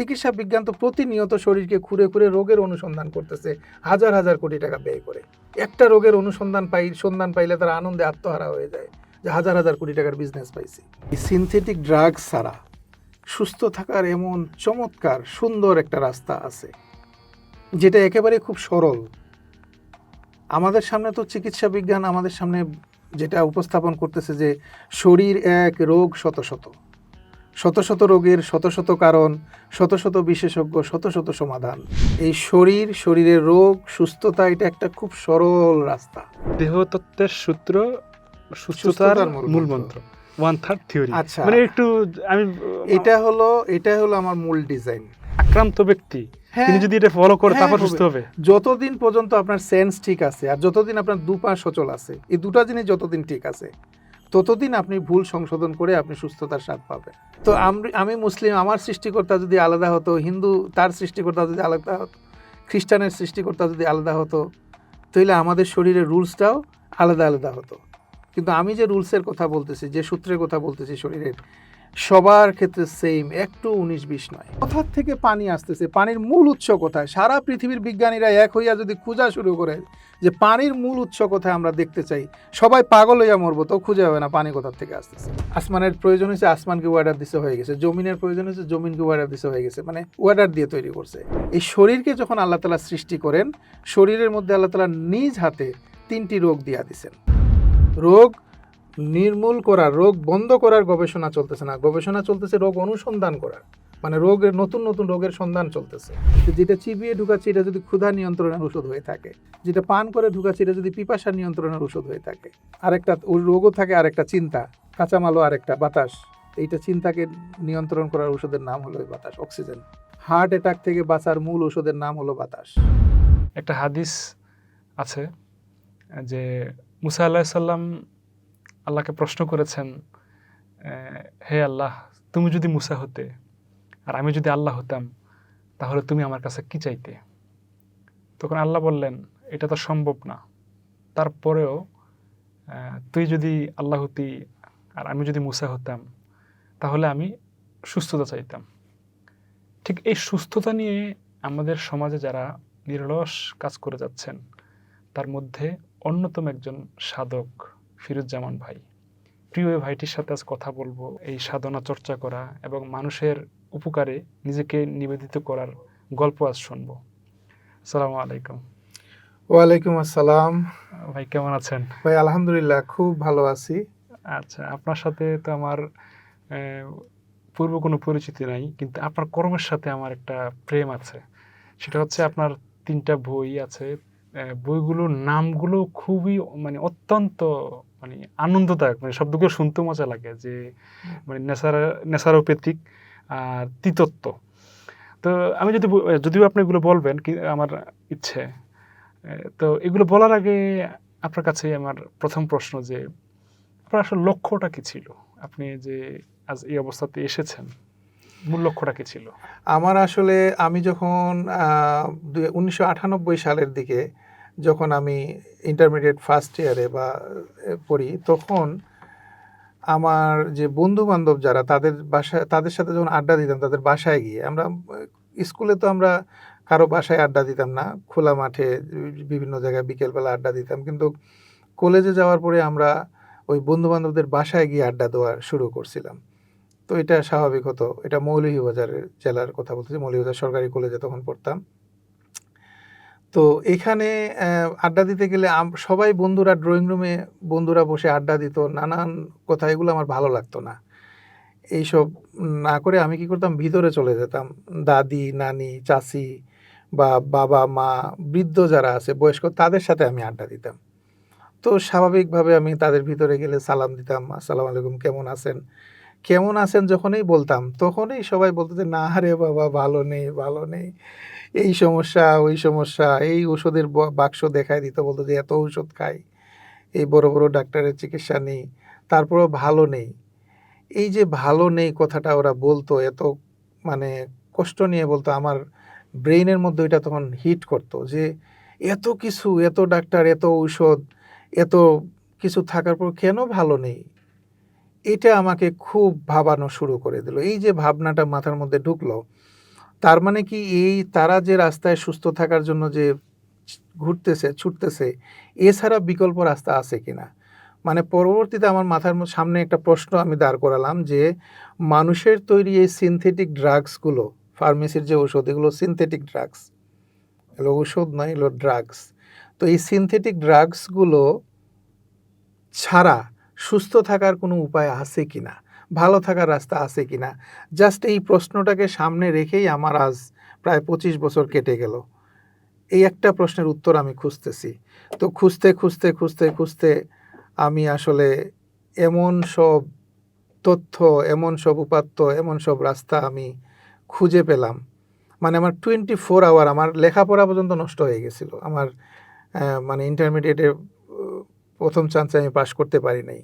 চিকিৎসা বিজ্ঞান তো প্রতিনিয়ত শরীরকে খুঁড়ে খুঁড়ে রোগের অনুসন্ধান করতেছে, হাজার হাজার কোটি টাকা ব্যয় করে। একটা রোগের সন্ধান পাইলে তারা আনন্দে আত্মহারা হয়ে যায় যে হাজার হাজার কোটি টাকার বিজনেস পাইছি। এই সিনথেটিক ড্রাগস ছাড়া সুস্থ থাকার এমন চমৎকার সুন্দর একটা রাস্তা আছে, যেটা একেবারে খুব সরল। আমাদের সামনে তো চিকিৎসা বিজ্ঞান আমাদের সামনে যেটা উপস্থাপন করতেছে যে শরীর এক, রোগ শত শত, শত শত রোগের শত শত কারণ, শত শত বিশেষজ্ঞ, শত শত সমাধান। এই শরীরের রোগ সুস্থতা, এটা একটা খুব সরল রাস্তা। দেহতত্ত্বের সূত্র সুস্থতার মূল মন্ত্র, 1/3 থিওরি। আচ্ছা, মানে একটু আমি এটা হলো আমার মূল ডিজাইন। আক্রান্ত ব্যক্তি তিনি যদি এটা ফলো করে তারপর সুস্থ হবে। যতদিন পর্যন্ত আপনার সেন্স ঠিক আছে আর যতদিন আপনার দুপা সচল আছে, এই দুটা জিনিস যতদিন ঠিক আছে ততদিন আপনি ভুল সংশোধন করে আপনি সুস্থতার স্বাদ পাবেন। তো আমি মুসলিম, আমার সৃষ্টিকর্তা যদি আলাদা হতো, হিন্দু তার সৃষ্টিকর্তা যদি আলাদা হতো, খ্রিস্টানের সৃষ্টিকর্তা যদি আলাদা হতো, তাহলে আমাদের শরীরের রুলসটাও আলাদা আলাদা হতো। কিন্তু আমি যে রুলসের কথা বলতেছি, যে সূত্রের কথা বলতেছি শরীরের, সবার ক্ষেত্রে সেম, একটু 19-20 নয়। কোথা থেকে পানি আসতেছে, পানির মূল উৎস কোথায়? সারা পৃথিবীর বিজ্ঞানীরা এক হইয়া যদি খোঁজা শুরু করে যে পানির মূল উৎস কোথায় আমরা দেখতে চাই, সবাই পাগল হইয়া মরবো, তো খুঁজে হবে না পানি কোথা থেকে আসতেছে। আসমানের প্রয়োজন হয়েছে, আসমানকে ওয়ার্ডার দিতে হয়ে গেছে। জমিনের প্রয়োজন হয়েছে, জমিনকে ওয়ার্ডার দিতে হয়ে গেছে। মানে ওয়ার্ডার দিয়ে তৈরি করছে। এই শরীরকে যখন আল্লাহ তাআলা সৃষ্টি করেন, শরীরের মধ্যে আল্লাহ তাআলা নিজ হাতে 3টি রোগ দিয়া দিছেন। রোগ নির্মূল করার, রোগ বন্ধ করার গবেষণা চলতেছে না, গবেষণা চলতেছে রোগ অনুসন্ধান করার। মানে রোগের নতুন নতুন রোগের সন্ধান চলতেছে। যেটা চিবিয়ে ঢুকাচ্ছে এটা যদি ক্ষুধা নিয়ন্ত্রণের ওষুধ হয়ে থাকে, যেটা পান করে ঢুকাচ্ছে এটা যদি পিপাসা নিয়ন্ত্রণের ওষুধ হয়ে থাকে, আরেকটা ওই রোগও থাকে, আরেকটা চিন্তা, কাঁচামালও আরেকটা বাতাস। এইটা চিন্তাকে নিয়ন্ত্রণ করার ওষুধের নাম হলো বাতাস, অক্সিজেন। হার্ট অ্যাটাক থেকে বাঁচার মূল ওষুধের নাম হলো বাতাস। একটা হাদিস আছে যে মুসা আলাইহিস সালাম আল্লাহকে প্রশ্ন করেছেন, হে আল্লাহ, তুমি যদি মুসা হতে আর আমি যদি আল্লাহ হতাম তাহলে তুমি আমার কাছে কি চাইতে? তখন আল্লাহ বললেন, এটা তো সম্ভব না, তারপরেও তুই যদি আল্লাহ হতি আর আমি যদি মুসা হতাম তাহলে আমি সুস্থতা চাইতাম। ঠিক এই সুস্থতা নিয়ে আমাদের সমাজে যারা নিরলস কাজ করে যাচ্ছেন তার মধ্যে অন্যতম একজন সাধক ফিরুজ্জামান ভাই। প্রিয় ভাইটির সাথে আজ কথা বলবো এই সাধনা চর্চা করা এবং মানুষের উপকারে নিজেকে নিবেদিত করার গল্প আজ শুনবো। আসসালামু আলাইকুম। ওয়ালাইকুম আসসালাম। ভাই কেমন আছেন? ভাই আলহামদুলিল্লাহ, খুব ভালো আছি। আচ্ছা, আপনার সাথে তো আমার পূর্ব কোনো পরিচিতি নাই, কিন্তু আপনার কর্মের সাথে আমার একটা প্রেম আছে। সেটা হচ্ছে আপনার 3টা বই আছে। বইগুলোর নামগুলো খুবই মানে অত্যন্ত মানে আনন্দদায়ক, মানে শব্দগুলো শুনতে মজা লাগে, যে মানে ন্যাচারোপ্যাথিক আর তিতত্ব। তো আমি যদিও আপনি এগুলো বলবেন, কি আমার ইচ্ছে। তো এগুলো বলার আগে আপনার কাছে আমার প্রথম প্রশ্ন যে আপনার আসলে লক্ষ্যটা কি ছিল? আপনি যে আজ এই অবস্থাতে এসেছেন, মূল লক্ষ্যটা কি ছিল? আমার আসলে আমি যখন 1998 সালের দিকে যখন আমি ইন্টারমিডিয়েট ফার্স্ট ইয়ারে বা পড়ি, তখন আমার যে বন্ধু বান্ধব যারা, তাদের সাথে যখন আড্ডা দিতাম, তাদের বাসায় গিয়ে, আমরা স্কুলে তো আমরা কারো বাসায় আড্ডা দিতাম না, খোলা মাঠে বিভিন্ন জায়গায় বিকেলবেলা আড্ডা দিতাম। কিন্তু কলেজে যাওয়ার পরে আমরা ওই বন্ধু বান্ধবদের বাসায় গিয়ে আড্ডা দেওয়া শুরু করছিলাম। তো এটা স্বাভাবিক হতো। এটা মৌলভীবাজারের জেলার কথা বলতেছি, মৌলভীবাজার সরকারি কলেজে তখন পড়তাম। তো এখানে আড্ডা দিতে গেলে সবাই বন্ধুরা ড্রয়িং রুমে বন্ধুরা বসে আড্ডা দিত, নানান কথা, এগুলো আমার ভালো লাগতো না। এইসব না করে আমি কি করতাম, ভিতরে চলে যেতাম। দাদি, নানি, চাচি বা বাবা, মা, বৃদ্ধ যারা আছে বয়স্ক, তাদের সাথে আমি আড্ডা দিতাম। তো স্বাভাবিকভাবে আমি তাদের ভিতরে গেলে সালাম দিতাম, আসসালামু আলাইকুম, কেমন আছেন, কেমন আছেন যখনই বলতাম, তখনই সবাই বলতো যে না রে বাবা, ভালো নেই, ভালো নেই, এই সমস্যা, ওই সমস্যা। এই ওষুধের বাক্স দেখায় দিত, বলতো যে এত ওষুধ খাই, এই বড় বড় ডাক্তারের চিকিৎসা নেই, তারপরেও ভালো নেই। এই যে ভালো নেই কথাটা ওরা বলতো, এত মানে কষ্ট নিয়ে বলতো, আমার ব্রেইনের মধ্যে এটা তখন হিট করতো যে এত কিছু, এত ডাক্তার, এত ঔষধ, এত কিছু থাকার পর কেন ভালো নেই। এটা আমাকে খুব ভাবানো শুরু করে দিল। এই যে ভাবনাটা মাথার মধ্যে ঢুকলো, তার মানে কি এই তারা যে রাস্তায় সুস্থ থাকার জন্য যে ঘুরতেছে, ছুটতেছে, এছাড়া বিকল্প রাস্তা আছে কিনা? মানে পরবর্তীতে আমার মাথার সামনে একটা প্রশ্ন আমি দাঁড় করালাম যে, মানুষের তৈরি এই সিনথেটিক ড্রাগসগুলো, ফার্মেসির যে ঔষধ, এগুলো সিনথেটিক ড্রাগস। এগুলো ঔষধ নয়, এগুলো ড্রাগস। তো এই সিনথেটিক ড্রাগসগুলো ছাড়া সুস্থ থাকার কোনো উপায় আছে কিনা? ভালো থাকার রাস্তা আছে কিনা? জাস্ট এই প্রশ্নটাকে সামনে রেখেই আমার আজ প্রায় 25 বছর কেটে গেল। এই একটা প্রশ্নের উত্তর আমি খুঁজতেছি। তো খুঁজতে আমি আসলে এমন সব তথ্য, এমন সব উপাত্ত, এমন সব রাস্তা আমি খুঁজে পেলাম। মানে আমার 24 আওয়ার আমার লেখাপড়া পর্যন্ত নষ্ট হয়ে গেছিল। আমার মানে ইন্টারমিডিয়েটে ১ম চান্সে আমি পাস করতে পারি নাই।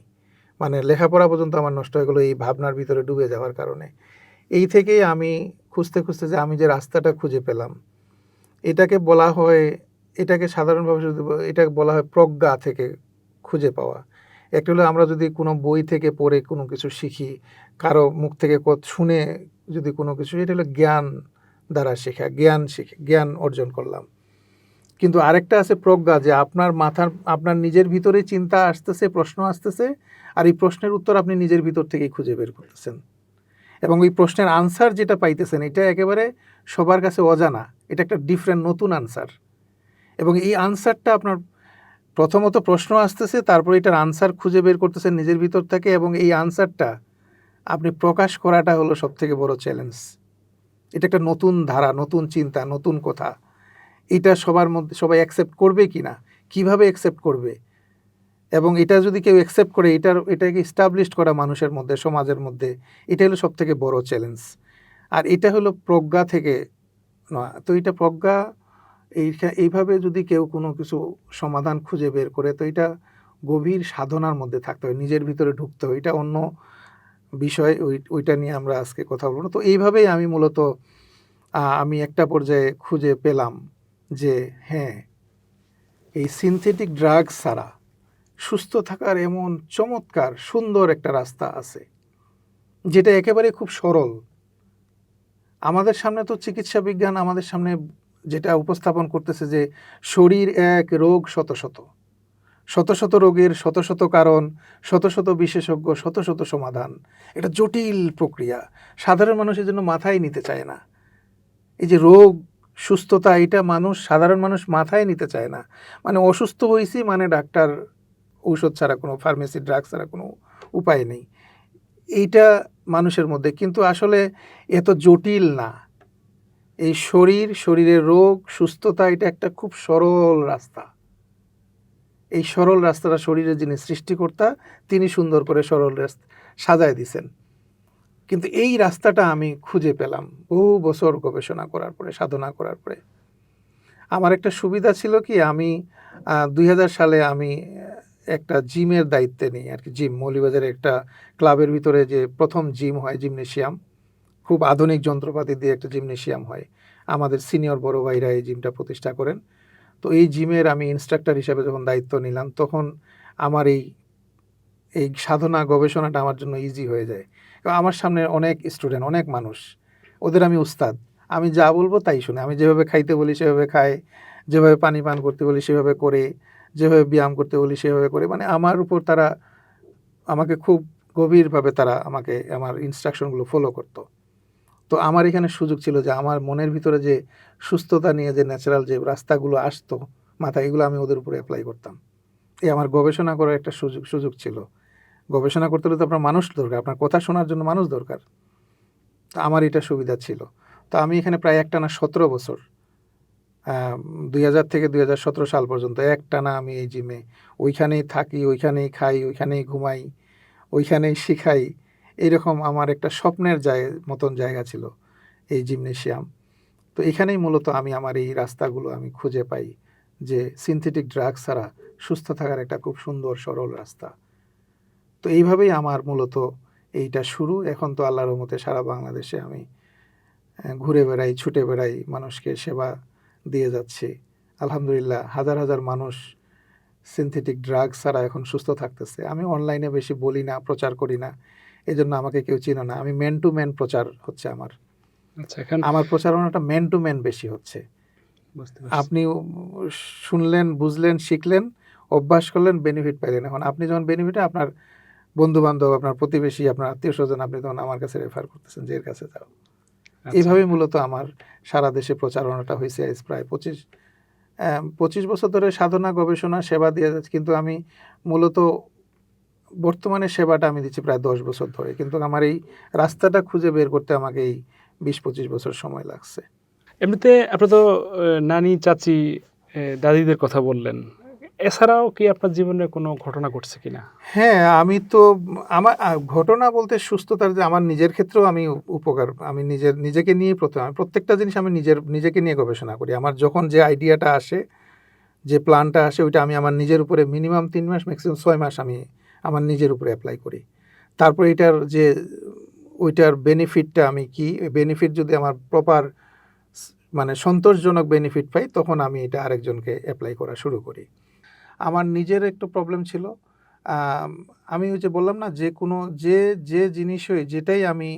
মানে লেখাপড়া পর্যন্ত আমার নষ্ট হয়ে গেলো এই ভাবনার ভিতরে ডুবে যাওয়ার কারণে। এই থেকেই আমি খুঁজতে যে আমি যে রাস্তাটা খুঁজে পেলাম, এটাকে বলা হয়, এটাকে সাধারণভাবে যদি এটাকে বলা হয় প্রজ্ঞা থেকে খুঁজে পাওয়া। একটা হলো আমরা যদি কোনো বই থেকে পড়ে কোনো কিছু শিখি, কারো মুখ থেকে শুনে যদি কোনো কিছু, এটা হলো জ্ঞান দ্বারা শেখা, জ্ঞান অর্জন করলাম। কিন্তু আরেকটা আছে প্রজ্ঞা, যে আপনার নিজের ভিতরে চিন্তা আসতেছে, প্রশ্ন আসতেছে, আর এই প্রশ্নের উত্তর আপনি নিজের ভিতর থেকেই খুঁজে বের করতেছেন। এবং ওই প্রশ্নের আনসার যেটা পাইতেছেন, এটা একেবারে সবার কাছে অজানা, এটা একটা ডিফারেন্ট নতুন আনসার। এবং এই আনসারটা আপনার প্রথমত প্রশ্ন আসতেছে, তারপর এটার আনসার খুঁজে বের করতেছেন নিজের ভিতর থেকে, এবং এই আনসারটা আপনি প্রকাশ করাটা হলো সবথেকে বড় চ্যালেঞ্জ। এটা একটা নতুন ধারা, নতুন চিন্তা, নতুন কথা। এটা সবার মধ্যে সবাই অ্যাকসেপ্ট করবে কি না, কীভাবে অ্যাকসেপ্ট করবে, এবং এটা যদি কেউ অ্যাকসেপ্ট করে, এটাকে এস্টাবলিশড করা মানুষের মধ্যে, সমাজের মধ্যে, এটা হলো সবথেকে বড় চ্যালেঞ্জ। আর এটা হলো প্রজ্ঞা থেকে নয়। তো এটা প্রজ্ঞা, এইভাবে যদি কেউ কোনো কিছু সমাধান খুঁজে বের করে, তো এটা গভীর সাধনার মধ্যে থাকতে হয়, নিজের ভিতরে ঢুকতে হয়। এটা অন্য বিষয়, ওইটা নিয়ে আমরা আজকে কথা বলবো না। তো এইভাবেই আমি মূলত আমি একটা পর্যায়ে খুঁজে পেলাম যে হ্যাঁ, এই সিনথেটিক ড্রাগস ছাড়া সুস্থ থাকার এমন চমৎকার সুন্দর একটা রাস্তা আছে, যেটা একেবারে খুব সরল। আমাদের সামনে তো চিকিৎসা বিজ্ঞান আমাদের সামনে যেটা উপস্থাপন করতেছে যে শরীর এক, রোগ শত শত, শত শত রোগের শত শত কারণ, শত শত বিশেষজ্ঞ, শত শত সমাধান। এটা জটিল প্রক্রিয়া, সাধারণ মানুষের জন্য মাথায় নিতে চায় না। এই যে রোগ, সুস্থতা, এটা সাধারণ মানুষ মাথায় নিতে চায় না। মানে অসুস্থ হয়েছি মানে ডাক্তার, ঔষধ ছাড়া, কোনো ফার্মেসি ড্রাগ ছাড়া কোনো উপায় নেই, এইটা মানুষের মধ্যে। কিন্তু আসলে এত জটিল না। এই শরীরের রোগ, সুস্থতা, এটা একটা খুব সরল রাস্তা। এই সরল রাস্তাটা শরীরের যিনি সৃষ্টিকর্তা, তিনি সুন্দর করে সরল রাস্তা সাজায় দিছেন। কিন্তু এই রাস্তাটা আমি খুঁজে পেলাম বহু বছর গবেষণা করার পরে, সাধনা করার পরে। আমার একটা সুবিধা ছিল কি, আমি 2000 সালে আমি একটা জিমের দায়িত্বে নিই আর কি। জিম, মৌলভীবাজারে একটা ক্লাবের ভিতরে যে প্রথম জিম হয়, জিমনেশিয়াম, খুব আধুনিক যন্ত্রপাতি দিয়ে একটা জিমনেশিয়াম হয়। আমাদের সিনিয়র বড় ভাইরা এই জিমটা প্রতিষ্ঠা করেন। তো এই জিমের আমি ইনস্ট্রাক্টর হিসেবে যখন দায়িত্ব নিলাম, তখন আমার এই সাধনা গবেষণাটা আমার জন্য ইজি হয়ে যায়। কারণ আমার সামনে অনেক স্টুডেন্ট, অনেক মানুষ, ওদের আমি উস্তাদ। আমি যা বলবো তাই শুনে, আমি যেভাবে খাইতে বলি সেভাবে খায়, যেভাবে পানি পান করতে বলি সেভাবে করে, যেভাবে ব্যায়াম করতে বলি সেভাবে করে। মানে আমার উপর তারা আমাকে খুব গভীরভাবে আমার ইনস্ট্রাকশনগুলো ফলো করতো। তো আমার এখানে সুযোগ ছিল যে আমার মনের ভিতরে যে সুস্থতা নিয়ে যে ন্যাচারাল যে রাস্তাগুলো আসতো মাথায়, এগুলো আমি ওদের উপরে অ্যাপ্লাই করতাম। এই আমার গবেষণা করার একটা সুযোগ ছিল। গবেষণা করতে হলে তো আপনার মানুষ দরকার, আপনার কথা শোনার জন্য মানুষ দরকার। তো আমার এটা সুবিধা ছিল। তো আমি এখানে প্রায় একটানা 17 বছর, 2000 থেকে 2017 সাল পর্যন্ত একটানা আমি এই জিমে, ওইখানেই থাকি, ওইখানেই খাই, ওইখানেই ঘুমাই, ওইখানেই শিখাই। এইরকম আমার একটা স্বপ্নের মতন জায়গা ছিল এই জিমনেশিয়াম। তো এখানেই মূলত আমি আমার এই রাস্তাগুলো আমি খুঁজে পাই, যে সিনথেটিক ড্রাগস ছাড়া সুস্থ থাকার একটা খুব সুন্দর সরল রাস্তা। তো এইভাবেই আমার মূলত এইটা শুরু। এখন তো আল্লাহর রহমতে সারা বাংলাদেশে আমি ঘুরে বেড়াই, ছুটে বেড়াই, মানুষকে সেবা দিয়ে যাচ্ছি। আলহামদুলিল্লাহ, হাজার হাজার মানুষ সিনথেটিক ড্রাগস ছাড়া এখন সুস্থ থাকতেছে। আমি অনলাইনে বেশি বলি না, প্রচার করি না, এই জন্য আমাকে কেউ চিনো না। আমি ম্যান টু ম্যান প্রচার হচ্ছে আমার। আচ্ছা, এখন আমার প্রচারণাটা ম্যান টু ম্যান বেশি হচ্ছে। বুঝতে পারছি। আপনি শুনলেন, বুঝলেন, শিখলেন, অভ্যাস করলেন, বেনিফিট পাইলেন। এখন আপনি যখন বেনিফিট, আপনার বন্ধু-বান্ধব, আপনার প্রতিবেশী, আপনার আত্মীয়স্বজন, আপনি তখন আমার কাছে রেফার করতেছেন যে এর কাছে যাও। আচ্ছা, এইভাবেই মূলত আমার সারা দেশে প্রচারণাটা হয়েছে আজ প্রায় 25 বছর ধরে সাধনা, গবেষণা, সেবা দিয়ে যাচ্ছি। কিন্তু আমি মূলত বর্তমানে সেবাটা আমি দিচ্ছি প্রায় 10 বছর ধরে। কিন্তু আমার এই রাস্তাটা খুঁজে বের করতে আমাকে এই 20-25 বছর সময় লাগছে। এমনিতে আপনি তো নানি, চাচি, দাদিদের কথা বললেন। এছাড়াও কি আপনার জীবনে কোনো ঘটনা ঘটছে কিনা? হ্যাঁ, আমি তো আমার ঘটনা বলতে সুস্থতার যে আমার নিজের ক্ষেত্রেও আমি উপকার, আমি নিজেকে নিয়েই আমি প্রত্যেকটা জিনিস আমি নিজেকে নিয়ে গবেষণা করি। আমার যখন যে আইডিয়াটা আসে, যে প্ল্যানটা আসে, ওইটা আমি আমার নিজের উপরে মিনিমাম 3 মাস, ম্যাক্সিমাম 6 মাস আমি আমার নিজের উপরে এপ্লাই করি। তারপর ওইটার বেনিফিটটা আমি কি, বেনিফিট যদি আমার প্রপার মানে সন্তোষজনক বেনিফিট পাই, তখন আমি এটা আরেকজনকে এপ্লাই করা শুরু করি। আমার নিজের একটু প্রবলেম ছিল। আম আমি ওই যে বললাম না, যেকোনো যে জিনিসই, যেটাই আমি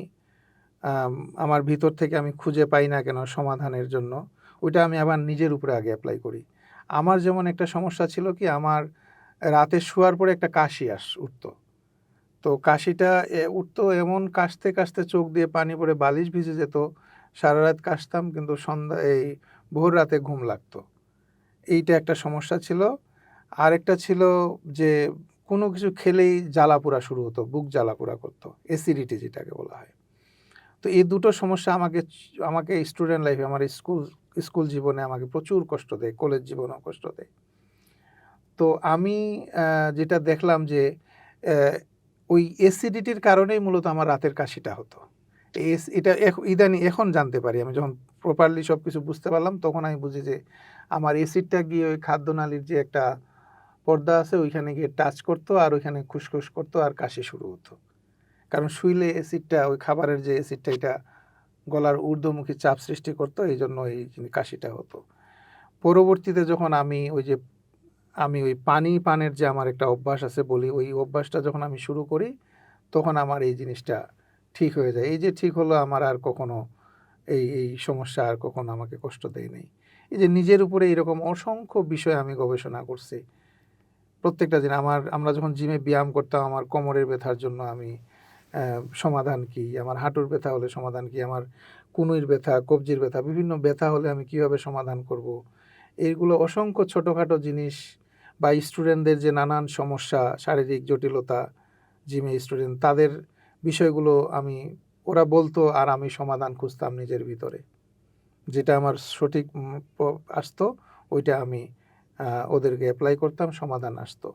আমার ভিতর থেকে আমি খুঁজে পাই না কেন সমাধানের জন্য, ওইটা আমি আবার নিজের উপরে আগে এপ্লাই করি। আমার যেমন একটা সমস্যা ছিল কি, আমার রাতে শোয়ার পরে একটা কাশি উঠতো। তো কাশিটা উঠতো, এমন কাশতে, কাশতে চোখ দিয়ে পানি পড়ে বালিশ ভিজে যেত। সারারাত কাশতাম, কিন্তু ভোর রাতে ঘুম লাগতো। এইটা একটা সমস্যা ছিল। আরেকটা ছিল যে কোনো কিছু খেলেই জ্বালাপোড়া শুরু হতো, বুক জ্বালাপোড়া করতো। অ্যাসিডিটি যেটাকে বলা হয়। তো এই দুটো সমস্যা আমাকে স্টুডেন্ট লাইফে, আমার স্কুল জীবনে আমাকে প্রচুর কষ্ট দেয়, কলেজ জীবনেও কষ্ট দেয়। তো আমি যেটা দেখলাম যে অ্যা ওই অ্যাসিডিটির কারণেই মূলত আমার রাতের কাশিটা হতো। এটা ইদানিং এখন জানতে পারি। আমি যখন প্রপারলি সবকিছু বুঝতে পারলাম, তখন আমি বুঝি যে আমার অ্যাসিডটা গিয়ে ওই খাদ্যনালীর যে একটা পর্দা আছে, ওইখানে গিয়ে টাচ করতো, আর ওইখানে খুসখুস করতো, আর কাশি শুরু হতো। কারণ শুইলে অ্যাসিডটা, ওই খাবারের যে অ্যাসিডটা, এটা গলার ঊর্ধ্বমুখী চাপ সৃষ্টি করতো, এইজন্য এই কাশিটা হতো। পরবর্তীতে যখন আমি ওই পানি পানের যে আমার একটা অভ্যাস আছে বলি, ওই অভ্যাসটা যখন আমি শুরু করি, তখন আমার এই জিনিসটা ঠিক হয়ে যায়। এই যে ঠিক হলো, আমার আর কখনো এই সমস্যা আর কখনো আমাকে কষ্ট দেয় নাই। এই যে নিজের উপরে এরকম অসংখ্য বিষয় আমি গবেষণা করছি। প্রত্যেকটা দিন আমরা যখন জিমে ব্যায়াম করতাম, আমার কোমরের ব্যথার জন্য আমি সমাধান কি, আমার হাঁটুর ব্যথা হলে সমাধান কি, আমার কনুইর ব্যথা, কবজির ব্যথা, বিভিন্ন ব্যথা হলে আমি কিভাবে সমাধান করব। এইগুলো অসংখ্য ছোটোখাটো জিনিস, বা স্টুডেন্টদের যে নানান সমস্যা, শারীরিক জটিলতা, জিমে স্টুডেন্ট তাদের বিষয়গুলো ওরা বলতো, আর আমি সমাধান খুঁজতাম নিজের ভিতরে। যেটা আমার সঠিক আসতো, ওইটা আমি ওদেরকে অ্যাপ্লাই করতাম, সমাধান আসতো।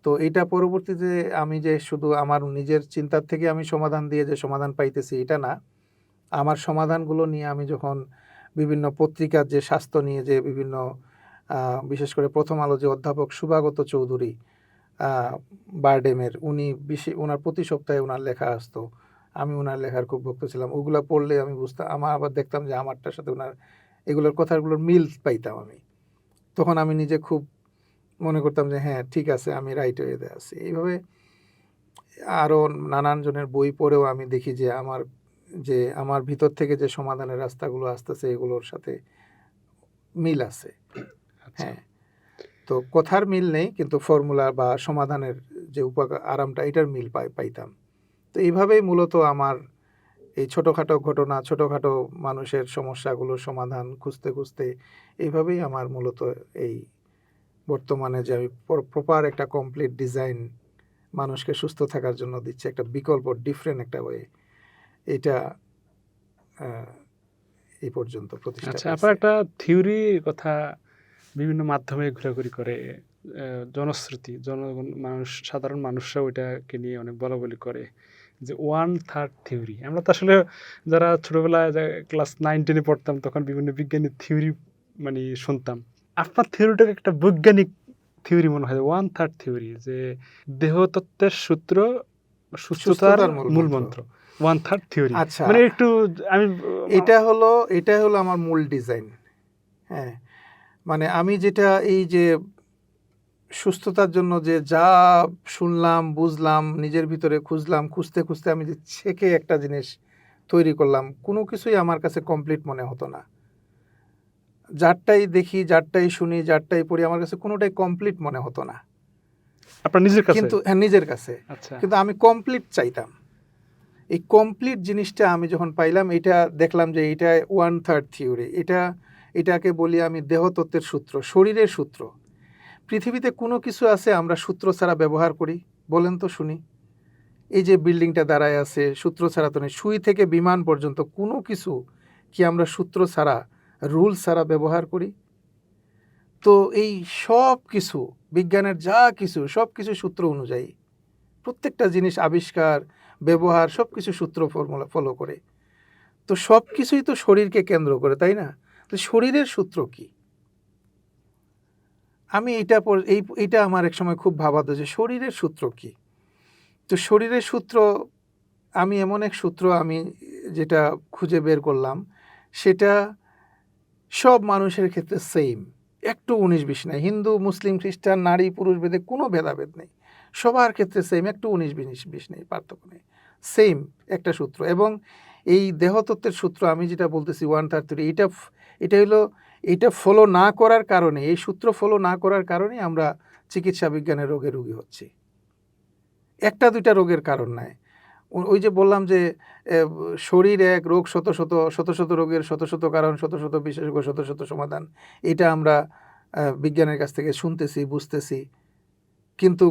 তো এইটা পরবর্তীতে আমি যে শুধু আমার নিজের চিন্তার থেকে আমি সমাধান দিয়ে যে সমাধান পাইতেছি, এটা না। আমার সমাধানগুলো নিয়ে আমি যখন বিভিন্ন পত্রিকার যে স্বাস্থ্য নিয়ে যে বিভিন্ন বিশেষ করে প্রথম আলো যে অধ্যাপক শুভাগত চৌধুরী, বারডেমের, ওনার প্রতি সপ্তাহে ওনার লেখা আসতো। আমি ওনার লেখার খুব ভক্ত ছিলাম। ওগুলা পড়লে আমি বুঝতাম, আবার দেখতাম যে আমারটার সাথে ওনার এগুলোর কথাগুলোর মিল পাইতাম আমি। তখন আমি নিজে খুব মনে করতাম যে হ্যাঁ, ঠিক আছে, আমি রাইট ওয়েতে আছি। এইভাবে আরও নানান জনের বই পড়েও আমি দেখি যে আমার ভিতর থেকে যে সমাধানের রাস্তাগুলো আসতেছে, এগুলোর সাথে মিল আছে। আচ্ছা, হ্যাঁ, তো কথার মিল নেই, কিন্তু ফর্মুলা বা সমাধানের যে আরামটা, এটার মিল পাইতাম। তো এইভাবেই মূলত আমার এই ছোটোখাটো ঘটনা, ছোটোখাটো মানুষের সমস্যাগুলোর সমাধান খুঁজতে খুঁজতে, এইভাবেই আমার মূলত এই বর্তমানে যে আমি প্রপার একটা কমপ্লিট ডিজাইন মানুষকে সুস্থ থাকার জন্য দিচ্ছে, একটা বিকল্প, ডিফারেন্ট একটা ওয়ে, এটা এই পর্যন্ত প্রতিষ্ঠা আচ্ছা, আপনার হয়েছে। একটা থিওরির কথা বিভিন্ন মাধ্যমে ঘোরাঘুরি করে, জনশ্রুতি, সাধারণ মানুষরা ওইটাকে নিয়ে অনেক বলাবলি করে যে 1/3 থিওরি। আমরা তো আসলে যারা ছোটবেলায় ক্লাস 9-10 পড়তাম, তখন বিভিন্ন বিজ্ঞানের থিওরি মানে শুনতাম। আপনার থিওরিটাকে একটা বৈজ্ঞানিক থিওরি মনে হয়, 1/3 থিওরি, যে দেহতত্ত্বের সূত্র সুস্থতার সুস্থতার মূল মূলমন্ত্র। মন্ত্র। 1/3 থিওরি আচ্ছা, মানে একটু আমি এটা হলো আমার মূল ডিজাইন। হ্যাঁ, মানে আমি যেটা এই যে সুস্থতার জন্য যে যা শুনলাম, বুঝলাম, নিজের ভিতরে খুঁজলাম, খুঁজতে খুঁজতে আমি যে ছেঁকে একটা জিনিস তৈরি করলাম, কোনো কিছুই আমার কাছে কমপ্লিট মনে হতো না। যারটাই দেখি, যারটাই শুনি, যারটাই পড়ি, আমার কাছে কোনোটাই কমপ্লিট মনে হতো না। আপনার নিজের কাছে? কিন্তু হ্যাঁ, নিজের কাছে। আচ্ছা। কিন্তু আমি কমপ্লিট চাইতাম। এই কমপ্লিট জিনিসটা আমি যখন পাইলাম, এটা দেখলাম যে এটা 1/3 থিওরি। এটাকে বলি আমি দেহতত্ত্বের সূত্র, শরীরের সূত্র। পৃথিবীতে কোনো কিছু আছে আমরা সূত্র ছাড়া ব্যবহার করি? বলেন তো শুনি। এই যে বিল্ডিংটা দাঁড়ায় আছে, সূত্র ছাড়া তো নেই। সুই থেকে বিমান পর্যন্ত কোনো কিছু কি আমরা সূত্র ছাড়া, রুল ছাড়া ব্যবহার করি? তো এই সব কিছু, বিজ্ঞানের যা কিছু, সব কিছু সূত্র অনুযায়ী। প্রত্যেকটা জিনিস আবিষ্কার, ব্যবহার সব কিছু সূত্র ফর্মুলা ফলো করে। তো সব কিছুই তো শরীরকে কেন্দ্র করে, তাই না? তো শরীরের সূত্র কি? আমি এইটা আমার এক সময় খুব ভাবাতো যে শরীরের সূত্র কি? তো শরীরের সূত্র, আমি এমন এক সূত্র আমি যেটা খুঁজে বের করলাম, সেটা সব মানুষের ক্ষেত্রে সেম। একটু 19-20 নাই। হিন্দু, মুসলিম, খ্রিস্টান, নারী, পুরুষ ভেদে কোনো ভেদাভেদ নেই। সবার ক্ষেত্রে সেম, একটু 19-20 নেই, পার্থক্য নেই। সেম একটা সূত্র। এবং এই দেহতত্ত্বের সূত্র আমি যেটা বলতেছি 1/3, এটা হলো, এটা ফলো না করার কারণে, এই সূত্র ফলো না করার কারণে আমরা চিকিৎসা বিজ্ঞানের রোগে রোগী হচ্ছি। একটা দুইটা রোগের কারণ নয়। ওই যে বললাম যে শরীর এক, রোগ শত শত, শত শত রোগের শত শত কারণ, শত শত বিশেষজ্ঞ, শত শত সমাধান। এটা আমরা বিজ্ঞানের কাছ থেকে শুনতেছি, বুঝতেছি। কিন্তু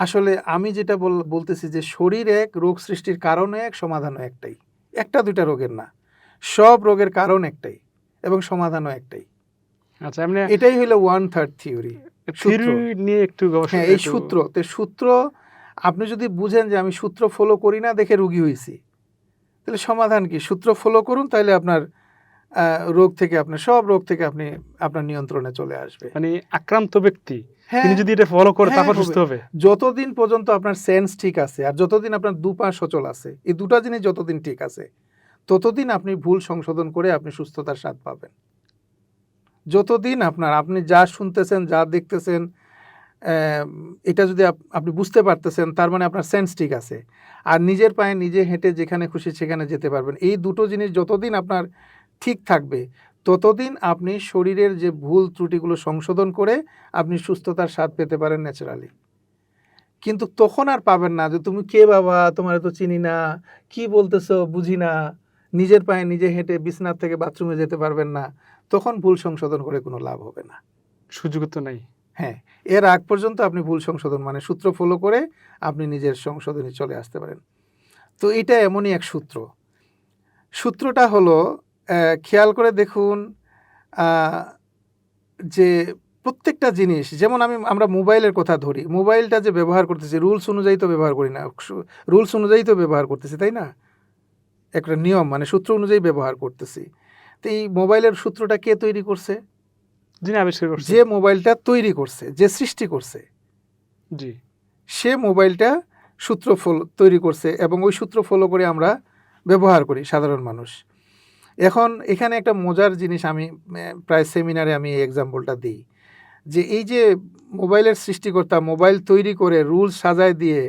আসলে আমি যেটা বলতেছি যে শরীর এক, রোগ সৃষ্টির কারণও এক, সমাধানও একটাই। একটা দুইটা রোগের না, সব রোগের কারণ একটাই এবং সমাধানও একটাই। আচ্ছা, এমনি এটাই হলো 1/3 থিওরি। থিওরি নিয়ে একটু গবেষণা। হ্যাঁ, এই সূত্র আপনি যদি বুঝেন যে আমি সূত্র ফলো করি না দেখে রোগী হয়েছি, তাহলে সমাধান কি? সূত্র ফলো করুন, তাহলে আপনার রোগ থেকে, আপনার সব রোগ থেকে আপনি আপনার নিয়ন্ত্রণে চলে আসবে। মানে আক্রান্ত ব্যক্তি হ্যাঁ, তিনি যদি এটা ফলো করে হ্যাঁ, তারপর হবে। সুস্থ হবে। যতদিন পর্যন্ত আপনার সেন্স ঠিক আছে আর যতদিন আপনার দুপা সচল আছে, এই দুটা জিনিস যতদিন ঠিক আছে, ততদিন আপনি ভুল সংশোধন করে আপনি সুস্থতার স্বাদ পাবেন। যতদিন আপনি যা শুনতেছেন, যা দেখতেছেন, এটা যদি আপনি বুঝতে পারতেছেন, তার মানে আপনার সেন্স ঠিক আছে। আর নিজের পায়ে নিজে হেঁটে যেখানে খুশি সেখানে যেতে পারবেন। এই দুটো জিনিস যতদিন আপনার ঠিক থাকবে, ততদিন আপনি শরীরের যে ভুল ত্রুটিগুলো সংশোধন করে আপনি সুস্থতার স্বাদ পেতে পারেন ন্যাচারালি। কিন্তু তখন আর পাবেন না যে তুমি কে বাবা, তোমার তো চিনি না, কি বলতেছো বুঝি না, নিজের পায়ে নিজে হেঁটে বিছানার থেকে বাথরুমে যেতে পারবেন না। তখন ভুল সংশোধন করে কোনো লাভ হবে না। সুযোগ তো নাই। হ্যাঁ, এর আগ পর্যন্ত আপনি ভুল সংশোধন মানে সূত্র ফলো করে আপনি নিজের সংশোধনে চলে আসতে পারেন। তো এটা এমনই এক সূত্র। সূত্রটা হলো, খেয়াল করে দেখুন, যে প্রত্যেকটা জিনিস, যেমন আমরা মোবাইলের কথা ধরি, মোবাইলটা যে ব্যবহার করতেছি রুলস অনুযায়ী তো ব্যবহার করি না, রুলস অনুযায়ী তো ব্যবহার করতেছি, তাই না? একটা নিয়ম মানে সূত্র অনুযায়ী ব্যবহার করতেছি। তো এই মোবাইলের সূত্রটা কে তৈরি করছে? যিনি আবিষ্কার করছে। যে মোবাইলটা তৈরি করছে, যে সৃষ্টি করছে, জি। সে মোবাইলটা সূত্র তৈরি করছে এবং ওই সূত্র ফলো করে আমরা ব্যবহার করি সাধারণ মানুষ। এখন এখানে একটা মজার জিনিস, আমি প্রায় সেমিনারে আমি এই এক্সাম্পলটা দিই, যে এই যে মোবাইলের সৃষ্টিকর্তা মোবাইল তৈরি করে রুলস সাজায় দিয়ে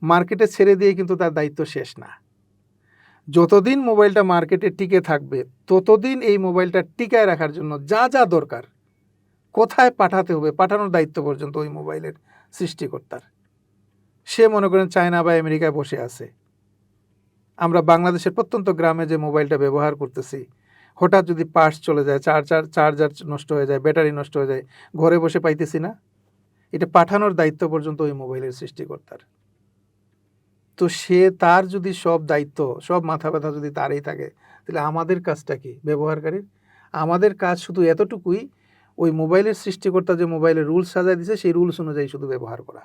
মার্কেটে ছেড়ে দিয়ে কিন্তু তার দায়িত্ব শেষ না। যতদিন মোবাইলটা মার্কেটে টিকে থাকবে, ততদিন এই মোবাইলটা টিকায় রাখার জন্য যা যা দরকার, কোথায় পাঠাতে হবে, পাঠানোর দায়িত্ব পর্যন্ত ওই মোবাইলের সৃষ্টিকর্তার। সে মনে করেন চায়না বা আমেরিকায় বসে আছে। আমরা বাংলাদেশের প্রত্যন্ত গ্রামে যে মোবাইলটা ব্যবহার করতেছি, হঠাৎ যদি পার্টস চলে যায়, চার্জার নষ্ট হয়ে যায়, ব্যাটারি নষ্ট হয়ে যায়, ঘরে বসে পাইতেছি না, এটা পাঠানোর দায়িত্ব পর্যন্ত ওই মোবাইলের সৃষ্টিকর্তার। তো তার যদি সব দায়িত্ব, সব মাথা ব্যথা যদি তারই থাকে, তাহলে আমাদের কাজটা কি ব্যবহারকারীর? আমাদের কাজ শুধু এতটুকুই, ওই মোবাইলের সৃষ্টিকর্তা যে মোবাইলের রুলস সাজায় দিয়েছে সেই রুলস অনুযায়ী শুধু ব্যবহার করা।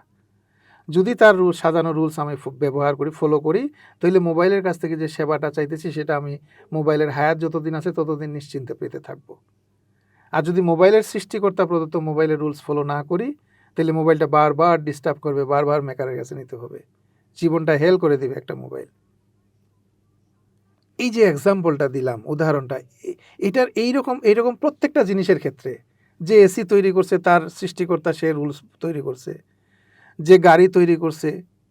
যদি তার সাজানো রুলস আমি ব্যবহার করি, ফলো করি, তাহলে মোবাইলের কাছ থেকে যে সেবাটা চাইতেছি সেটা আমি মোবাইলের হায়াত যতদিন আছে ততদিন নিশ্চিন্তে পেতে থাকবো। আর যদি মোবাইলের সৃষ্টিকর্তা প্রদত্ত মোবাইলের রুলস ফলো না করি, তাহলে মোবাইলটা বারবার ডিস্টার্ব করবে, বারবার মেকারের কাছে নিতে হবে, জীবনটা হেল করে দিবে একটা মোবাইল। এই যে এক্সাম্পলটা দিলাম, উদাহরণটা, এটার এইরকম প্রত্যেকটা জিনিসের ক্ষেত্রে, যে এসি তৈরি করছে তার সৃষ্টিকর্তা সে রুলস তৈরি করছে, যে গাড়ি তৈরি করছে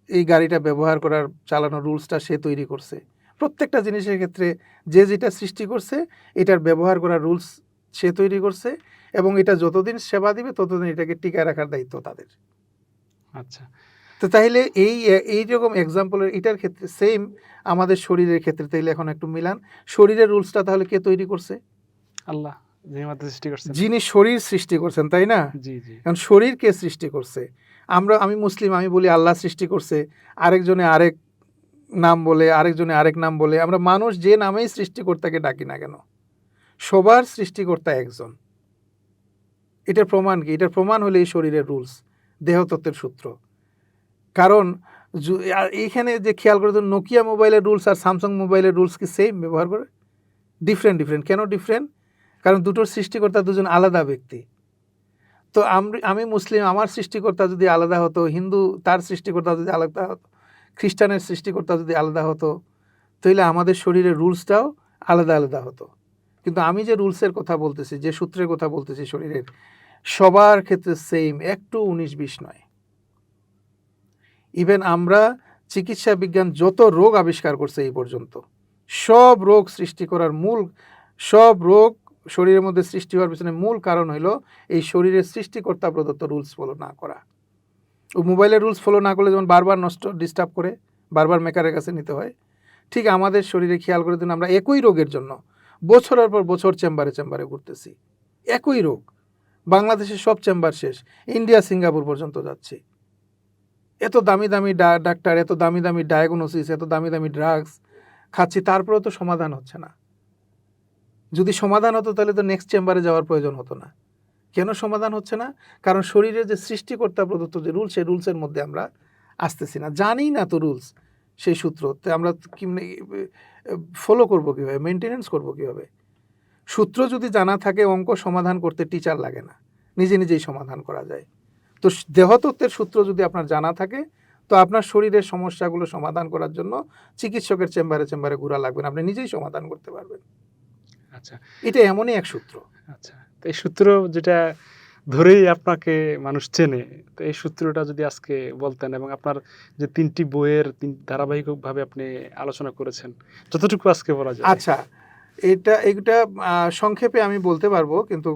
এই গাড়িটা ব্যবহার করার চালানোর রুলসটা সে তৈরি করছে, প্রত্যেকটা জিনিসের ক্ষেত্রে যে যেটা সৃষ্টি করছে এটার ব্যবহার করার রুলস সে তৈরি করছে, এবং এটা যতদিন সেবা দিবে ততদিন এটাকে টিকায় রাখার দায়িত্ব তাদের। আচ্ছা, তো তাইলে এইরকম এক্সাম্পলের এটার ক্ষেত্রে সেম আমাদের শরীরের ক্ষেত্রে তাইলে এখন একটু মিলান, শরীরের রুলসটা তাহলে কে তৈরি করছে? আল্লাহ যিনি আমাদের সৃষ্টি করছেন। যিনি শরীর সৃষ্টি করছেন, তাই না? জি জি। কারণ শরীর কে সৃষ্টি করছে? আমি মুসলিম, আমি বলি আল্লাহ সৃষ্টি করছে, আরেকজনে আরেক নাম বলে, আরেকজনে আরেক নাম বলে। আমরা মানুষ যে নামেই সৃষ্টিকর্তাকে ডাকি না কেন, সবার সৃষ্টিকর্তা একজন। এটার প্রমাণ কি? এটার প্রমাণ হলো এই শরীরের রুলস, দেহতত্ত্বের সূত্র। কারণ এইখানে যে খেয়াল করে, নোকিয়া মোবাইলের রুলস আর স্যামসাং মোবাইলের রুলস কি সেম ব্যবহার করে? ডিফারেন্ট। কেন ডিফারেন্ট? কারণ দুটোর সৃষ্টিকর্তা দুজন আলাদা ব্যক্তি। তো আমি মুসলিম, আমার সৃষ্টিকর্তা যদি আলাদা হতো, হিন্দু তার সৃষ্টিকর্তা যদি আলাদা হতো, খ্রিস্টানের সৃষ্টিকর্তা যদি আলাদা হতো, তাহলে আমাদের শরীরের রুলসটাও আলাদা আলাদা হতো। কিন্তু আমি যে রুলসের কথা বলতেছি, যে সূত্রের কথা বলতেছি শরীরের, সবার ক্ষেত্রে সেম, একটু 19-20 নয়। ইভেন আমরা চিকিৎসা বিজ্ঞান যত রোগ আবিষ্কার করছে এই পর্যন্ত, সব রোগ সৃষ্টি করার সব রোগ শরীরের মধ্যে সৃষ্টি হওয়ার পিছনে মূল কারণ হলো এই শরীরের সৃষ্টিকর্তা প্রদত্ত রুলস ফলো না করা। ও মোবাইলের রুলস ফলো না করলে যেমন বারবার ডিস্টার্ব করে, বারবার মেকারের কাছে নিতে হয়, ঠিক আমাদের শরীরে খেয়াল করে দিন, আমরা একই রোগের জন্য বছরের পর বছর চেম্বারে ঘুরতেছি। একই রোগ, বাংলাদেশের সব চেম্বার শেষ, ইন্ডিয়া সিঙ্গাপুর পর্যন্ত যাচ্ছি। এত দামি দামি ডাক্তার, এত দামি দামি ডায়াগনোসিস, এত দামি দামি ড্রাগস খাচ্ছি, তারপরেও তো সমাধান হচ্ছে না। যদি সমাধান হতো তাহলে তো নেক্সট চেম্বারে যাওয়ার প্রয়োজন হতো না। কেন সমাধান হচ্ছে না? কারণ শরীরের যে সৃষ্টিকর্তা প্রদত্ত যে রুলস, সেই রুলসের মধ্যে আমরা আসতেছি না, জানি না তো রুলস, সেই সূত্র আমরা ফলো করবো কীভাবে, মেনটেনেন্স করবো কীভাবে? সূত্র যদি জানা থাকে, অঙ্ক সমাধান করতে টিচার লাগে না, নিজেই সমাধান করা যায়। তো দেহতত্ত্বের সূত্র যদি আপনার জানা থাকে, তো আপনার শরীরের সমস্যাগুলো সমাধান করার জন্য চিকিৎসকের চেম্বারে ঘোরা লাগবে না, আপনি নিজেই সমাধান করতে পারবেন। আচ্ছা, এটা এমনই এক সূত্র। আচ্ছা, তো এই সূত্র যেটা ধরেই আপনাকে মানুষ চেনে, তো এই সূত্রটা যদি আজকে বলতেন, এবং আপনার যে 3টি বইয়ের ধারাবাহিকভাবে আপনি আলোচনা করেছেন, যতটুকু আজকে বলা যায়। আচ্ছা, এটা সংক্ষেপে আমি বলতে পারবো, কিন্তু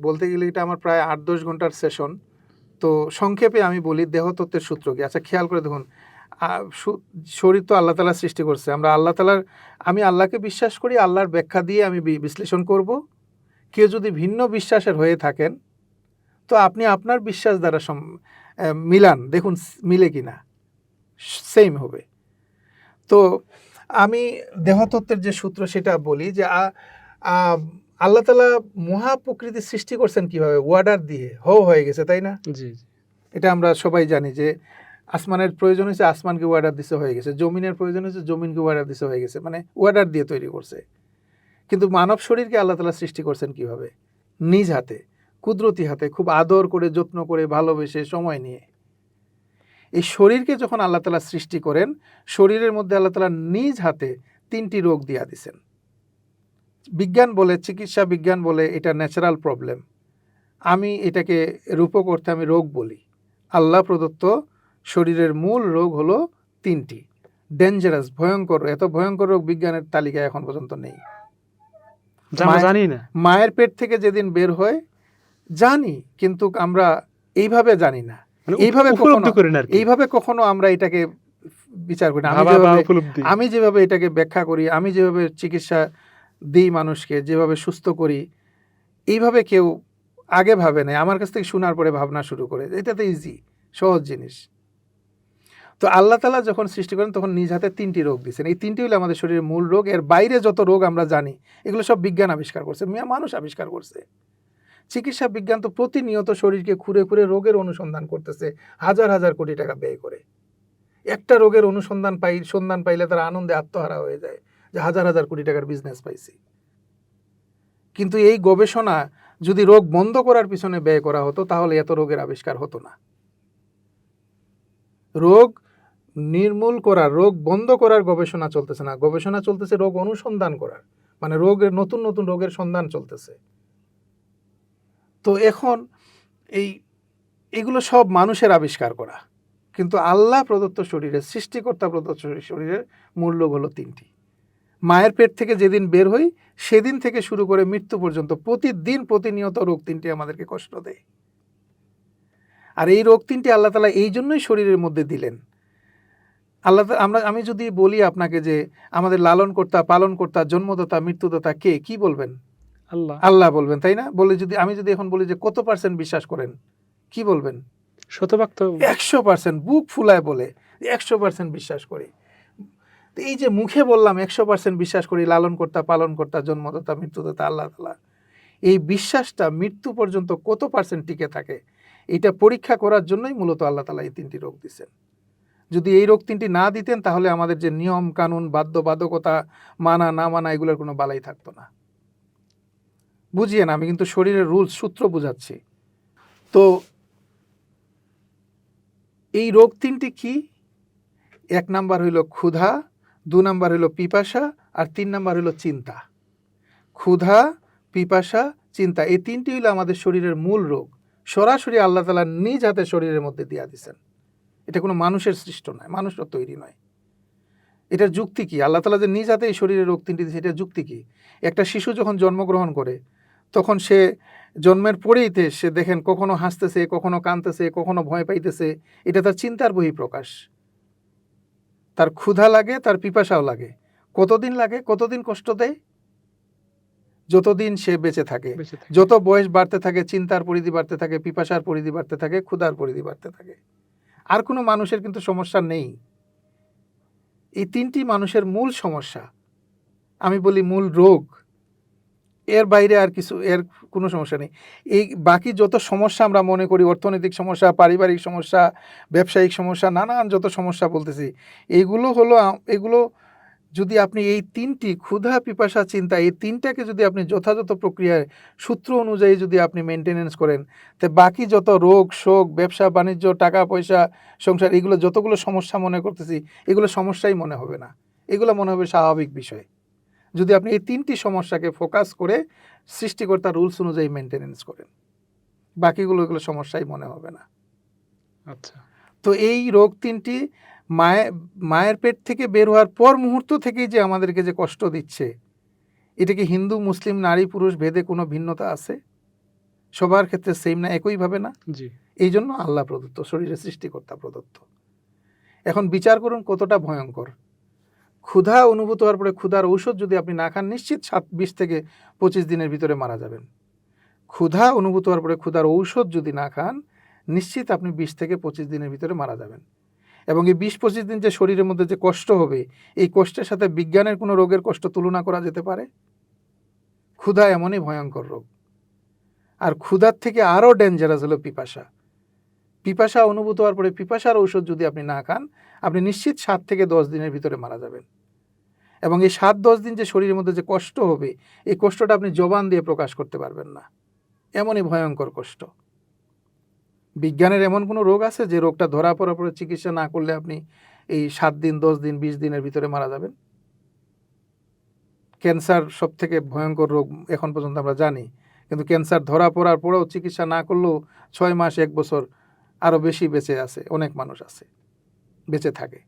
বলতে গেলে এটা আমার প্রায় 8-10 ঘন্টার সেশন। তো সংক্ষেপে আমি বলি দেহতত্ত্বের সূত্র কি। আচ্ছা, খেয়াল করে দেখুন, শরীর তো আল্লাহ তাআলা সৃষ্টি করছে, আমি আল্লাহকে বিশ্বাস করি, আল্লাহর ব্যাখ্যা দিয়ে আমি বিশ্লেষণ করব। কেউ যদি ভিন্ন বিশ্বাসের হয়ে থাকেন, তো আপনি আপনার বিশ্বাস দ্বারা মিলান, দেখুন মিলে কিনা, সেম হবে। তো আমি দেহতত্ত্বের যে সূত্র সেটা বলি, যে আল্লাহ তাআলা মহাপ্রকৃতি সৃষ্টি করছেন কিভাবে? ওয়ার্ডার দিয়ে, হয়ে গেছে, তাই না? জি। এটা আমরা সবাই জানি যে আসমানের প্রয়োজন হয়েছে, আসমানকে ওয়ার্ডার দিতে হয়ে গেছে, জমিনের প্রয়োজন হয়েছে, জমিনকে ওয়ার্ডার দিতে হয়ে গেছে, মানে ওয়ার্ডার দিয়ে তৈরি করছে। কিন্তু মানব শরীরকে আল্লাহ তাআলা সৃষ্টি করছেন কিভাবে? নিজ হাতে, কুদরতি হাতে, খুব আদর করে, যত্ন করে, ভালোবেসে, সময় নিয়ে। এই শরীরকে যখন আল্লাহ তাআলা সৃষ্টি করেন, শরীরের মধ্যে আল্লাহ তাআলা নিজ হাতে 3টি রোগ দিয়া দিছেন। বিজ্ঞান বলে, চিকিৎসা বিজ্ঞান বলে এটা ন্যাচারাল প্রবলেম, আমি এটাকে রূপক অর্থে আমি রোগ বলি। আল্লাহ প্রদত্ত শরীরের মূল রোগ হলো 3টি, ডেঞ্জারাস, ভয়ঙ্কর। এত ভয়ঙ্কর রোগ বিজ্ঞানের তালিকায় এখন পর্যন্ত নেই। জানি না, মায়ের পেট থেকে যেদিন বের হয় জানি, কিন্তু আমরা এইভাবে জানি না, এইভাবে কখনো আমরা এটাকে বিচার করি না। আমি যেভাবে এটাকে ব্যাখ্যা করি, আমি যেভাবে চিকিৎসা দিই মানুষকে, যেভাবে সুস্থ করি, এইভাবে কেউ আগে ভাবে নাই, আমার কাছ থেকে শোনার পরে ভাবনা শুরু করে। এটা তো ইজি, সহজ জিনিস। তো আল্লাহ তাআলা যখন সৃষ্টি করেন তখন নিজ হাতে 3টি রোগ দিয়েছেন। এই 3টি হলো আমাদের শরীরের মূল রোগ। এর বাইরে যত রোগ আমরা জানি, এগুলো সব বিজ্ঞান আবিষ্কার করছে, মানুষ আবিষ্কার করছে। চিকিৎসা বিজ্ঞান তো প্রতিনিয়ত শরীরকে খুঁড়ে রোগের অনুসন্ধান করতেছে, হাজার কোটি টাকা ব্যয় করে। একটা রোগের সন্ধান পাইলে তারা আনন্দে আত্মহারা হয়ে যায় যে হাজার কোটি টাকার বিজনেস পাইছি। কিন্তু এই গবেষণা যদি রোগ বন্ধ করার পিছনে ব্যয় করা হতো, তাহলে এত রোগের আবিষ্কার হতো না। রোগ নির্মূল করার, রোগ বন্ধ করার গবেষণা চলতেছে না, গবেষণা চলতেছে রোগ অনুসন্ধান করার, মানে নতুন রোগের সন্ধান চলতেছে। তো এখন এগুলো সব মানুষের আবিষ্কার করা, কিন্তু আল্লাহ প্রদত্ত শরীরের, সৃষ্টিকর্তা প্রদত্ত শরীরের মূল রোগ হলো 3টি। মায়ের পেট থেকে যেদিন বের হই সেদিন থেকে শুরু করে মৃত্যু পর্যন্ত প্রতিদিন প্রতিনিয়ত রোগ তিনটি আমাদেরকে কষ্ট দেয়। আর এই রোগ তিনটি আল্লাহ তাআলা এই জন্যই শরীরের মধ্যে দিলেন। আমি যদি বলি আপনাকে যে আমাদের লালনকর্তা, পালনকর্তা, জন্মদাতা, মৃত্যুদাতা কে, কি বলবেন? আল্লাহ। আল্লাহ বলবেন, তাই না? আমি যদি এখন বলি যে কত পার্সেন্ট বিশ্বাস করেন, কি বলবেন? শতভাগ তো 100%, বুক ফুলায় বলে 100% বিশ্বাস করি। তো এই যে মুখে বললাম 100% বিশ্বাস করি লালনকর্তা, পালনকর্তা, জন্মদাতা, মৃত্যুদাতা আল্লাহ তাআলা, এই বিশ্বাসটা মৃত্যু পর্যন্ত কত পার্সেন্ট টিকে থাকে এটা পরীক্ষা করার জন্যই মূলত আল্লাহ তাআলা এই তিনটি রোগ দিয়েছেন। যদি এই রোগ তিনটি না দিতেন তাহলে আমাদের যে নিয়ম কানুন, বাধ্যবাধকতা, মানা না মানা, এগুলোর কোনো বালাই থাকতো না। বুঝিয়ে না, আমি কিন্তু শরীরের রুলস সূত্র বুঝাচ্ছি। তো এই রোগ তিনটি কি? 1 নাম্বার হইল ক্ষুধা, 2 নাম্বার হইল পিপাসা, আর 3 নাম্বার হইল চিন্তা। ক্ষুধা, পিপাসা, চিন্তা, এই তিনটি হইল আমাদের শরীরের মূল রোগ। সরাসরি আল্লাহ তাআলা নিজ হাতে শরীরের মধ্যে দিয়া দিয়েছেন। এটা কোনো মানুষের সৃষ্ট নয়, মানুষের তৈরি নয়। এটার যুক্তি কি? আল্লাহ তাআলা যে নিজ হাতে এই শরীরের রোগ তিনটি দিয়েছে, এটার যুক্তি কি? একটা শিশু যখন জন্মগ্রহণ করে তখন সে জন্মের পরেইতে সে দেখেন কখনো হাসতেছে, কখনো কাঁদতেছে, কখনো ভয় পাইতেছে, এটা তার চিন্তার বহিঃপ্রকাশ। তার ক্ষুধা লাগে, তার পিপাসাও লাগে। কতদিন লাগে? কতদিন কষ্ট দেয়? যতদিন সে বেঁচে থাকে। বেঁচে থাকে। যত বয়স বাড়তে থাকে চিন্তার পরিধি বাড়তে থাকে, পিপাসার পরিধি বাড়তে থাকে, ক্ষুধার পরিধি বাড়তে থাকে। আর কোনো মানুষের কিন্তু সমস্যা নেই। এই তিনটি মানুষের মূল সমস্যা, আমি বলি মূল রোগ। এর বাইরে আর কিছু, এর কোনো সমস্যা নেই। এই বাকি যত সমস্যা আমরা মনে করি, অর্থনৈতিক সমস্যা, পারিবারিক সমস্যা, ব্যবসায়িক সমস্যা, নানান যত সমস্যা বলতেছি, এগুলো যদি আপনি এই তিনটি, ক্ষুধা, পিপাসা, চিন্তা, এই তিনটাকে যদি আপনি যথাযথ প্রক্রিয়ায় সূত্র অনুযায়ী যদি আপনি মেনটেনেন্স করেন, তো বাকি যত রোগ শোক, ব্যবসা বাণিজ্য, টাকা পয়সা, সংসার, এগুলো যতগুলো সমস্যা মনে করতেছি, এগুলো সমস্যাই মনে হবে না। এগুলো মনে হবে স্বাভাবিক বিষয়, যদি আপনি এই তিনটি সমস্যাকে ফোকাস করে সৃষ্টিকর্তার রুলস অনুযায়ী মেনটেনেন্স করেন। বাকিগুলো এগুলো সমস্যাই মনে হবে না। আচ্ছা। তো এই রোগ তিনটি মায়ের পেট থেকে বের হওয়ার পর মুহূর্ত থেকেই যে আমাদেরকে যে কষ্ট দিচ্ছে, এটা কি হিন্দু মুসলিম নারী পুরুষ ভেদে কোনো ভিন্নতা আছে? সবার ক্ষেত্রে সেম না, একইভাবে না? জি। এই জন্য আল্লাহ প্রদত্ত, শরীরের সৃষ্টিকর্তা প্রদত্ত। এখন বিচার করুন কতটা ভয়ঙ্কর। ক্ষুধা অনুভূত হওয়ার পরে ক্ষুধার ঔষধ যদি আপনি না খান, নিশ্চিত 20 থেকে 25 দিনের ভিতরে মারা যাবেন। ক্ষুধা অনুভূত হওয়ার পরে ক্ষুধার ঔষধ যদি না খান, নিশ্চিত আপনি 20 থেকে 25 দিনের ভিতরে মারা যাবেন। এবং এই 20-25 দিন যে শরীরের মধ্যে যে কষ্ট হবে, এই কষ্টের সাথে বিজ্ঞানের কোনো রোগের কষ্ট তুলনা করা যেতে পারে? ক্ষুধা এমনই ভয়ঙ্কর রোগ। আর ক্ষুধার থেকে আরও ডেঞ্জারাস হলো পিপাসা। পিপাসা অনুভূত হওয়ার পরে পিপাসার ঔষধ যদি আপনি না খান, আপনি নিশ্চিত 7 থেকে 10 দিনের ভিতরে মারা যাবেন। এবং এই 7-10 দিন যে শরীরের মধ্যে যে কষ্ট হবে, এই কষ্টটা আপনি জবান দিয়ে প্রকাশ করতে পারবেন না, এমনই ভয়ঙ্কর কষ্ট। বিজ্ঞানের এমন কোনো রোগ আছে যে রোগটা ধরা পড়ার পরে চিকিৎসা না করলে আপনি এই 7 দিন, 10 দিন, 20 দিনের ভিতরে মারা যাবেন? ক্যান্সার সব থেকে ভয়ঙ্কর রোগ এখন পর্যন্ত আমরা জানি, কিন্তু ক্যান্সার ধরা পড়ার পরেও চিকিৎসা না করলেও 6 মাস 1 বছর আরও বেশি বেঁচে আছে, অনেক মানুষ আছে, বেঁচে থাকে।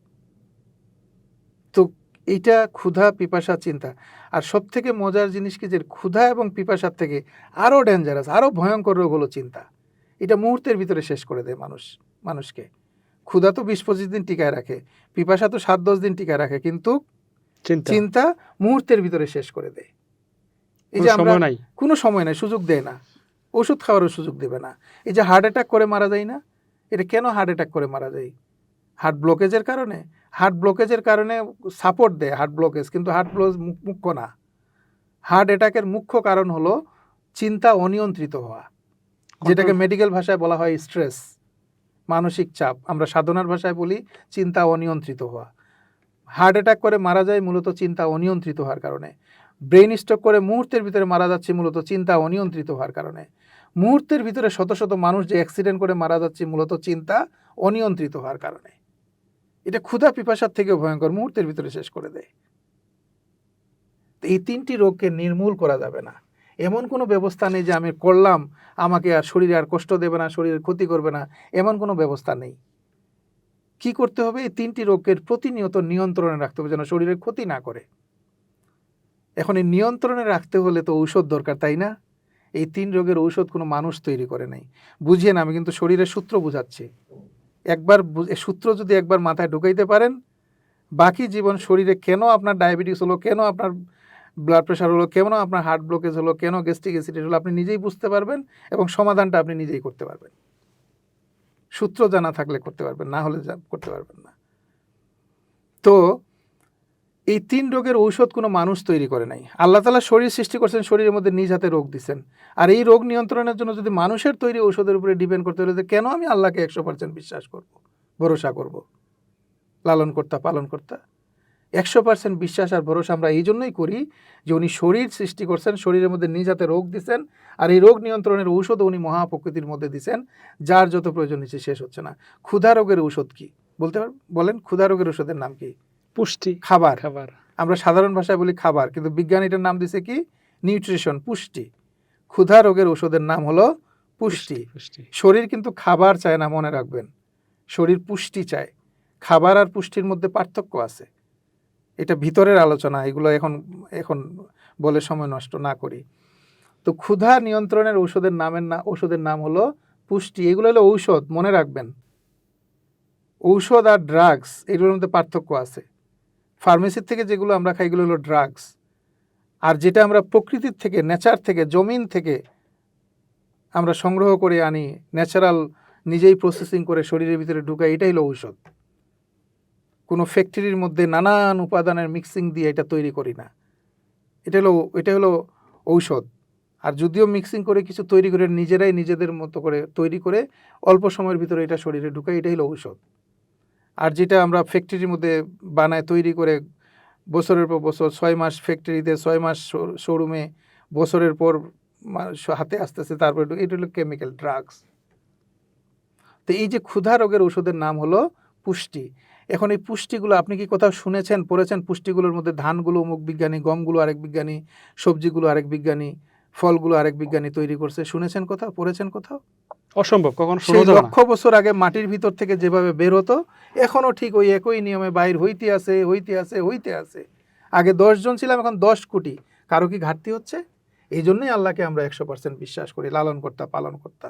তো এইটা ক্ষুধা, পিপাসা, চিন্তা। আর সব থেকে মজার জিনিস কি, যে ক্ষুধা এবং পিপাসার থেকে আরও ডেঞ্জারাস, আরও ভয়ঙ্কর রোগ হলো চিন্তা। এটা মুহূর্তের ভিতরে শেষ করে দেয় মানুষকে। ক্ষুধা তো 20-25 দিন টিকায় রাখে, পিপাসা তো 7-10 দিন টিকায় রাখে, কিন্তু চিন্তা মুহূর্তের ভিতরে শেষ করে দেয়। এই যে আমরা কোনো সময় নাই, সুযোগ দেয় না, ওষুধ খাওয়ারও সুযোগ দেবে না। এই যে হার্ট অ্যাটাক করে মারা যায় না, এটা কেন হার্ট অ্যাটাক করে মারা যায়? হার্ট ব্লকেজের কারণে। হার্ট ব্লকেজের কারণে সাপোর্ট দেয় হার্ট ব্লকেজ, কিন্তু হার্ট ব্লকেজ মুখ্য না। হার্ট অ্যাটাকের মুখ্য কারণ হলো চিন্তা অনিয়ন্ত্রিত হওয়া, যেটাকে মেডিকেল ভাষায় বলা হয় স্ট্রেস, মানসিক চাপ। আমরা সাধনার ভাষায় বলি চিন্তা অনিয়ন্ত্রিত হওয়া। হার্ট অ্যাটাক করে মারা যায় মূলত চিন্তা অনিয়ন্ত্রিত হওয়ার কারণে। ব্রেন স্ট্রোক করে মুহূর্তের ভিতরে মারা যাচ্ছে মূলত চিন্তা অনিয়ন্ত্রিত হওয়ার কারণে। মুহূর্তের ভিতরে শত শত মানুষ যে অ্যাক্সিডেন্ট করে মারা যাচ্ছে মূলত চিন্তা অনিয়ন্ত্রিত হওয়ার কারণে। এটা ক্ষুধা পিপাসার থেকেও ভয়ঙ্কর, মুহূর্তের ভিতরে শেষ করে দেয়। এই তিনটি রোগকে নির্মূল করা যাবে না, এমন কোনো ব্যবস্থা নেই যে আমি করলাম আমাকে আর শরীরে আর কষ্ট দেবে না, শরীরের ক্ষতি করবে না, এমন কোনো ব্যবস্থা নেই। কি করতে হবে? এই তিনটি রোগের প্রতিনিয়ত নিয়ন্ত্রণে রাখতে হবে যেন শরীরের ক্ষতি না করে। এখন এই নিয়ন্ত্রণে রাখতে হলে তো ঔষধ দরকার, তাই না? এই 3 রোগের ঔষধ কোনো মানুষ তৈরি করে নাই। বুঝিয়ে না, আমি কিন্তু শরীরের সূত্র বুঝাচ্ছি। একবার সূত্র যদি একবার মাথায় ঢুকাইতে পারেন, বাকি জীবন শরীরে কেন আপনার ডায়াবেটিস হলো, কেন আপনার ব্লাড প্রেশার হলো, কেন আপনার হার্ট ব্লকেজ হলো, কেন গ্যাস্ট্রিক অ্যাসিডিটি হলো, আপনি নিজেই বুঝতে পারবেন এবং সমাধানটা আপনি নিজেই করতে পারবেন। সূত্র জানা থাকলে করতে পারবেন, না হলে করতে পারবেন না। তো এই 3 রোগের ঔষধ কোনো মানুষ তৈরি করে নাই। আল্লাহ তাআলা শরীর সৃষ্টি করছেন, শরীরের মধ্যে নিজ হাতে রোগ দিচ্ছেন। আর এই রোগ নিয়ন্ত্রণের জন্য যদি মানুষের তৈরি ঔষধের উপরে ডিপেন্ড করতে হলে, কেন আমি আল্লাহকে 100% বিশ্বাস করব, ভরসা করব, লালন কর্তা, পালন কর্তা? 100% বিশ্বাস আর ভরসা আমরা এই জন্যই করি যে উনি শরীর সৃষ্টি করছেন, শরীরের মধ্যে নিজ হাতে রোগ দিচ্ছেন, আর এই রোগ নিয়ন্ত্রণের ঔষধ উনি মহাপ্রকৃতির মধ্যে দিচ্ছেন, যার যত প্রয়োজন নিচে শেষ হচ্ছে না। ক্ষুধা রোগের ঔষধ কি বলতে পারবেন? বলেন, ক্ষুধা রোগের ওষুধের নাম কি? পুষ্টি, খাবার। খাবার। আমরা সাধারণ ভাষায় বলি খাবার, কিন্তু বিজ্ঞানীটার নাম দিছে কি? নিউট্রিশন, পুষ্টি। ক্ষুধা রোগের ওষুধের নাম হলো পুষ্টি। পুষ্টি। শরীর কিন্তু খাবার চায় না, মনে রাখবেন। শরীর পুষ্টি চায়। খাবার আর পুষ্টির মধ্যে পার্থক্য আছে। এটা ভিতরের আলোচনা, এগুলো এখন বলে সময় নষ্ট না করি। তো ক্ষুধা নিয়ন্ত্রণের ওষুধের নাম হলো পুষ্টি। এগুলো হলো ঔষধ, মনে রাখবেন। ঔষধ আর ড্রাগস এগুলোর মধ্যে পার্থক্য আছে। ফার্মেসির থেকে যেগুলো আমরা খাই এগুলো হলো ড্রাগস, আর যেটা আমরা প্রকৃতির থেকে, নেচার থেকে, জমিন থেকে আমরা সংগ্রহ করে আনি, ন্যাচারাল নিজেই প্রসেসিং করে শরীরের ভিতরে ঢুকাই, এটাই হলো ঔষধ। কোনো ফ্যাক্টরির মধ্যে নানান উপাদানের মিক্সিং দিয়ে এটা তৈরি করি না। এটা হলো ঔষধ। আর যদিও মিক্সিং করে কিছু তৈরি করে নিজেরাই নিজেদের মতো করে তৈরি করে অল্প সময়ের ভিতরে এটা শরীরে ঢুকাই, এটাই হলো ঔষধ। আর যেটা আমরা ফ্যাক্টরির মধ্যে বানায় তৈরি করে বছরের পর বছর, 6 মাস ফ্যাক্টরিতে, 6 মাস শোরুমে, বছরের পর হাতে আসতেছে, তারপরে এটা হলো কেমিক্যাল, ড্রাগস। তো এই যে ক্ষুধা রোগের ওষুধের নাম হলো পুষ্টি। এখন এই পুষ্টিগুলো আপনি কি কোথাও শুনেছেন, পড়েছেন? পুষ্টিগুলোর মধ্যে ধানগুলো অমুক বিজ্ঞানী, গমগুলো আরেক বিজ্ঞানী, সবজিগুলো আরেক বিজ্ঞানী, ফলগুলো আরেক বিজ্ঞানী তৈরি করছে, শুনেছেন কোথাও, পড়েছেন কোথাও? অসম্ভব, কখনো শোনা সেই যাবে না। লক্ষ বছর আগে মাটির ভিতর থেকে যেভাবে বের হতো, এখনো ঠিক ওই একই নিয়মে বাইর হইতে আছে। আগে 10 জন ছিলাম, এখন 10 কোটি। কারো কি ঘাটতি হচ্ছে? এই জন্যই আল্লাহকে আমরা 100% বিশ্বাস করি, লালন কর্তা, পালন কর্তা।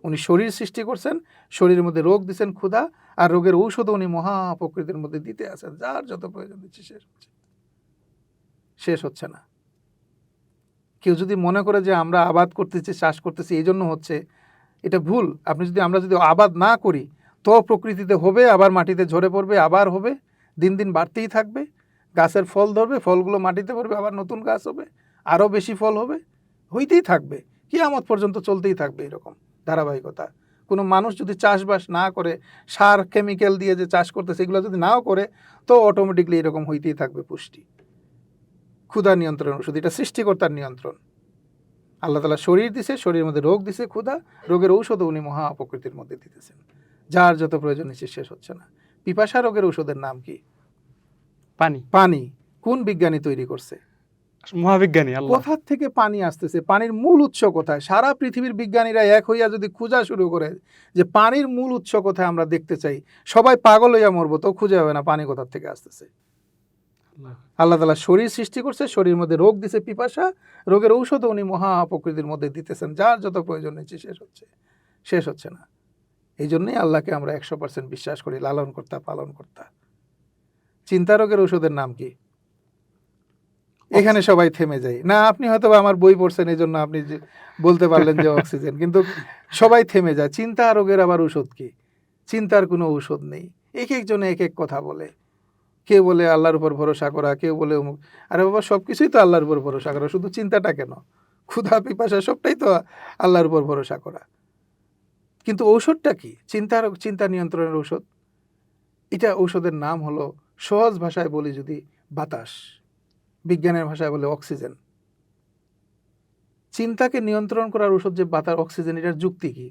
উনি শরীর সৃষ্টি করছেন, শরীরের মধ্যে রোগ দিচ্ছেন, ক্ষুধা, আর রোগের ঔষধ উনি মহাপ্রকৃতির মধ্যে দিতে আছেন, যার যত প্রয়োজন দিচ্ছে, শেষ হচ্ছে না। কেউ যদি মনে করে যে আমরা আবাদ করতেছি, চাষ করতেছি, এই জন্য হচ্ছে, এটা ভুল। আমরা যদি আবাদ না করি, তো প্রকৃতিতে হবে, আবার মাটিতে ঝরে পড়বে, আবার হবে, দিন দিন বাড়তেই থাকবে। গাছের ফল ধরবে, ফলগুলো মাটিতে পড়বে, আবার নতুন গাছ হবে, আরও বেশি ফল হবে, হইতেই থাকবে, কিয়ামত পর্যন্ত চলতেই থাকবে এরকম ধারাবাহিকতা। কোনো মানুষ যদি চাষবাস না করে, সার কেমিক্যাল দিয়ে যে চাষ করতেছে এগুলো যদি নাও করে, তো অটোমেটিকলি এরকম হইতেই থাকবে পুষ্টি। ক্ষুধা নিয়ন্ত্রণ ওষুধ, এটা সৃষ্টিকর্তার নিয়ন্ত্রণ। আল্লাহ তাআলা শরীর দিছে, শরীরের মধ্যে রোগ দিছে, ক্ষুধা রোগের ঔষধ উনি মহাপ্রকৃতির মধ্যে দিতেছেন, যার যত প্রয়োজন নিচ্ছে, শেষ হচ্ছে না। পিপাসা রোগের ঔষধের নাম কি? পানি। পানি। কোন বিজ্ঞানী তৈরি করছে? মহাবিজ্ঞানী আল্লাহ। কোথা থেকে পানি আসতেছে? পানির মূল উৎস কোথায়? সারা পৃথিবীর বিজ্ঞানীরা এক হইয়া যদি খোঁজা শুরু করে যে পানির মূল উৎস কোথায় আমরা দেখতে চাই, সবাই পাগল হইয়া মরবো, তো খুঁজে হবে না পানি কোথা থেকে আসতেছে। আল্লাহ তাআলা শরীর সৃষ্টি করছে, শরীরের মধ্যে রোগ দিছে, পিপাসা রোগের ঔষধ উনি মহাপ্রকৃতির মধ্যে দিতেছেন, যার যত প্রয়োজন নিচ্ছে, শেষ হচ্ছে না। এই জন্যই আল্লাহকে আমরা 100% বিশ্বাস করি, লালন কর্তা, পালন কর্তা। চিন্তা রোগের ঔষধের নাম কি? এখানে সবাই থেমে যায় না। আপনি হয়তো আমার বই পড়ছেন, এই জন্য আপনি বলতে পারলেন যে অক্সিজেন, কিন্তু সবাই থেমে যায়। চিন্তা রোগের আবার ঔষধ কি? চিন্তার কোনো ঔষধ নেই। এক একজনে এক এক কথা বলে। কেউ বলে আল্লাহর উপর ভরসা করা, কেউ বলে অমুক। আরে বাবা, সব কিছুই তো আল্লাহর উপর ভরসা করা, শুধু চিন্তাটা কেন? ক্ষুধা, পিপাসা সবটাই তো আল্লাহর উপর ভরসা করা। কিন্তু ঔষধটা কি? চিন্তা নিয়ন্ত্রণের ঔষধ। এটা ঔষধের নাম হলো, সহজ ভাষায় বলি যদি, বাতাস। বিজ্ঞানের ভাষায় বলে অক্সিজেন। চিন্তাকে নিয়ন্ত্রণ করার ঔষধ যে বাতাস, অক্সিজেন, এটার যুক্তি কি?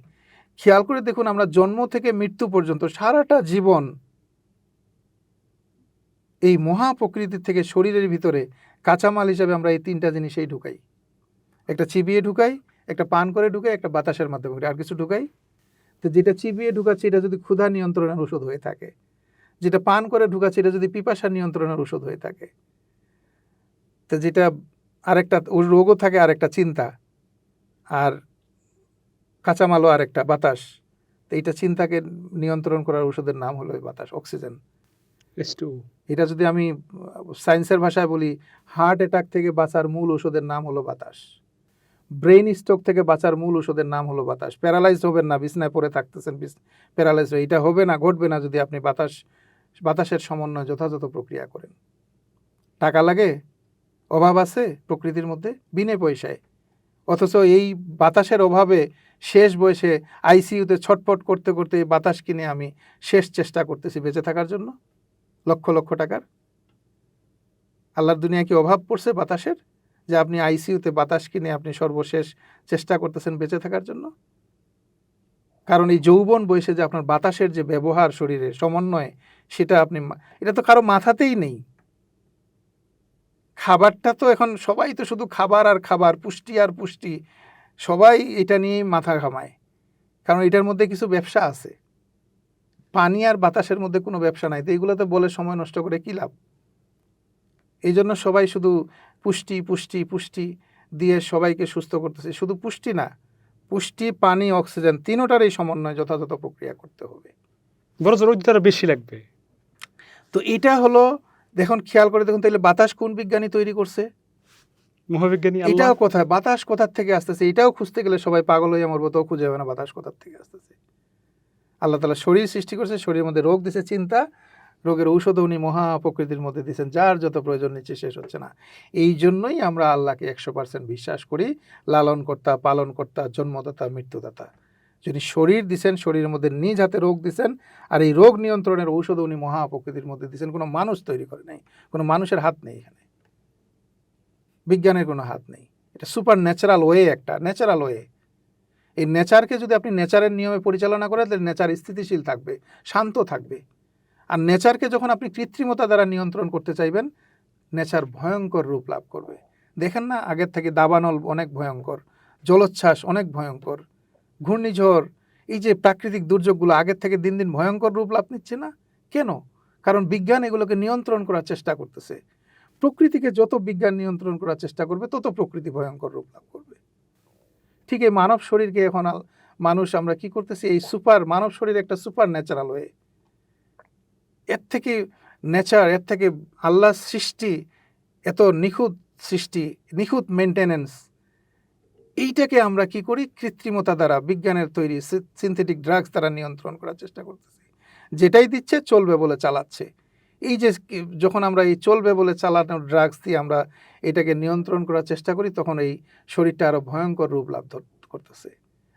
খেয়াল করে দেখুন, আমরা জন্ম থেকে মৃত্যু পর্যন্ত সারাটা জীবন এই মহাপ্রকৃতির থেকে শরীরের ভিতরে কাঁচামাল হিসাবে আমরা এই 3টা জিনিসেই ঢুকাই। একটা চিবিয়ে ঢুকাই, একটা পান করে ঢুকাই, একটা বাতাসের মাধ্যমে, আর কিছু ঢুকাই। তো যেটা চিবিয়ে ঢুকাচ্ছে এটা যদি ক্ষুধা নিয়ন্ত্রণের ওষুধ হয়ে থাকে, যেটা পান করে ঢুকাচ্ছে এটা যদি পিপাসা নিয়ন্ত্রণের ওষুধ হয়ে থাকে, তো যেটা আরেকটা ওর রোগও থাকে, আরেকটা চিন্তা, আর কাঁচামালও আরেকটা বাতাস। তো এইটা চিন্তাকে নিয়ন্ত্রণ করার ওষুধের নাম হলো এই বাতাস, অক্সিজেন। H2O। এটা যদি আমি সায়েন্সের ভাষায় বলি, হার্ট অ্যাটাক থেকে বাঁচার মূল ওষুধের নাম হলো বাতাস। ব্রেন স্ট্রোক থেকে বাঁচার মূল ওষুধের নাম হলো বাতাস। প্যারালাইজড হবেন না, বিছনায় পড়ে থাকতেছেন প্যারালাইজ হয়ে, এটা হবে না, ঘটবে না যদি আপনি বাতাসের সমন্বয় যথাযথ প্রক্রিয়া করেন। টাকা লাগে, অভাব আছে প্রকৃতির মধ্যে বিনে পয়সায়, অথচ এই বাতাসের অভাবে শেষ বয়সে আইসিইউতে ছটফট করতে করতে এই বাতাস কিনে আমি শেষ চেষ্টা করতেছি বেঁচে থাকার জন্য, লক্ষ লক্ষ টাকার। আল্লাহর দুনিয়া কি অভাব পড়ছে বাতাসের, যে আপনি আইসিইউতে বাতাস কিনে আপনি সর্বশেষ চেষ্টা করতেছেন বেঁচে থাকার জন্য? কারণ এই যৌবন বয়সে যে আপনার বাতাসের যে ব্যবহার শরীরে সমন্বয়, সেটা এটা তো কারো মাথাতেই নেই। খাবারটা তো এখন সবাই তো শুধু খাবার আর খাবার, পুষ্টি আর পুষ্টি, সবাই এটা নিয়েই মাথা ঘামায়, কারণ এটার মধ্যে কিছু ব্যবসা আছে। পানি আর বাতাসের মধ্যে কোনো ব্যবসা নাই, তো এইগুলোতে বলে সময় নষ্ট করে কী লাভ? এই জন্য সবাই শুধু পুষ্টি পুষ্টি পুষ্টি দিয়ে সবাইকে সুস্থ করতেছে। শুধু পুষ্টি না, পুষ্টি, পানি, অক্সিজেন, তিনোটার এই সমন্বয় যথাযথ প্রক্রিয়া করতে হবে। বরঞ্চ রোদটা আরো বেশি লাগবে। তো এটা হলো, দেখুন খেয়াল করে দেখুন, তাহলে বাতাস কোন বিজ্ঞানী তৈরি করছে? মহাবিজ্ঞানী আল্লাহ। এটাও কোথায়, বাতাস কোথার থেকে আসতেছে, এটাও খুঁজতে গেলে সবাই পাগল হয়ে মরবো, তো খুঁজে হবে না বাতাস কোথার থেকে আসতেছে। আল্লাহ তাআলা শরীর সৃষ্টি করছে, শরীরের মধ্যে রোগ দিছে, চিন্তা, রোগের ঔষধ উনি মহা প্রকৃতির মধ্যে দিয়েছেন, যার যত প্রয়োজন নিচ্ছে শেষ হচ্ছে না। এই জন্যই আমরা আল্লাহকে 100% বিশ্বাস করি, লালন কর্তা, পালন কর্তা, জন্মদাতা, মৃত্যুদাতা। যিনি শরীর দিছেন, শরীরের মধ্যে নিজ হাতে রোগ দিছেন, আর এই রোগ নিয়ন্ত্রণের ঔষধ উনি মহা প্রকৃতির মধ্যে দিছেন। কোনো মানুষ তৈরি করে নাই, কোনো মানুষের হাত নেই এখানে, বিজ্ঞানের কোনো হাত নেই। এটা সুপার ন্যাচারাল ওয়ে, একটা ন্যাচারাল ওয়ে। এই নেচারকে যদি আপনি নেচারের নিয়মে পরিচালনা করেন, তাহলে নেচার স্থিতিশীল থাকবে, শান্ত থাকবে। আর নেচারকে যখন আপনি কৃত্রিমতা দ্বারা নিয়ন্ত্রণ করতে চাইবেন, নেচার ভয়ঙ্কর রূপ লাভ করবে। দেখেন না, আগের থেকে দাবানল অনেক ভয়ঙ্কর, জলোচ্ছ্বাস অনেক ভয়ঙ্কর, ঘূর্ণিঝড়, এই যে প্রাকৃতিক দুর্যোগগুলো আগের থেকে দিন দিন ভয়ঙ্কর রূপ লাভ নিচ্ছে না কেন? কারণ বিজ্ঞান এগুলোকে নিয়ন্ত্রণ করার চেষ্টা করতেছে। প্রকৃতিকে যত বিজ্ঞান নিয়ন্ত্রণ করার চেষ্টা করবে, তত প্রকৃতি ভয়ঙ্কর রূপ লাভ করবে। ঠিক এই মানব শরীরকে এখন মানুষ আমরা কি করতেছি, এই মানব শরীর একটা সুপার ন্যাচারাল হয়ে, এর থেকে নেচার, এর থেকে আল্লাহ সৃষ্টি, এত নিখুঁত সৃষ্টি, নিখুঁত মেনটেনেন্স, এইটাকে আমরা কি করি, কৃত্রিমতা দ্বারা, বিজ্ঞানের তৈরি সিনথেটিক ড্রাগস দ্বারা নিয়ন্ত্রণ করার চেষ্টা করতেছি। যেটাই দিচ্ছে চলবে বলে চালাচ্ছে। এই যে যখন আমরা এই চলবে বলে চালানোর ড্রাগস দিয়ে আমরা এটাকে নিয়ন্ত্রণ করার চেষ্টা করি, তখন এই শরীরটা আরো ভয়ঙ্কর রূপ লাভ করতেছে।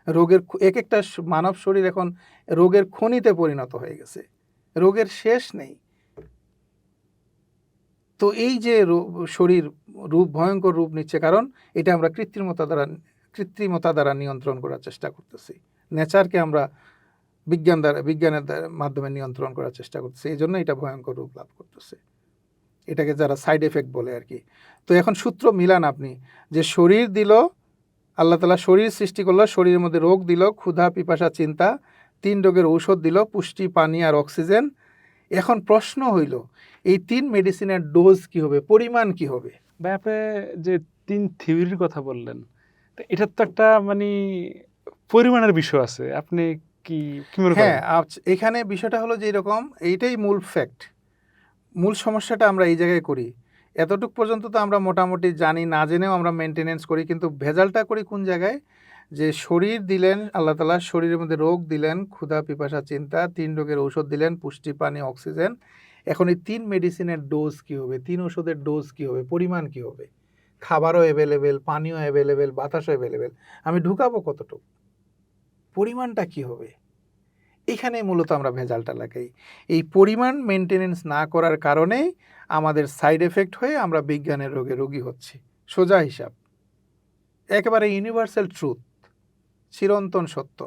রোগের এক একটা মানব শরীর এখন রোগের খনিতে পরিণত হয়ে গেছে, রোগের শেষ নেই। তো এই যে শরীর ভয়ঙ্কর রূপ নিচ্ছে, কারণ এটা আমরা কৃত্রিমতা দ্বারা নিয়ন্ত্রণ করার চেষ্টা করতেছি। নেচারকে আমরা বিজ্ঞানের মাধ্যমে নিয়ন্ত্রণ করার চেষ্টা করতেছি, এই জন্য এটা ভয়ঙ্কর রূপ লাভ করতেছে। এটাকে যারা সাইড এফেক্ট বলে আর কি। তো এখন সূত্র মিলান আপনি, যে শরীর দিল আল্লাহ তাআলা, শরীর সৃষ্টি করলো, শরীরের মধ্যে রোগ দিল, ক্ষুধা, পিপাসা, চিন্তা, 3 রোগের ঔষধ দিল, পুষ্টি, পানি আর অক্সিজেন। এখন প্রশ্ন হইল, এই 3 মেডিসিনের ডোজ কি হবে, পরিমাণ কি হবে? ভাই আপনি যে 3 থিওরির কথা বললেন, তো এটার তো একটা মানে পরিমাণের বিষয় আছে, আপনি কি মনে করেন? হ্যাঁ, এখানে বিষয়টা হলো যে এরকম, এইটাই মূল ফ্যাক্ট, মূল সমস্যাটা আমরা এই জায়গায় করি। এতটুক পর্যন্ত তো আমরা মোটামুটি জানি, না জেনেও আমরা মেনটেনেন্স করি, কিন্তু ভেজালটা করি কোন জায়গায়, যে শরীর দিলেন আল্লাহ তাআলা, শরীরের মধ্যে রোগ দিলেন, ক্ষুধা, পিপাসা, চিন্তা, 3 রোগের ঔষধ দিলেন, পুষ্টি, পানি, অক্সিজেন। এখন এই 3 মেডিসিনের ডোজ কি হবে, 3 ওষুধের ডোজ কি হবে, পরিমাণ কি হবে? খাবারও অ্যাভেলেবেল, পানিও অ্যাভেলেবেল, বাতাসও অ্যাভেলেবেল, আমি ঢুকাবো কতটুকু, পরিমাণটা কি হবে? এখানে মূলত আমরা ভেজালটা লাগাই। এই পরিমাণ মেনটেনেন্স না করার কারণেই আমাদের সাইড এফেক্ট হয়ে আমরা বিজ্ঞানের রোগী হচ্ছি। সোজা হিসাব, একেবারে ইউনিভার্সাল ট্রুথ, চিরন্তন সত্য।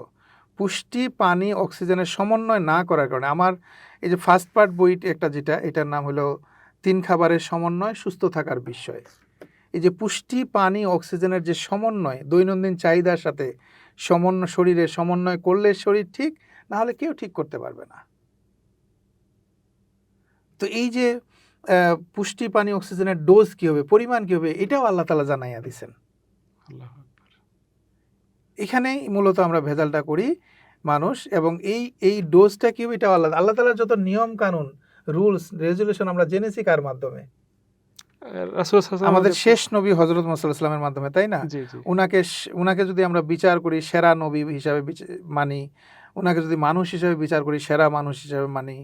পুষ্টি, পানি, অক্সিজেনের সমন্বয় না করার কারণে আমার এই যে ফার্স্ট পার্ট বইটি একটা, যেটা এটার নাম হলো 3 খাবারের সমন্বয় সুস্থ থাকার বিষয়। এই যে পুষ্টি, পানি, অক্সিজেনের যে সমন্বয়, দৈনন্দিন চাহিদার সাথে শরীরের সমন্বয় করলে শরীর ঠিক, না হলে কেউ ঠিক করতে পারবে না। তো এই যে পুষ্টি পানি অক্সিজেনের ডোজ কি হবে, পরিমাণ কি হবে, এটাও আল্লাহ তাআলা জানাইয়া দিছেন। আল্লাহ আকবার। এখানেই মূলত আমরা ভেজালটা করি মানুষ, এবং এই ডোজটা কি হবে এটাও আল্লাহ তাআলার যত নিয়ম কানুন, রুলস রেজুলেশন আমরা জেনেছি কার মাধ্যমে? রাসূল সাল্লাল্লাহু আমাদের আলাইহি শেষ নবী হযরত মুহাম্মদ সাল্লাল্লাহু আলাইহি ওয়াসাল্লামের মাধ্যমে, তাই না? জি, জি। উনাকে যদি আমরা বিচার করি সেরা নবী হিসাবে মানি, উনাকে যদি মানুষ হিসাবে বিচার করি সেরা মানুষ হিসাবে মানি,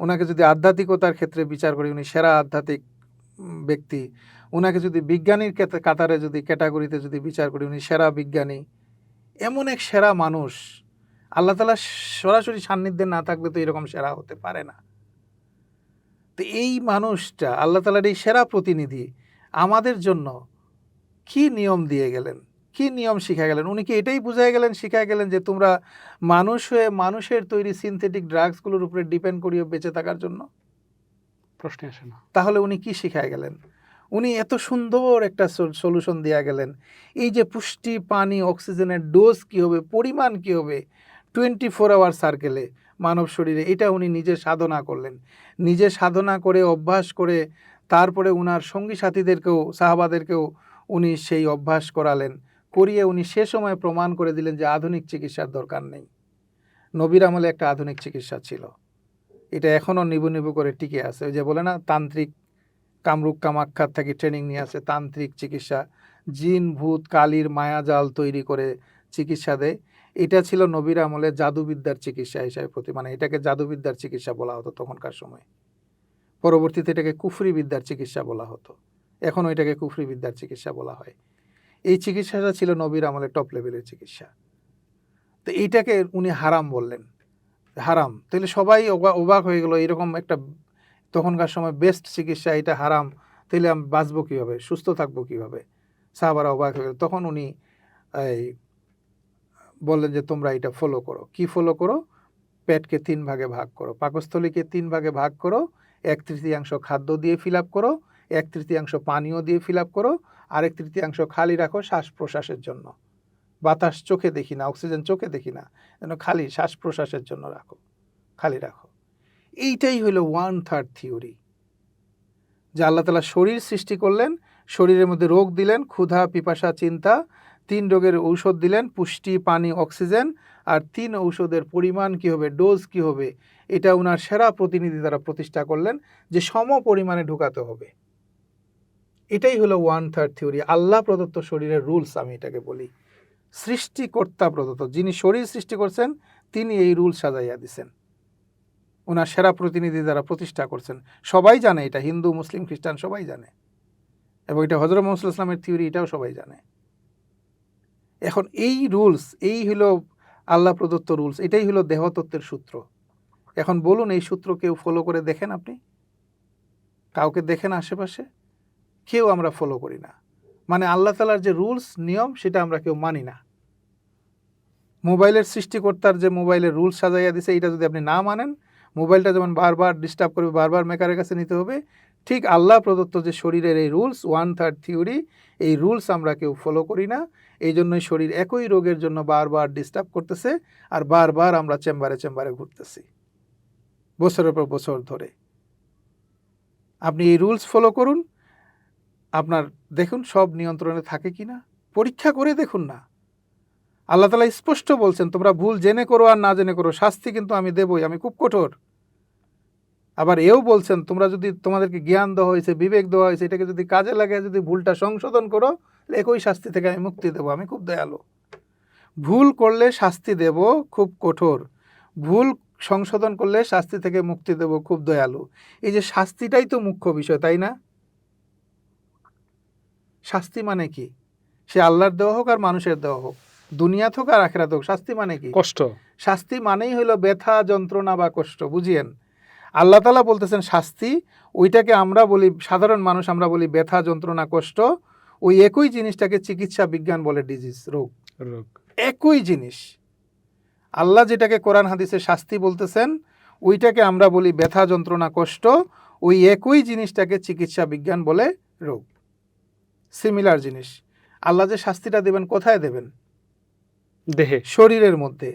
উনাকে যদি আধ্যাত্মিকতার ক্ষেত্রে বিচার করি উনি সেরা আধ্যাত্মিক ব্যক্তি, উনাকে যদি বিজ্ঞানীর কাতারে যদি ক্যাটাগরিতে যদি বিচার করি উনি সেরা বিজ্ঞানী, এমন এক সেরা মানুষ আল্লাহ তাআলা সরাসরি সান্নিধ্যে না থাকলে তো এরকম সেরা হতে পারে না। তো এই মানুষটা আল্লাহ তাআলার এই সেরা প্রতিনিধি আমাদের জন্য কি নিয়ম দিয়ে গেলেন, কি নিয়ম শিখা গেলেন? উনি কি এটাই বুঝাই গেলেন, শিখাই গেলেন যে তোমরা মানুষ হয়ে মানুষের তৈরি সিনথেটিক ড্রাগসগুলোর উপরে ডিপেন্ড করিয়ে বেঁচে থাকার জন্য? প্রশ্নই আসে না। তাহলে উনি কি শিখাই গেলেন? উনি এত সুন্দর একটা সলিউশন দিয়া গেলেন, এই যে পুষ্টি পানি অক্সিজেনের ডোজ কি হবে, পরিমাণ কি হবে 24 আওয়ার সার্কেলে মানব শরীরে, এটা উনি নিজে সাধনা করলেন। নিজে সাধনা করে অভ্যাস করে তারপরে উনার সঙ্গী সাথীদেরকেও সাহাবাদেরকেও উনি সেই অভ্যাস করালেন, করিয়ে উনি সে সময় প্রমাণ করে দিলেন যে আধুনিক চিকিৎসার দরকার নেই। নবীর আমলে একটা আধুনিক চিকিৎসা ছিল, এটা এখনও নিবু নিবু করে টিকে আছে। ওই যে বলে না তান্ত্রিক, কামরূপ কামাখ্যার থেকে ট্রেনিং নিয়ে আসে তান্ত্রিক চিকিৎসা, জিন ভূত কালির মায়াজাল তৈরি করে চিকিৎসা দেয়। এটা ছিল নবীর আমলে জাদুবিদ্যার চিকিৎসা হিসাবে মানে এটাকে জাদুবিদ্যার চিকিৎসা বলা হতো তখনকার সময়। পরবর্তীতে এটাকে কুফরি বিদ্যার চিকিৎসা বলা হতো, এখন এটাকে কুফরি বিদ্যার চিকিৎসা বলা হয়। এই চিকিৎসাটা ছিল নবীর আমলে টপ লেভেলের চিকিৎসা। তো এইটাকে উনি হারাম বললেন, হারাম। তাহলে সবাই অবাক হয়ে গেল, এরকম একটা তখনকার সময় বেস্ট চিকিৎসা এটা হারাম, তাহলে আমি বাঁচবো কীভাবে, সুস্থ থাকবো কীভাবে? সাহাবারা অবাক হয়ে গেল। তখন উনি এই বললেন যে তোমরা এটা ফলো করো। কি ফলো করো? পেটকে 3 ভাগে ভাগ করো, পাকস্থলীকে 3 ভাগে ভাগ করো, 1/3 খাদ্য দিয়ে ফিল আপ করো, 1/3 পানীয় দিয়ে ফিল আপ করো, আর 1/3 খালি রাখো শ্বাস প্রশ্বাসের জন্য। বাতাস চোখে দেখি না, অক্সিজেন চোখে দেখি না, যেন খালি শ্বাস প্রশ্বাসের জন্য রাখো, খালি রাখো। এইটাই হলো 1/3 থিওরি, যে আল্লাহ তাআলা শরীর সৃষ্টি করলেন, শরীরের মধ্যে রোগ দিলেন, ক্ষুধা পিপাসা চিন্তা, 3 রোগের ঔষধ দিলেন, পুষ্টি পানি অক্সিজেন, আর 3 ঔষধের পরিমাণ কি হবে, ডোজ কি হবে, এটা ওনার সেরা প্রতিনিধি দ্বারা প্রতিষ্ঠা করলেন যে সম পরিমাণে ঢুকাতে হবে। এটাই হলো 1/3 থিওরি, আল্লাহ প্রদত্ত শরীরের রুলস। আমি এটাকে বলি সৃষ্টিকর্তা প্রদত্ত, যিনি শরীর সৃষ্টি করছেন তিনি এই রুল সাজাইয়া দিছেন, ওনার সেরা প্রতিনিধি দ্বারা প্রতিষ্ঠা করছেন। সবাই জানে এটা, হিন্দু মুসলিম খ্রিস্টান সবাই জানে, এবং এটা হযরত মুহাম্মদ সাল্লাল্লাহু আলাইহি ওয়াসাল্লামের থিওরি, এটাও সবাই জানে। এখন এই রুলস, এই হলো আল্লাহ প্রদত্ত রুলস, এটাই হলো দেহতত্ত্বের সূত্র। এখন বলুন এই সূত্র কেউ ফলো করে দেখেন? আপনি কাউকে দেখেন আশেপাশে? কেউ আমরা ফলো করি না। মানে আল্লাহ তাআলার যে রুলস নিয়ম সেটা আমরা কেউ মানি না। মোবাইলের সৃষ্টিকর্তার যে মোবাইলের রুলস সাজাইয়া দিছে, এটা যদি আপনি না মানেন, মোবাইলটা যেমন বারবার ডিস্টার্ব করবে, বারবার মেকারের কাছে নিতে হবে, ঠিক আল্লাহ প্রদত্ত যে শরীরের এই রুলস 1/3 থিওরি, এই রুলস আমরা কেউ ফলো করি না। এই জন্যই শরীর একই রোগের জন্য বারবার ডিস্টার্ব করতেছে, আর বারবার আমরা চেম্বারে চেম্বারে ঘুরতেছি বছরের পর বছর ধরে। আপনি এই রুলস ফলো করুন, আপনার দেখুন সব নিয়ন্ত্রণে থাকে কিনা, পরীক্ষা করে দেখুন না। আল্লাহ তাআলা স্পষ্ট বলছেন তোমরা ভুল জেনে করো আর না জেনে করো, শাস্তি কিন্তু আমি দেবই, আমি খুব কঠোর। আবার এও বলছেন তোমরা যদি, তোমাদেরকে জ্ঞান দেওয়া হয়েছে, বিবেক দেওয়া হয়েছে, এটাকে যদি কাজে লাগে যদি ভুলটা সংশোধন করো, একই শাস্তি থেকে আমি মুক্তি দেবো, আমি খুব দয়ালু। ভুল করলে শাস্তি দেব খুব কঠোর, ভুল সংশোধন করলে শাস্তি থেকে মুক্তি দেব খুব দয়ালু। এই যে শাস্তিটাই তো মুখ্য বিষয়, তাই না? শাস্তি মানে কি? সে আল্লাহর দেওয়া হোক আর মানুষের দেওয়া হোক, দুনিয়াত হোক আর আখিরাত হোক, শাস্তি মানে কি? কষ্ট। শাস্তি মানেই হলো ব্যথা যন্ত্রণা বা কষ্ট, বুঝিয়েন। আল্লাহ তাআলা বলতেছেন শাস্তি, ওইটাকে আমরা বলি, সাধারণ মানুষ আমরা বলি ব্যথা যন্ত্রণা কষ্ট। ওই একই জিনিসটাকে চিকিৎসা বিজ্ঞান বলে ডিজিজ, রোগ। একই জিনিস। আল্লাহ যেটাকে কোরআন হাদিসে শাস্তি বলতেছেন, ওইটাকে আমরা বলি ব্যথা যন্ত্রণা কষ্ট। ওই একই জিনিসটাকে চিকিৎসা বিজ্ঞান বলে রোগ। সিমিলার জিনিস। আল্লাহ যে শাস্তিটা দেবেন কোথায় দেবেন? দেহে, শরীরের মধ্যে।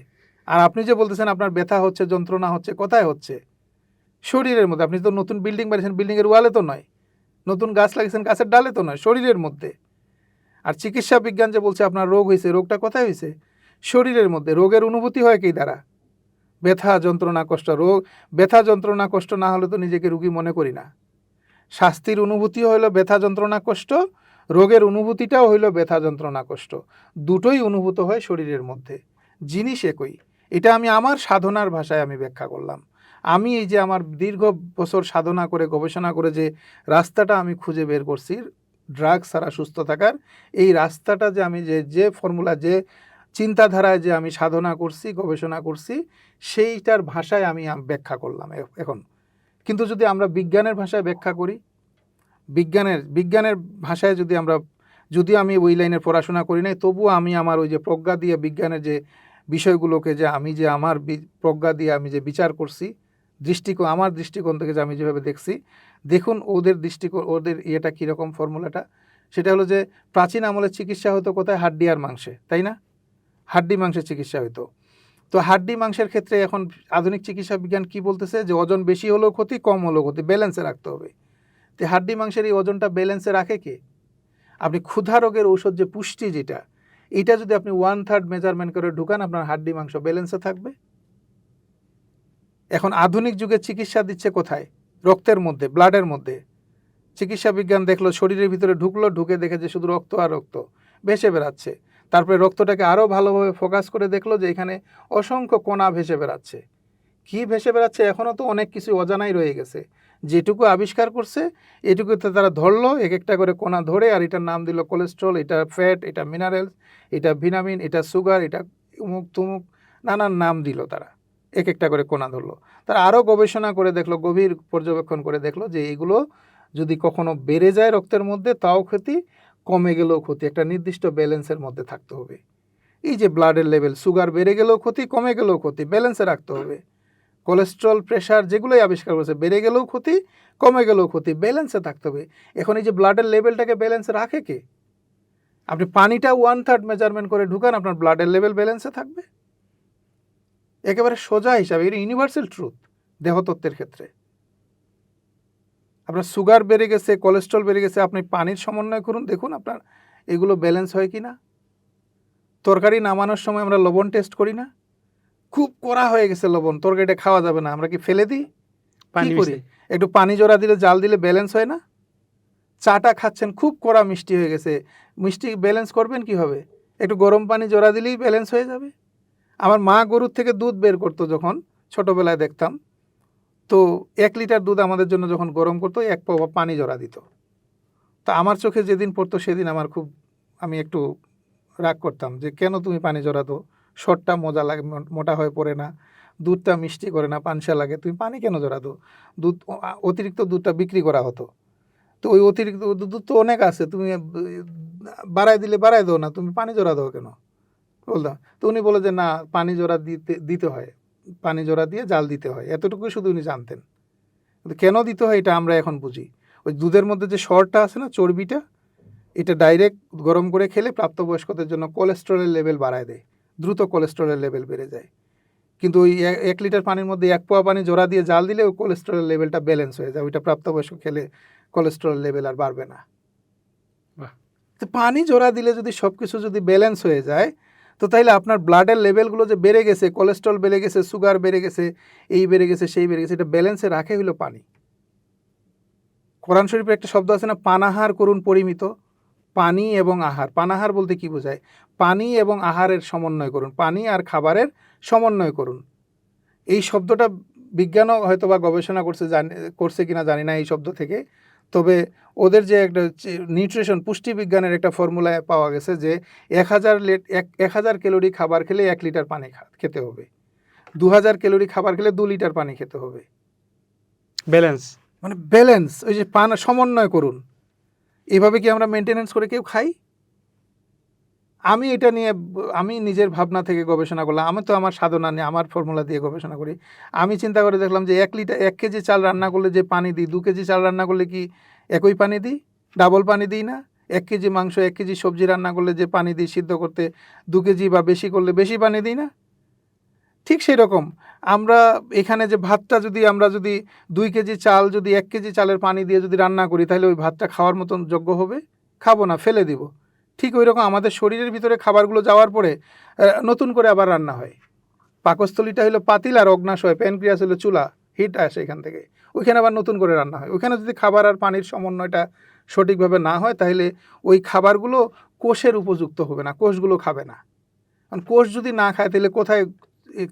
আর আপনি যে বলতেছেন আপনার ব্যথা হচ্ছে যন্ত্রণা হচ্ছে, কোথায় হচ্ছে? শরীরের মধ্যে। আপনি তো নতুন বিল্ডিং বানিয়েছেন, বিল্ডিংয়ের ওয়ালে তো নয়, নতুন গাছ লাগিয়েছেন গাছের ডালে তো নয়, শরীরের মধ্যে। আর চিকিৎসা বিজ্ঞান যে বলছে আপনার রোগ হয়েছে, রোগটা কোথায় হয়েছে? শরীরের মধ্যে। রোগের অনুভূতি হয় কি দ্বারা? ব্যথা যন্ত্রণা কষ্ট। রোগ ব্যথা যন্ত্রণা কষ্ট না হলে তো নিজেকে রোগী মনে করি না। শাস্তির অনুভূতি হইলো ব্যথা যন্ত্রণা কষ্ট, রোগের অনুভূতিটাও হইলো ব্যথা যন্ত্রণা কষ্ট। দুটোই অনুভূত হয় শরীরের মধ্যে, জিনিস একই। এটা আমি আমার সাধনার ভাষায় আমি ব্যাখ্যা করলাম। আমি এই যে আমার দীর্ঘ বছর সাধনা করে গবেষণা করে যে রাস্তাটা আমি খুঁজে বের করছি ড্রাগ ছাড়া সুস্থ থাকার, এই রাস্তাটা যে আমি যে ফর্মুলা, যে চিন্তাধারায় যে আমি সাধনা করছি, গবেষণা করছি, সেইটার ভাষায় আমি ব্যাখ্যা করলাম এখন। কিন্তু যদি আমরা বিজ্ঞানের ভাষায় ব্যাখ্যা করি, বিজ্ঞানের ভাষায় যদি আমি ওই লাইনের পড়াশোনা করি নাই, তবুও আমি আমার ওই যে প্রজ্ঞা দিয়ে বিজ্ঞানের যে বিষয়গুলোকে যে আমি যে আমার প্রজ্ঞা দিয়ে আমি যে বিচার করছি, আমার দৃষ্টিকোণ থেকে যে আমি যেভাবে দেখছি, দেখুন ওদের ইয়েটা কীরকম ফর্মুলাটা। সেটা হলো যে প্রাচীন আমলে চিকিৎসা হতো কোথায়? হাড্ডি আর মাংসে, তাই না? হাড্ডি মাংসের চিকিৎসা হতো। তো হাড্ডি মাংসের ক্ষেত্রে এখন আধুনিক চিকিৎসা বিজ্ঞান কি বলতেছে? যে ওজন বেশি হলেও ক্ষতি, কম হলেও ক্ষতি, ব্যালেন্সে রাখতে হবে। তো হাড্ডি মাংসের এই ওজনটা ব্যালেন্সে রাখে কে? আপনি ক্ষুধা রোগের ঔষধ যে পুষ্টি যেটা, এটা যদি আপনি 1/3 মেজারমেন্ট করে ঢুকান, আপনার হাড্ডি মাংস ব্যালেন্সে থাকবে। এখন আধুনিক যুগে চিকিৎসা দিচ্ছে কোথায়? রক্তের মধ্যে, ব্লাডের মধ্যে। চিকিৎসা বিজ্ঞান দেখলো, শরীরের ভিতরে ঢুকে দেখে যে শুধু রক্ত আর রক্ত ভেসে বেড়াচ্ছে। তারপরে রক্তটাকে আরও ভালোভাবে ফোকাস করে দেখলো যে এখানে অসংখ্য কণা ভেসে বেড়াচ্ছে। কি ভেসে বেড়াচ্ছে? এখনও তো অনেক কিছু অজানাই রয়ে গেছে। যেটুকু আবিষ্কার করছে এটুকুতে তারা ধরলো, এক একটা করে কণা ধরে, আর এটার নাম দিল কোলেস্ট্রল, এটা ফ্যাট, এটা মিনারেলস, এটা ভিটামিন, এটা সুগার, এটা উমুক তুমুক, নানান নাম দিল তারা। এক একটা করে কণা ধরলো। তারা আরও গবেষণা করে দেখলো, গভীর পর্যবেক্ষণ করে দেখলো যে এইগুলো যদি কখনো বেড়ে যায় রক্তের মধ্যে তাও ক্ষতি, কমে গেলেও ক্ষতি, একটা নির্দিষ্ট ব্যালেন্সের মধ্যে থাকতে হবে। এই যে ব্লাডের লেভেল, সুগার বেড়ে গেলেও ক্ষতি, কমে গেলেও ক্ষতি, ব্যালেন্সে রাখতে হবে। কোলেস্ট্রল, প্রেশার যেগুলোই আবিষ্কার করেছে, বেড়ে গেলেও ক্ষতি, কমে গেলেও ক্ষতি, ব্যালেন্সে থাকতে হবে। এখন এই যে ব্লাডের লেভেলটাকে ব্যালেন্সে রাখে কে? আপনি পানিটা 1/3 মেজারমেন্ট করে ঢুকান, আপনার ব্লাডের লেভেল ব্যালেন্সে থাকবে। একেবারে সোজা হিসাবে, এটা ইউনিভার্সাল ট্রুথ দেহতত্ত্বের ক্ষেত্রে। আপনার সুগার বেড়ে গেছে, কোলেস্ট্রল বেড়ে গেছে, আপনি পানির সমন্বয় করুন, দেখুন আপনার এগুলো ব্যালেন্স হয় কি না। তরকারি নামানোর সময় আমরা লবণ টেস্ট করি না? খুব কড়া হয়ে গেছে লবণ, তরকারিটা খাওয়া যাবে না, আমরা কি ফেলে দিই? কি করি? একটু পানি জড়া দিলে, জাল দিলে ব্যালেন্স হয় না? চাটা খাচ্ছেন, খুব কড়া মিষ্টি হয়ে গেছে, মিষ্টি ব্যালেন্স করবেন কীভাবে? একটু গরম পানি জড়া দিলেই ব্যালেন্স হয়ে যাবে। আমার মা গরুর থেকে দুধ বের করতো যখন ছোটোবেলায় দেখতাম, তো 1 লিটার দুধ আমাদের জন্য যখন গরম করতো 1 পোয়া পানি জড়া দিত। তা আমার চোখে যেদিন পড়তো সেদিন আমি একটু রাগ করতাম যে কেন তুমি পানি জড়াতো, শটটা মজা লাগে, মোটা হয়ে পড়ে না, দুধটা মিষ্টি করে না, পানসা লাগে, তুমি পানি কেন জড়াতো? অতিরিক্ত দুধটা বিক্রি করা হতো, তো ওই অতিরিক্ত দুধ তো অনেক আছে, তুমি বাড়াই দিলে বাড়াই দাও না, তুমি পানি জড়া দাও কেন বলতাম। তো উনি বলে যে না, পানি জড়া দিতে হয়, পানি জড়া দিয়ে জাল দিতে হয়, এতটুকুই শুধু উনি জানতেন। কিন্তু কেন দিতে হয় এটা আমরা এখন বুঝি। ওই দুধের মধ্যে যে সরটা আছে না, চর্বিটা, এটা ডাইরেক্ট গরম করে খেলে প্রাপ্তবয়স্কদের জন্য কোলেস্টেরলের লেভেল বাড়ায় দেয়, দ্রুত কোলেস্টেরলের লেভেল বেড়ে যায়। কিন্তু ওই 1 লিটার পানির মধ্যে 1 পোয়া পানি জড়া দিয়ে জাল দিলে ওই কোলেস্টেরলের লেভেলটা ব্যালেন্স হয়ে যায়, ওইটা প্রাপ্তবয়স্ক খেলে কোলেস্টেরল লেভেল আর বাড়বে না। তো পানি জড়া দিলে যদি সব কিছু যদি ব্যালেন্স হয়ে যায়, তো তাইলে আপনার ব্লাডের লেভেলগুলো যে বেড়ে গেছে, কোলেস্ট্রল বেড়ে গেছে, সুগার বেড়ে গেছে, এই বেড়ে গেছে, সেই বেড়ে গেছে, এটা ব্যালেন্সে রাখে হলো পানি। কোরআন শরীফের একটা শব্দ আছে না, পানাহার করুন পরিমিত। পানি এবং আহার, পানাহার বলতে কি বোঝায়? পানি এবং আহারের সমন্বয় করুন, পানি আর খাবারের সমন্বয় করুন। এই শব্দটা বিজ্ঞানও হয়তো বা গবেষণা করছে কিনা জানি না এই শব্দ থেকে, তবে ওদের যে একটা নিউট্রিশন পুষ্টি বিজ্ঞানের একটা ফর্মুলায় পাওয়া গেছে যে 1000 ক্যালোরি খাবার খেলে 1 লিটার পানি খেতে হবে, 2000 ক্যালোরি খাবার খেলে 2 লিটার পানি খেতে হবে। ব্যালেন্স, মানে ব্যালেন্স, ওই যে সমন্বয় করুন। এভাবে কি আমরা মেনটেনেন্স করে কেউ খাই? আমি এটা নিয়ে আমি নিজের ভাবনা থেকে গবেষণা করলাম, আমি তো আমার সাধনা নিয়ে আমার ফর্মুলা দিয়ে গবেষণা করি। আমি চিন্তা করে দেখলাম যে 1 কেজি চাল রান্না করলে যে পানি দিই, 2 কেজি চাল রান্না করলে কি একই পানি দিই? ডাবল পানি দিই না? 1 কেজি মাংস, 1 কেজি সবজি রান্না করলে যে পানি দিই সিদ্ধ করতে, 2 কেজি বা বেশি করলে বেশি পানি দিই না? ঠিক সেই রকম আমরা এখানে যে ভাতটা আমরা যদি 2 কেজি চাল যদি 1 কেজি চালের পানি দিয়ে যদি রান্না করি, তাহলে ওই ভাতটা খাওয়ার মতন যোগ্য হবে? খাবো না, ফেলে দিব। ঠিক ওই রকম আমাদের শরীরের ভিতরে খাবারগুলো যাওয়ার পরে নতুন করে আবার রান্না হয়। পাকস্থলীটা হলো পাতিল আর অগ্ন্যাশয়, প্যানক্রিয়াস হলো চুলা, হিট আসে এখান থেকে, ওইখানে আবার নতুন করে রান্না হয়। ওইখানে যদি খাবার আর পানির সমন্বয়টা সঠিকভাবে না হয়, তাহলে ওই খাবারগুলো কোষের উপযুক্ত হবে না, কোষগুলো খাবে না। কারণ কোষ যদি না খায়, তাহলে কোথায়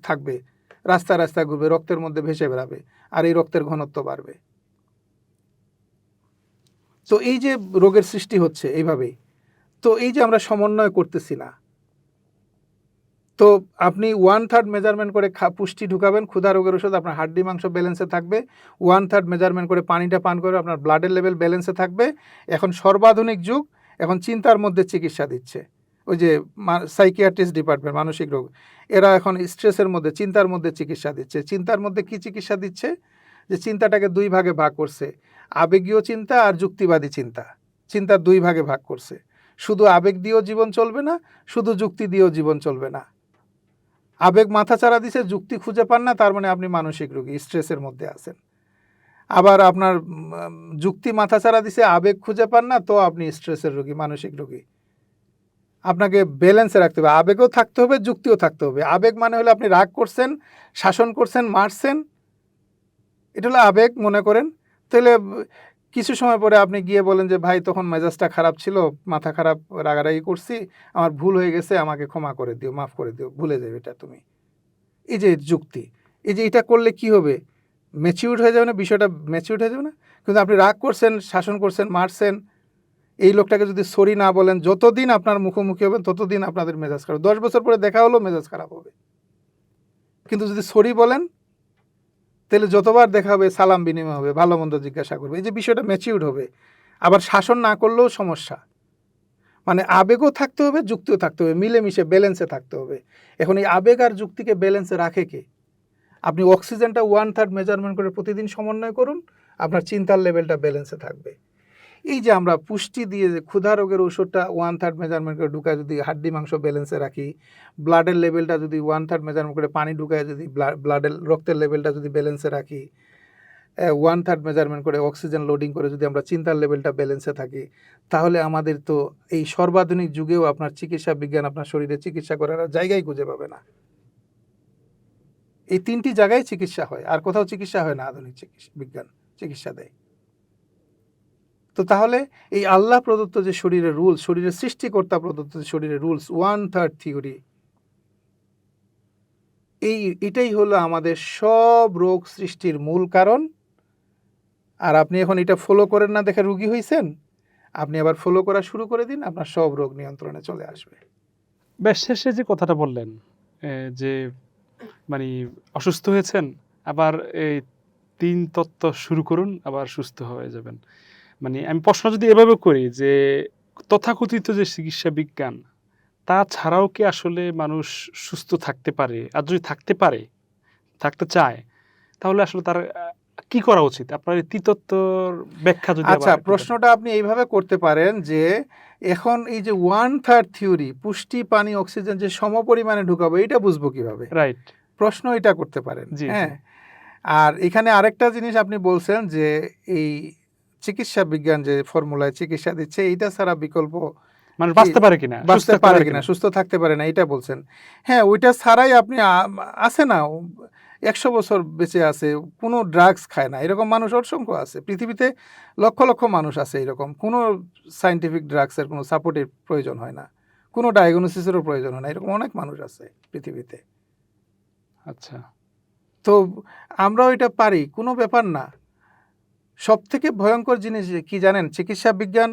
থাকবে? রাস্তায় রাস্তায় ঘুরবে, রক্তের মধ্যে ভেসে বেড়াবে, আর এই রক্তের ঘনত্ব বাড়বে। তো এই যে রোগের সৃষ্টি হচ্ছে এইভাবেই, তো এই যে আমরা সমন্বয় করতেছি না, তো আপনি 1/3 মেজারমেন্ট করে পুষ্টি ঢুকাবেন, ক্ষুধা রোগের ওষুধ, আপনার হাড্ডি মাংস ব্যালেন্সে থাকবে। 1/3 মেজারমেন্ট করে পানিটা পান করে আপনার ব্লাডের লেভেল ব্যালেন্সে থাকবে। এখন সর্বাধুনিক যুগ, এখন চিন্তার মধ্যে চিকিৎসা দিচ্ছে। ওই যে সাইকিয়াট্রিস্ট ডিপার্টমেন্ট, মানসিক রোগ, এরা এখন স্ট্রেসের মধ্যে, চিন্তার মধ্যে চিকিৎসা দিচ্ছে। চিন্তার মধ্যে কি চিকিৎসা দিচ্ছে? যে চিন্তাটাকে 2 ভাগে ভাগ করছে, আবেগীয় চিন্তা আর যুক্তিবাদী চিন্তা। চিন্তা 2 ভাগে ভাগ করছে। শুধু আবেগ দিয়েও জীবন চলবে না, শুধু যুক্তি দিয়েও জীবন চলবে না। আবেগ মাথাচাড়া দিছে, যুক্তি খুঁজে পান না, তার মানে আপনি মানসিক রোগী, স্ট্রেসের মধ্যে আছেন। আবার আপনার যুক্তি মাথাচাড়া দিছে, আবেগ খুঁজে পান না, তো আপনি স্ট্রেসের রোগী, মানসিক রোগী। আপনাকে ব্যালেন্সে রাখতে হবে, আবেগও থাকতে হবে, যুক্তিও থাকতে হবে। আবেগ মানে হলো আপনি রাগ করছেন, শাসন করছেন, মারছেন, এটা হলো আবেগ মনে করেন। তাহলে কিছু সময় পরে আপনি গিয়ে বলেন যে ভাই তখন মেজাজটা খারাপ ছিল, মাথা খারাপ, রাগারাগি করছি, আমার ভুল হয়ে গেছে, আমাকে ক্ষমা করে দিও, মাফ করে দিও, ভুলে যাবে এটা তুমি। এই যে যুক্তি, এই যে এটা করলে কি হবে? ম্যাচিউর হয়ে যাবে না, বিষয়টা ম্যাচিউর হয়ে যাবে না? কিন্তু আপনি রাগ করছেন, শাসন করছেন, মারছেন, এই লোকটাকে যদি সরি না বলেন, যতদিন আপনার মুখোমুখি হবেন ততদিন আপনাদের মেজাজ খারাপ। 10 বছর পরে দেখা হলো মেজাজ খারাপ হবে। কিন্তু যদি সরি বলেন, তাহলে যতবার দেখা হবে সালাম বিনিময় হবে, ভালো মন্দ জিজ্ঞাসা করবে, এই যে বিষয়টা ম্যাচিউর হবে। আবার শাসন না করলেও সমস্যা। মানে আবেগও থাকতে হবে, যুক্তিও থাকতে হবে, মিলেমিশে ব্যালেন্সে থাকতে হবে। এখন এই আবেগ আর যুক্তিকে ব্যালেন্সে রাখে কে? আপনি অক্সিজেনটা 1/3 মেজারমেন্ট করে প্রতিদিন সমন্বয় করুন, আপনার চিন্তার লেভেলটা ব্যালেন্সে থাকবে। এই যে আমরা পুষ্টি দিয়ে যে ক্ষুধা রোগের ওষুধটা 1/3 মেজারমেন্ট করে ঢুকায় যদি হাড্ডি মাংস ব্যালেন্সে রাখি, ব্লাডের লেভেলটা যদি 1/3 মেজারমেন্ট করে পানি ঢুকায় যদি ব্লাডের রক্তের লেভেলটা যদি ব্যালেন্সে রাখি, 1/3 মেজারমেন্ট করে অক্সিজেন লোডিং করে যদি আমরা চিন্তার লেভেলটা ব্যালেন্সে থাকি, তাহলে আমাদের তো এই সর্বাধুনিক যুগেও আপনার চিকিৎসা বিজ্ঞান আপনার শরীরে চিকিৎসা করার জায়গায় খুঁজে পাবে না। এই 3টি জায়গায় চিকিৎসা হয়, আর কোথাও চিকিৎসা হয় না। আধুনিক চিকিৎসা বিজ্ঞান চিকিৎসা দেয়। তো তাহলে এই আল্লাহ প্রদত্ত যে শরীরের রুলস, শরীরের সৃষ্টিকর্তা প্রদত্ত যে শরীরের রুলস, 1/3 থিওরি, এটাই হলো আমাদের সব রোগ সৃষ্টির মূল কারণ। আর আপনি এখন এটা ফলো করেন না দেখে রোগী হয়েছেন, আপনি আবার ফলো করা শুরু করে দিন, আপনার সব রোগ নিয়ন্ত্রণে চলে আসবে। বেশ, শেষে যে কথাটা বললেন, যে মানে অসুস্থ হয়েছেন, আবার এই 3 তত্ত্ব শুরু করুন, আবার সুস্থ হয়ে যাবেন। মানে আমি প্রশ্ন যদি এভাবে করি যে তথাকথিত যে চিকিৎসা বিজ্ঞান, তা ছাড়াও কি আসলে মানুষ সুস্থ থাকতে পারে? আর যদি থাকতে পারে, থাকতে চায়, তাহলে আসলে তার কি করা উচিত? আপনার এই তত্ত্বর ব্যাখ্যা যদি আচ্ছা, আবার একটু দেন। প্রশ্নটা আপনি এইভাবে করতে পারেন যে এখন এই যে 1/3 থিওরি, পুষ্টি, পানি, অক্সিজেন যে সমপরিমাণে ঢুকাবো, এটা বুঝবো কিভাবে? রাইট। প্রশ্ন এটা করতে পারেন। জি, জি। হ্যাঁ, আর এখানে আরেকটা জিনিস আপনি বলছেন যে এই চিকিৎসা বিজ্ঞান যে ফর্মুলায় চিকিৎসা দিচ্ছে, এইটা ছাড়া বিকল্প মানুষ কি বাঁচতে পারে কিনা? সুস্থ বাঁচতে থাকতে পারে পারে কিনা, কিনা? সুস্থ থাকতে পারে না, এটা বলছেন। হ্যাঁ, ওইটা ছাড়াই আপনি আছে না 100 বছর বেঁচে আছে, কোনো ড্রাগস খায় না, এরকম মানুষ অসংখ্য আছে পৃথিবীতে। লক্ষ লক্ষ মানুষ আছে এরকম, কোনো সায়েন্টিফিক ড্রাগসের কোনো সাপোর্টের প্রয়োজন হয় না, কোনো ডায়াগনোসিসেরও প্রয়োজন হয় না, এরকম অনেক মানুষ আছে পৃথিবীতে। আচ্ছা। তো আমরাও এটা পারি, কোনো ব্যাপার না। সব থেকে ভয়ঙ্কর জিনিস কি জানেন? চিকিৎসা বিজ্ঞান,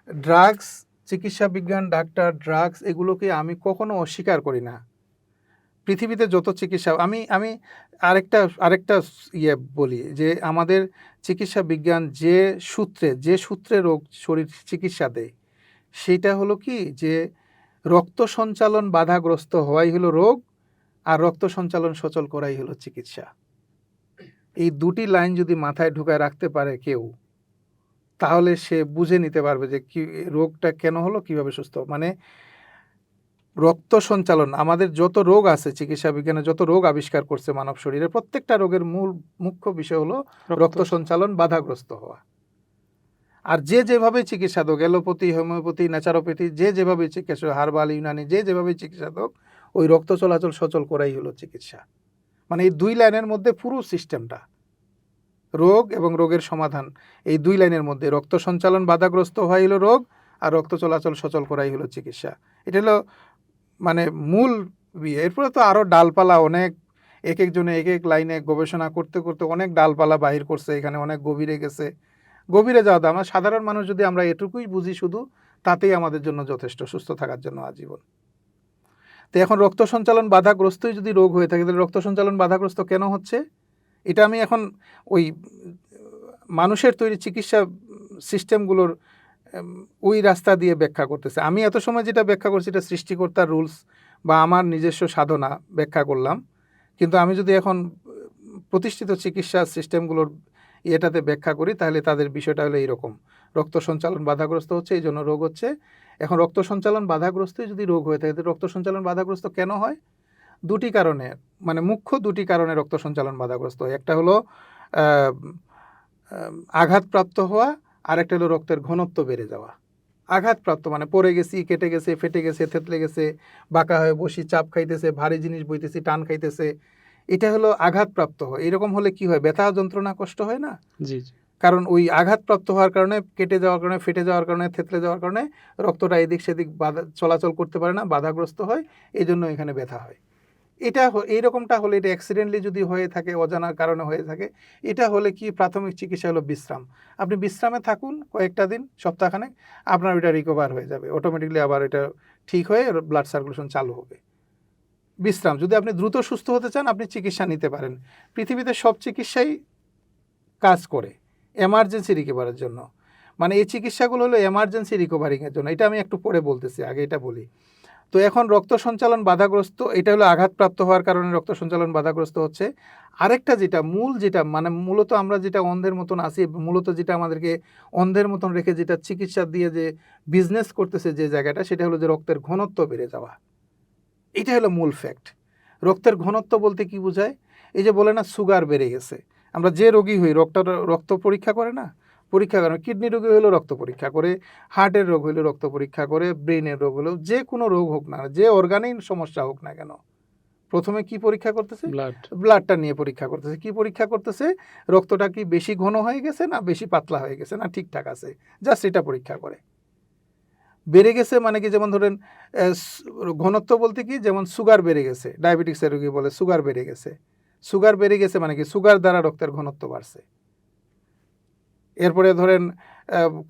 ড্রাগস, চিকিৎসা বিজ্ঞান, ডাক্তার, ড্রাগস, এগুলোকে আমি কখনো অস্বীকার করি না। পৃথিবীতে যত চিকিৎসা, আমি আমি আরেকটা বলি যে আমাদের চিকিৎসা বিজ্ঞান যে সূত্রে রোগ শরীর চিকিৎসা দেয়, সেটা হলো কি যে রক্ত সঞ্চালন বাধাগ্রস্ত হওয়াই হলো রোগ, আর রক্ত সঞ্চালন সচল করাই হলো চিকিৎসা। এই 2টি লাইন যদি মাথায় ঢুকায় রাখতে পারে কেউ, তাহলে সে বুঝে নিতে পারবে যে কি রোগটা কেন হলো, কিভাবে সুস্থ। মানে রক্ত সঞ্চালন, আমাদের যত রোগ আছে, চিকিৎসা বিজ্ঞানে যত রোগ আবিষ্কার করছে মানব শরীরে, প্রত্যেকটা রোগের মুখ্য বিষয় হলো রক্ত সঞ্চালন বাধাগ্রস্ত হওয়া। আর যে যেভাবে চিকিৎসা হোক, অ্যালোপ্যাথি, হোমিওপ্যাথি, ন্যাচারোপ্যাথি, যে যেভাবে চিকিৎসা, হার্বাল, ইউনানি, যে যেভাবে চিকিৎসা হোক, ওই রক্ত চলাচল সচল করাই হলো চিকিৎসা। মানে এই দুই লাইনের মধ্যে পুরো সিস্টেমটা, রোগ এবং রোগের সমাধান, এই দুই লাইনের মধ্যে রক্ত সঞ্চালন বাধাগ্রস্ত হওয়াই হলো রোগ, আর রক্ত চলাচল সচল করাই হলো চিকিৎসা। এটা হলো মানে মূল ইয়ে। এরপরে তো আরও ডালপালা অনেক, এক একজনে এক এক লাইনে গবেষণা করতে করতে অনেক ডালপালা বাহির করছে, এখানে অনেক গভীরে গেছে। গভীরে যাওয়া দাম, আমরা সাধারণ মানুষ যদি আমরা এটুকুই বুঝি শুধু, তাতেই আমাদের জন্য যথেষ্ট সুস্থ থাকার জন্য আজীবন। তো এখন রক্ত সঞ্চালন বাধাগ্রস্তই যদি রোগ হয়ে থাকে, তাহলে রক্ত সঞ্চালন বাধাগ্রস্ত কেন হচ্ছে, এটা আমি এখন ওই মানুষের তৈরি চিকিৎসা সিস্টেমগুলোর ওই রাস্তা দিয়ে ব্যাখ্যা করতেছে। আমি এত সময় যেটা ব্যাখ্যা করছি এটা সৃষ্টিকর্তার রুলস বা আমার নিজস্ব সাধনা ব্যাখ্যা করলাম, কিন্তু আমি যদি এখন প্রতিষ্ঠিত চিকিৎসা সিস্টেমগুলোর এটাতে ব্যাখ্যা করি, তাহলে তাদের বিষয়টা হলো এইরকম, রক্ত সঞ্চালন বাধাগ্রস্ত হচ্ছে, এই জন্য রোগ হচ্ছে। এখন রক্ত সঞ্চালন বাধাগ্রস্তই যদি রোগ হয়ে থাকে, রক্ত সঞ্চালন বাধাগ্রস্ত কেন হয়? দুটি কারণে, মানে মুখ্য দুটি কারণে রক্ত সঞ্চালন বাধাগ্রস্ত হয়। একটা হলো আঘাতপ্রাপ্ত হওয়া, আর একটা হলো রক্তের ঘনত্ব বেড়ে যাওয়া। আঘাতপ্রাপ্ত মানে পড়ে গেছি, কেটে গেছে, ফেটে গেছে, থেতলে গেছে, বাঁকা হয়ে বসি, চাপ খাইতেছে, ভারী জিনিস বইতেছি, টান খাইতেছে, এটা হলো আঘাতপ্রাপ্ত হয়। এরকম হলে কি হয়? ব্যথা, যন্ত্রণা, কষ্ট হয় না? জি জি। কারণ ওই আঘাতপ্রাপ্ত হওয়ার কারণে, কেটে যাওয়ার কারণে, ফেটে যাওয়ার কারণে, থেতলে যাওয়ার কারণে রক্তটা এদিক সেদিক চলাচল করতে পারে না, বাধাগ্রস্ত হয়, এই জন্য এখানে ব্যথা হয়। এটা এইরকমটা হলে, এটা অ্যাক্সিডেন্টলি যদি হয়ে থাকে, অজানার কারণে হয়ে থাকে, এটা হলে কি প্রাথমিক চিকিৎসা হলো বিশ্রাম। আপনি বিশ্রামে থাকুন কয়েকটা দিন, সপ্তাহখানেক, আপনার এটা রিকভার হয়ে যাবে অটোমেটিকলি, আবার এটা ঠিক হয়ে ব্লাড সার্কুলেশন চালু হবে। বিশ্রাম। যদি আপনি দ্রুত সুস্থ হতে চান, আপনি চিকিৎসা নিতে পারেন। পৃথিবীতে সব চিকিৎসাই কাজ করে এমার্জেন্সি রিকভারের জন্য। মানে এই চিকিৎসাগুলো হলো এমার্জেন্সি রিকভারিংয়ের জন্য। এটা আমি একটু পরে বলতেছি, আগে এটা বলি। তো এখন রক্ত সঞ্চালন বাধাগ্রস্ত, এটা হলো আঘাতপ্রাপ্ত হওয়ার কারণে রক্ত সঞ্চালন বাধাগ্রস্ত হচ্ছে। আরেকটা যেটা যেটা মানে মূলত আমরা যেটা অন্ধের মতন আছি, মূলত যেটা আমাদেরকে অন্ধের মতন রেখে যেটা চিকিৎসা দিয়ে যে বিজনেস করতেছে যে জায়গাটা, সেটা হলো যে রক্তের ঘনত্ব বেড়ে যাওয়া। এটা হলো মূল ফ্যাক্ট। রক্তের ঘনত্ব বলতে কি বোঝায়? এই যে বলে না সুগার বেড়ে গেছে, আমরা যে রোগী হই রক্ত পরীক্ষা করে না, পরীক্ষা করে, কিডনি রোগী হলেও রক্ত পরীক্ষা করে, হার্টের রোগ হলেও রক্ত পরীক্ষা করে, ব্রেনের রোগ হলেও, যে কোনো রোগ হোক না, যে অর্গানেই সমস্যা হোক না কেন, প্রথমে কি পরীক্ষা করতেছে? ব্লাডটা নিয়ে পরীক্ষা করতেছে। কি পরীক্ষা করতেছে? রক্তটা কি বেশি ঘন হয়ে গেছে না বেশি পাতলা হয়ে গেছে না ঠিকঠাক আছে, জাস্ট এটা পরীক্ষা করে। বেড়ে গেছে মানে কি, যেমন ধরেন ঘনত্ব বলতে কি, যেমন সুগার বেড়ে গেছে, ডায়াবেটিক্সের রোগী বলে সুগার বেড়ে গেছে। সুগার বেড়ে গেছে মানে কি, সুগার দ্বারা রক্তের ঘনত্ব বাড়ছে। এরপরে ধরেন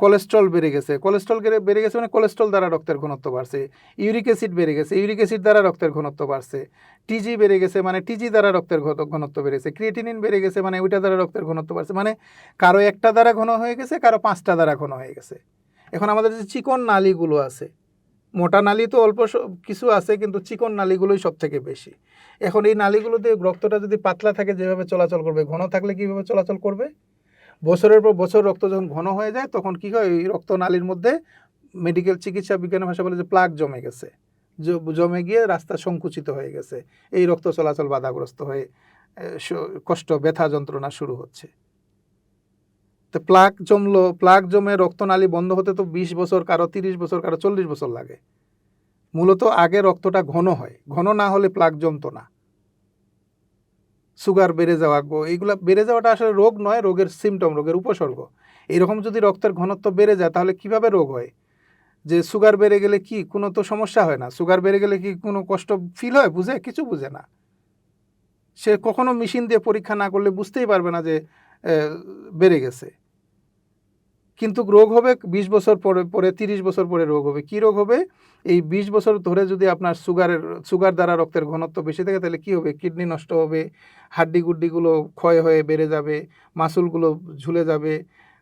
কোলেস্ট্রল বেড়ে গেছে, কোলেস্ট্রল বেড়ে গেছে মানে কোলেস্ট্রল দ্বারা রক্তের ঘনত্ব বাড়ছে। ইউরিক অ্যাসিড বেড়ে গেছে, ইউরিক অ্যাসিড দ্বারা রক্তের ঘনত্ব বাড়ছে। টিজি বেড়ে গেছে মানে টিজি দ্বারা রক্তের ঘনত্ব বেড়েছে। ক্রিয়েটিনিন বেড়ে গেছে মানে ওইটা দ্বারা রক্তের ঘনত্ব বাড়ছে। মানে কারো একটা দ্বারা ঘন হয়ে গেছে, কারো 5টা দ্বারা ঘন হয়ে গেছে। এখন আমাদের যে চিকন নালীগুলো আছে, মোটা নালী তো অল্প কিছু আছে, কিন্তু চিকন নালীগুলোই সব থেকে বেশি। এখন এই নালীগুলোতে রক্তটা যদি পাতলা থাকে, যেভাবে চলাচল করবে, ঘন থাকলে কীভাবে চলাচল করবে? বছরের পর বছর রক্ত যখন ঘন হয়ে যায়, তখন কী হয়? ওই রক্ত নালীর মধ্যে মেডিকেল চিকিৎসা বিজ্ঞানের ভাষা বলে যে প্লাক জমে গেছে, জমে গিয়ে রাস্তা সংকুচিত হয়ে গেছে, এই রক্ত চলাচল বাধাগ্রস্ত হয়ে কষ্ট, ব্যথা, যন্ত্রণা শুরু হচ্ছে। তো প্লাক জমে রক্তনালী বন্ধ হতে তো 20 বছর, কারো 30 বছর, কারো 40 বছর লাগে। মূলত আগে রক্তটা ঘন হয়, ঘন না হলে প্লাক জমতো না। সুগার বেড়ে যাওয়া, এইগুলো বেড়ে যাওয়াটা আসলে রোগ নয়, রোগের সিমটম, রোগের উপসর্গ। এইরকম যদি রক্তের ঘনত্ব বেড়ে যায়, তাহলে কিভাবে রোগ হয়? যে সুগার বেড়ে গেলে কি কোনো তো সমস্যা হয় না, সুগার বেড়ে গেলে কি কোনো কষ্ট ফিল হয়? বুঝে? কিছু বুঝে না। সে কখনো মেশিন দিয়ে পরীক্ষা না করলে বুঝতেই পারবে না যে বেড়ে গেছে। কিন্তু রোগ হবে 20 বছর পরে 30 বছর পরে রোগ হবে। কি রোগ হবে? এই 20 বছর ধরে যদি আপনার সুগার দ্বারা রক্তের ঘনত্ব বেশি থাকে, তাহলে কি হবে? কিডনি নষ্ট হবে, হাড্ডিগুলো ক্ষয় হয়ে বেড়ে যাবে, মাসুলগুলো ঝুলে যাবে,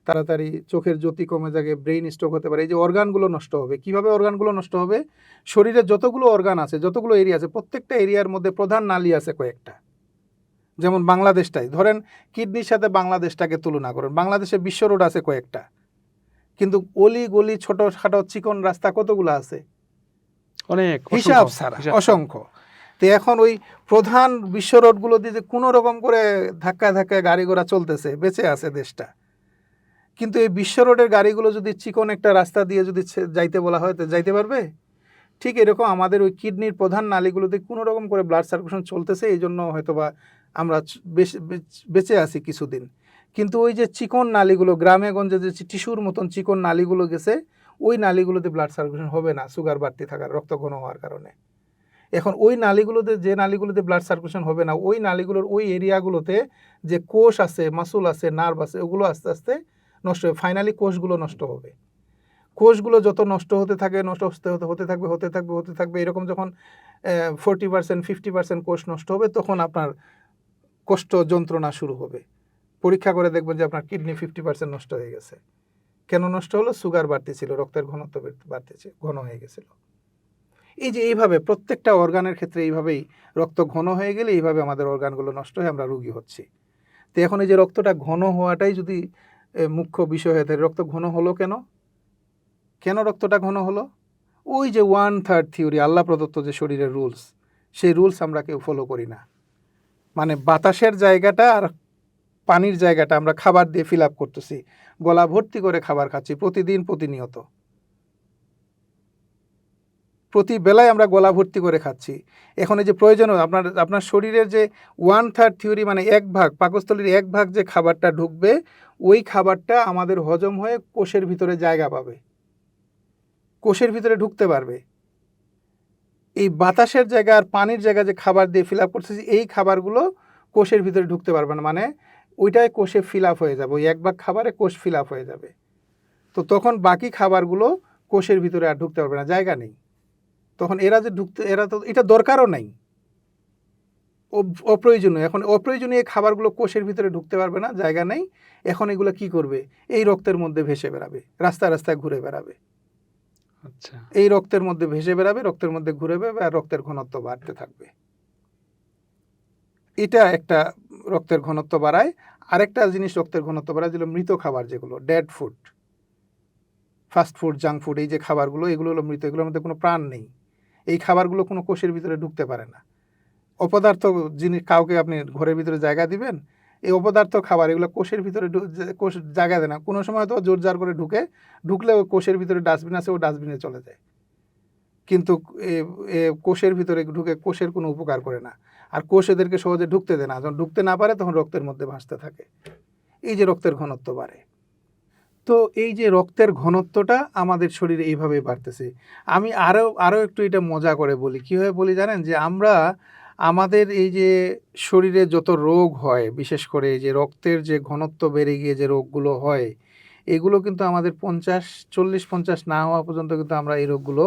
তাড়াতাড়ি চোখের জ্যোতি কমে যাবে, ব্রেইন স্ট্রোক হতে পারে। এই যে অর্গানগুলো নষ্ট হবে। কিভাবে অর্গানগুলো নষ্ট হবে? শরীরে যতগুলো অর্গান আছে, যতগুলো এরিয়া আছে, প্রত্যেকটা এরিয়ার মধ্যে প্রধান নালী আছে কয়েকটা। যেমন বাংলাদেশটাই ধরেন, কিডনির সাথে বাংলাদেশটাকে তুলনা করেন। বাংলাদেশে বিশ্ব রোড আছে কয়েকটা, কিন্তু অলি গলি ছোট খাটো চিকন রাস্তা কতগুলো আছে? অনেক হিসাব ছাড়া অসংখ্য। তো এখন ওই প্রধান বিশ্ব রোডগুলো দিয়ে যে কোনো রকম করে ধাক্কায় ধাক্কায় গাড়ি ঘোড়া চলতেছে, বেঁচে আছে দেশটা। কিন্তু এই বিশ্ব রোডের গাড়িগুলো যদি চিকন একটা রাস্তা দিয়ে যদি যাইতে বলা হয় তো যাইতে পারবে? ঠিক এরকম আমাদের ওই কিডনির প্রধান নালীগুলোতে কোনো রকম করে ব্লাড সার্কুলেশন চলতেছে, এই জন্য হয়তোবা আমরা বেঁচে আছি কিছুদিন। কিন্তু ওই যে চিকন নালীগুলো, গ্রামে গঞ্জে যে টিস্যুর মতন চিকন নালীগুলো গেছে, ওই নালীগুলোতে ব্লাড সার্কুলেশন হবে না সুগার বাড়তি থাকার, রক্ত ঘন হওয়ার কারণে। এখন ওই নালীগুলোতে, যে নালীগুলোতে ব্লাড সার্কুলেশন হবে না, ওই নালীগুলোর ওই এরিয়াগুলোতে যে কোষ আছে, মাসুল আছে, নার্ভ আছে, ওগুলো আস্তে আস্তে নষ্ট হবে। ফাইনালি কোষগুলো নষ্ট হবে। কোষগুলো যত নষ্ট হতে থাকে, নষ্ট হতে থাকবে এরকম যখন 40% 50% কোষ নষ্ট হবে, তখন আপনার কষ্ট যন্ত্রণা শুরু হবে। পরীক্ষা করে দেখবেন যে আপনার কিডনি 50% নষ্ট হয়ে গেছে। কেন নষ্ট হলো? সুগার বাড়তি ছিল, রক্তের ঘনত্ব বাড়তেছে, ঘন হয়ে গেছিল। এই যে এইভাবে প্রত্যেকটা অর্গানের ক্ষেত্রে এইভাবেই রক্ত ঘন হয়ে গেলে এইভাবে আমাদের অর্গানগুলো নষ্ট হয়ে আমরা রোগী হচ্ছি। তো এখন এই যে রক্তটা ঘন হওয়াটাই যদি মুখ্য বিষয় হয়ে থাকে, রক্ত ঘন হলো কেন? কেন রক্তটা ঘন হলো? ওই যে 1/3 থিওরি, আল্লাহ প্রদত্ত যে শরীরের রুলস, সেই রুলস আমরা কেউ ফলো করি না। মানে বাতাসের জায়গাটা আর পানির জায়গাটা আমরা খাবার দিয়ে ফিল আপ করতেছি, গলা ভর্তি করে খাবার খাচ্ছি প্রতিদিন, প্রতিনিয়ত, প্রতি বেলায় আমরা গলা ভর্তি করে খাচ্ছি। এখন এই যে প্রয়োজন, আপনার শরীরের যে 1/3 থিওরি, মানে 1/ভাগ, পাকস্থলীর 1/ভাগ যে খাবারটা ঢুকবে, ওই খাবারটা আমাদের হজম হয়ে কোষের ভিতরে জায়গা পাবে, কোষের ভিতরে ঢুকতে পারবে। এই বাতাসের জায়গা আর পানির জায়গা যে খাবার দিয়ে ফিল আপ করতেছি, এই খাবারগুলো কোষের ভিতরে ঢুকতে পারবে না। মানে ওইটাই কোষে ফিল আপ হয়ে যাবে, ওই 1/ভাগ খাবারে কোষ ফিল আপ হয়ে যাবে। তো তখন বাকি খাবারগুলো কোষের ভিতরে আর ঢুকতে পারবে না, জায়গা নেই। তখন এরা তো এটা দরকারও নাই, অপ্রয়োজনীয়। এখন অপ্রয়োজনীয় খাবারগুলো কোষের ভিতরে ঢুকতে পারবে না, জায়গা নেই। এখন এগুলো কি করবে? এই রক্তের মধ্যে ভেসে বেড়াবে, রাস্তায় রাস্তায় ঘুরে বেড়াবে। আচ্ছা, এই রক্তের মধ্যে ভেসে বেড়াবে, রক্তের মধ্যে ঘুরে বেড়াবে, আর রক্তের ঘনত্ব বাড়তে থাকবে। এটা একটা রক্তের ঘনত্ব বাড়ায়। আরেকটা জিনিস রক্তের ঘনত্ব বাড়ায়, যেগুলো মৃত খাবার, যেগুলো dead food, fast food, junk food, এই যে খাবারগুলো, এগুলো হলো মৃত, এগুলোর মধ্যে কোনো প্রাণ নেই। এই খাবারগুলো কোনো কোষের ভিতরে ঢুকতে পারে না। অপদার্থ জিনিস, কাউকে আপনি ঘরের ভিতরে জায়গা দিবেন, এই অপদার্থ খাবার, এগুলো কোষের ভিতরে কোষ জায়গা দেয় না। কোনো সময় তো জোর জার করে ঢুকলে ওই কোষের ভিতরে ডাস্টবিন আছে, ও ডাস্টবিনে চলে যায়। কিন্তু কোষের ভিতরে ঢুকে কোষের কোনো উপকার করে না। আর কোষ এদেরকে সহজে ঢুকতে দেয় না। যখন ঢুকতে না পারে তখন রক্তের মধ্যে ভাসতে থাকে। এই যে রক্তের ঘনত্ব বাড়ে। তো এই যে রক্তের ঘনত্বটা আমাদের শরীরে এইভাবেই বাড়তেছে। আমি আরও একটু এটা মজা করে বলি। কীভাবে বলি জানেন? যে আমরা আমাদের এই যে শরীরে যত রোগ হয়, বিশেষ করে এই যে রক্তের যে ঘনত্ব বেড়ে গিয়ে যে রোগগুলো হয়, এগুলো কিন্তু আমাদের 40-50 না হওয়া পর্যন্ত কিন্তু আমরা এই রোগগুলো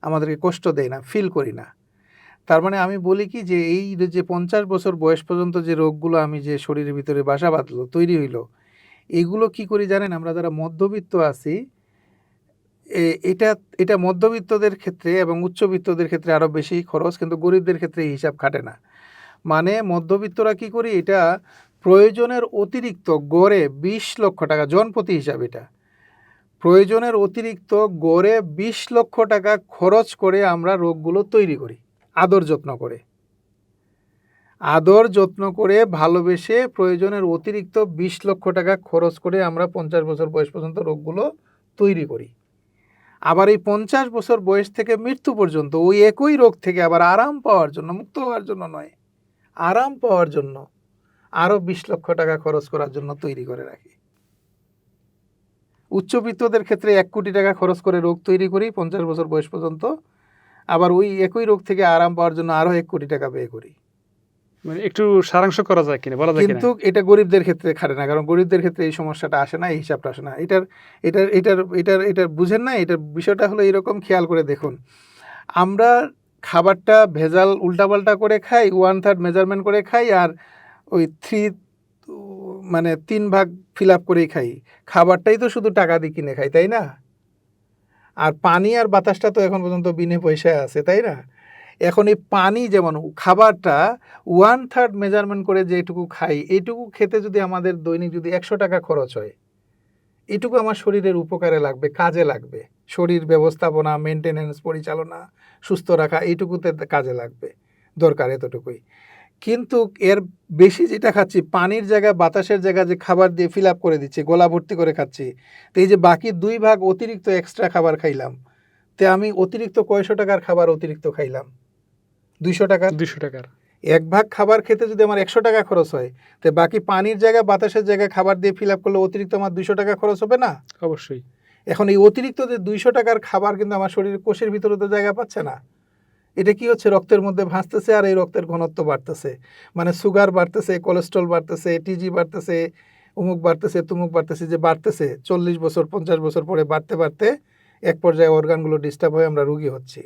আমাদেরকে কষ্ট দেয় না, ফিল করি না। তার মানে আমি বলি কি, যে এই যে 50 বছর বয়স পর্যন্ত যে রোগগুলো আমি যে শরীরের ভিতরে বাসা বাঁধলো, তৈরি হইলো, এগুলো কি করি জানেন? আমরা যারা মধ্যবিত্ত আছি, এটা মধ্যবিত্তদের ক্ষেত্রে এবং উচ্চবিত্তদের ক্ষেত্রে আরও বেশি খরচ, কিন্তু গরিবদের ক্ষেত্রে এই হিসাব খাটে না। মানে মধ্যবিত্তরা কি করি, এটা প্রয়োজনের অতিরিক্ত গড়ে 20 লক্ষ টাকা জনপ্রতি হিসাব, এটা প্রয়োজনের অতিরিক্ত গড়ে 20 লক্ষ টাকা খরচ করে আমরা রোগগুলো তৈরি করি, আদর যত্ন করে ভালোবেসে প্রয়োজনের অতিরিক্ত 20 লক্ষ টাকা খরচ করে আমরা 50 বছর বয়স পর্যন্ত রোগগুলো তৈরি করি। আবার এই 50 বছর বয়স থেকে মৃত্যু পর্যন্ত ওই একই রোগ থেকে আবার আরাম পাওয়ার জন্য, মুক্ত হওয়ার জন্য নয়, আরাম পাওয়ার জন্য আরও 20 লক্ষ টাকা খরচ করার জন্য তৈরি করে রাখি। উচ্চবিত্তদের ক্ষেত্রে 1 কোটি টাকা খরচ করে রোগ তৈরি করি 50 বছর বয়স পর্যন্ত, আবার ওই একই রোগ থেকে আরাম পাওয়ার জন্য আরও 1 কোটি টাকা ব্যয় করি। মানে একটু সারাংশ করা যায় কিনা, বলা যায় কিনা? কিন্তু এটা গরিবদের ক্ষেত্রে খাটে না, কারণ গরিবদের ক্ষেত্রে এই সমস্যাটা আসে না, এই হিসাবটা আসে না। এটার বুঝেন না? এটার বিষয়টা হলো এরকম, খেয়াল করে দেখুন। আমরা খাবারটা ভেজাল উল্টাপাল্টা করে খাই, 1/3 মেজারমেন্ট করে খাই, আর ওই 3 ভাগ ফিল আপ করেই খাই। খাবারটাই তো শুধু টাকা দিয়ে কিনে খাই, তাই না? আর পানি আর বাতাসটা তো এখন পর্যন্ত বিনে পয়সায় আছে, তাই না? এখন এই পানি, যেমন খাবারটা 1/3 মেজারমেন্ট করে যেটুকু খাই, এইটুকু খেতে যদি আমাদের দৈনিক যদি 100 টাকা খরচ হয়, এটুকু আমার শরীরের উপকারে লাগবে, কাজে লাগবে। শরীর ব্যবস্থাপনা, মেনটেনেন্স, পরিচালনা, সুস্থ রাখা এইটুকুতে কাজে লাগবে, দরকার এতটুকুই। কিন্তু এর বেশি যেটা খাচ্ছি, পানির জায়গায় বাতাসের জায়গায় যে খাবার দিয়ে ফিল আপ করে দিচ্ছি, গলা ভর্তি করে খাচ্ছি, তো এই যে বাকি 2 ভাগ অতিরিক্ত এক্সট্রা খাবার খাইলাম, তে আমি অতিরিক্ত কয়শো টাকার খাবার অতিরিক্ত খাইলাম? 200 টাকার। 200 টাকার। 1 ভাগ খাবার খেতে যদি আমার 100 টাকা খরচ হয়, তো বাকি পানির জায়গায় বাতাসের জায়গায় খাবার দিয়ে ফিল আপ করলে অতিরিক্ত আমার 200 টাকা খরচ হবে না? অবশ্যই। এখন এই অতিরিক্ত যে 200 টাকার খাবার কিন্তু আমার শরীরের কোষের ভিতরে তো জায়গা পাচ্ছে না। এটা কি হচ্ছে? রক্তের মধ্যে ভাসতেছে, আর এই রক্তের ঘনত্ব বাড়তেছে, মানে সুগার বাড়তেছে, কোলেস্ট্রল বাড়তেছে, টিজি বাড়তেছে, অমুক বাড়তেছে, তুমুক বাড়তেছে, যে বাড়তেছে 40 বছর 50 বছর পরে বাড়তে বাড়তে এক পর্যায়ে অর্গানগুলো ডিস্টার্ব হয়ে আমরা রোগী হচ্ছি।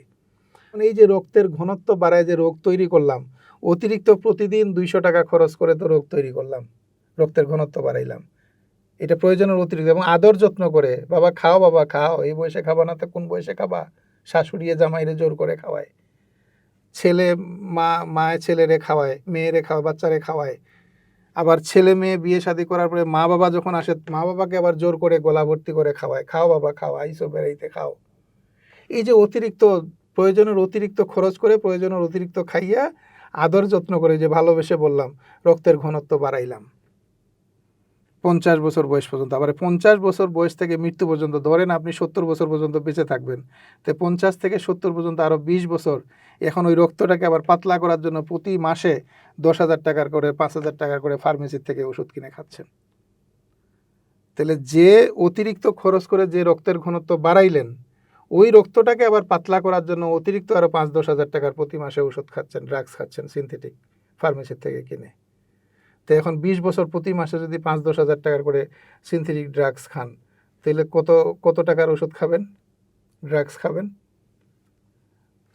এই যে রক্তের ঘনত্ব বাড়ায় যে রোগ তৈরি করলাম, অতিরিক্ত প্রতিদিন 200 টাকা খরচ করে তো রোগ তৈরি করলাম, রক্তের ঘনত্ব বাড়াইলাম। এটা প্রয়োজনের অতিরিক্ত, এবং আদর যত্ন করে, বাবা খাও, বাবা খাও, এই বয়সে খাবা না তো কোন বয়সে খাবা? শাশুড়িয়ে জামাইরে জোর করে খাওয়ায়, ছেলে মায়ের ছেলেরে খাওয়ায়, মেয়েরে খাওয়ায়, বাচ্চারে খাওয়ায়। আবার ছেলে মেয়ে বিয়ে শাদী করার পরে মা বাবা যখন আসে, মা বাবাকে আবার জোর করে গলা ভর্তি করে খাওয়ায়, খাও বাবা খাও, আইসো বেড়াইতে খাও। এই যে অতিরিক্ত, প্রয়োজনের অতিরিক্ত খরচ করে, প্রয়োজনের অতিরিক্ত খাইয়া, আদর যত্ন করে, যে ভালোবেসে বললাম, রক্তের ঘনত্ব বাড়াইলাম 50 বছর বয়স পর্যন্ত। আবার 50 বছর বয়স থেকে মৃত্যু পর্যন্ত, ধরেন আপনি 70 বছর পর্যন্ত বেঁচে থাকবেন, তো 50 থেকে 70 পর্যন্ত আরও 20 বছর এখন ওই রক্তটাকে আবার পাতলা করার জন্য প্রতি মাসে 10,000 টাকার করে, 5,000 টাকার করে ফার্মেসির থেকে ওষুধ কিনে খাচ্ছেন। তাহলে যে অতিরিক্ত খরচ করে যে রক্তের ঘনত্ব বাড়াইলেন, ওই রক্তটাকে আবার পাতলা করার জন্য অতিরিক্ত আরও 5-10 হাজার টাকার প্রতি মাসে ওষুধ খাচ্ছেন, ড্রাগস খাচ্ছেন সিনথেটিক ফার্মেসির থেকে কিনে। তো এখন 20 বছর প্রতি মাসে যদি 5-10 হাজার টাকার করে সিনথেটিক ড্রাগস খান, তাহলে কত টাকার ওষুধ খাবেন, ড্রাগস খাবেন?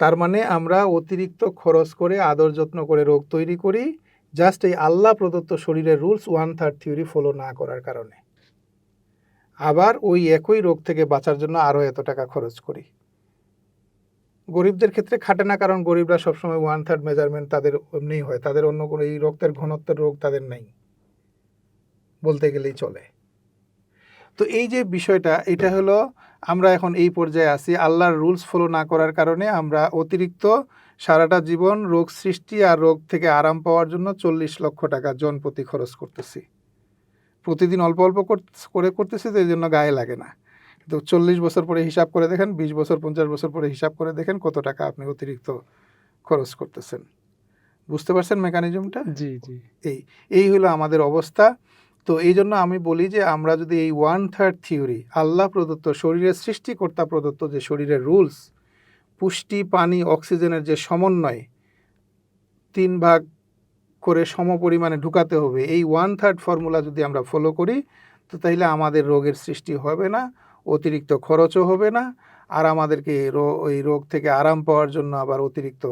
তার মানে আমরা অতিরিক্ত খরচ করে, আদর যত্ন করে রোগ তৈরি করি, জাস্ট এই আল্লাহ প্রদত্ত শরীরের রুলস 1/3 থিওরি ফলো না করার কারণে। আবার ওই একই রোগ থেকে বাঁচার জন্য আরও এত টাকা খরচ করি। গরিবদের ক্ষেত্রে খাটে না, কারণ গরিবরা সবসময় 1/3 মেজারমেন্ট তাদের এমনিই হয়, তাদের অন্য কোনো এই রক্তের ঘনত্বের রোগ তাদের নেই, বলতে গেলেই চলে। তো এই যে বিষয়টা, এটা হলো আমরা এখন এই পর্যায়ে আছি, আল্লাহর রুলস ফলো না করার কারণে আমরা অতিরিক্ত সারাটা জীবন রোগ সৃষ্টি আর রোগ থেকে আরাম পাওয়ার জন্য 40 লক্ষ টাকা জনপ্রতি খরচ করতেছি। প্রতিদিন অল্প অল্প করে করতেছি, তো এই জন্য গায়ে লাগে না। তো 40 বছর পরে হিসাব করে দেখেন, 20 বছর 50 বছর পরে হিসাব করে দেখেন কত টাকা আপনি অতিরিক্ত খরচ করতেছেন। বুঝতে পারছেন মেকানিজমটা? জি জি। এই হলো আমাদের অবস্থা। তো এই জন্য আমি বলি যে আমরা যদি এই 1/3 থিওরি, আল্লাহ প্রদত্ত, শরীরের সৃষ্টিকর্তা প্রদত্ত যে শরীরের রুলস, পুষ্টি, পানি, অক্সিজেনের যে সমন্বয় 3 ভাগ করে সমপরিমাণে ঢুকাতে হবে, এই 1/3 ফর্মুলা যদি আমরা ফলো করি, তো তাইলে আমাদের রোগের সৃষ্টি হবে না, অতিরিক্ত খরচও হবে না, আর আমাদেরকে ওই রোগ থেকে আরাম পাওয়ার জন্য আবার অতিরিক্ত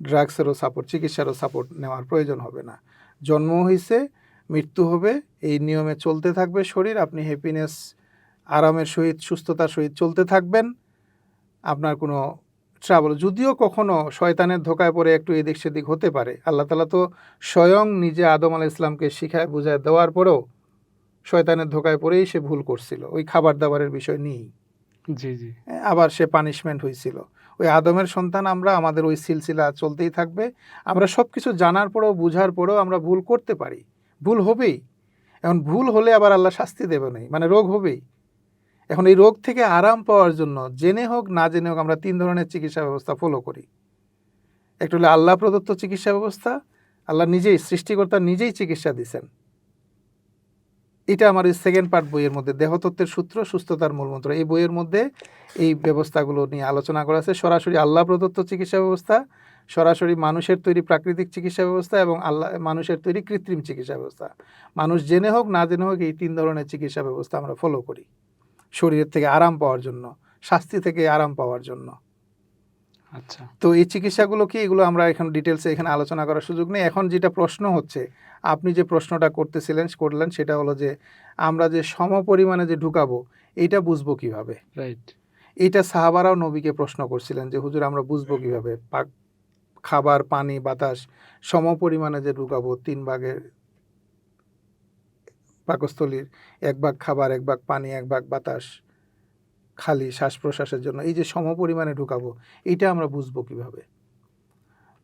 ড্রাগসেরও সাপোর্ট, চিকিৎসারও সাপোর্ট নেওয়ার প্রয়োজন হবে না। জন্ম হয়েছে, মৃত্যু হবে, এই নিয়মে চলতে থাকবে শরীর, আপনি হ্যাপিনেস, আরামের সহিত, সুস্থতার সহিত চলতে থাকবেন। আপনার কোনো ট্রাবল, যদিও কখনো শয়তানের ধোকায় পড়ে একটু এদিক সেদিক হতে পারে, আল্লাহ তাআলা তো স্বয়ং নিজে আদম আলাইহিস সালামকে শিখায় বুঝায় দেওয়ার পরেও শয়তানের ধোকায় পড়েই সে ভুল করছিল, ওই খাবার দাবারের বিষয় নিয়েই। জি জি। আবার সে পানিশমেন্ট হয়েছিল। ওই আদমের সন্তান আমরা, আমাদের ওই সিলসিলা চলতেই থাকবে। আমরা সব কিছু জানার পরেও, বুঝার পরেও আমরা ভুল করতে পারি, ভুল হবেই। এখন ভুল হলে আবার আল্লাহ শাস্তি দেবে নাই, মানে রোগ হবেই। এখন এই রোগ থেকে আরাম পাওয়ার জন্য জেনে হোক না জেনে হোক আমরা 3 ধরনের চিকিৎসা ব্যবস্থা ফলো করি। একটা হলো আল্লাহ প্রদত্ত চিকিৎসা ব্যবস্থা, আল্লাহ নিজেই, সৃষ্টিকর্তা নিজেই চিকিৎসা দিছেন। এটা আমার এই সেকেন্ড পার্ট বইয়ের মধ্যে, দেহতত্ত্বের সূত্র, সুস্থতার মূলমন্ত্র, এই বইয়ের মধ্যে এই ব্যবস্থাগুলো নিয়ে আলোচনা করা আছে। সরাসরি আল্লাহ প্রদত্ত চিকিৎসা ব্যবস্থা, সরাসরি মানুষের তৈরি প্রাকৃতিক চিকিৎসা ব্যবস্থা, এবং মানুষের তৈরি কৃত্রিম চিকিৎসা ব্যবস্থা। মানুষ জেনে হোক না জেনে হোক এই 3 ধরনের চিকিৎসা ব্যবস্থা আমরা ফলো করি, শরীরের থেকে আরাম পাওয়ার জন্য, শাস্তি থেকে আরাম পাওয়ার জন্য। আচ্ছা। তো এই চিকিৎসাগুলো কি, এগুলো আমরা এখন ডিটেলসে এখানে আলোচনা করার সুযোগ নেই। এখন যেটা প্রশ্ন হচ্ছে, আপনি যে প্রশ্নটা করলেন, সেটা হলো যে আমরা যে সমপরিমাণে যে ঢুকাবো, এইটা বুঝবো কিভাবে? রাইট। এইটা সাহাবারাও নবীকে প্রশ্ন করছিলেন যে হুজুর আমরা বুঝবো কিভাবে খাবার, পানি, বাতাস সমপরিমাণে যে ঢুকাবো, 3 ভাগের পাকস্থলীর 1 ভাগ খাবার, 1 ভাগ পানি, 1 ভাগ বাতাস, খালি শ্বাস প্রশ্বাসের জন্য, এই যে সমপরিমাণে ঢুকাবো, এটা আমরা বুঝবো কিভাবে?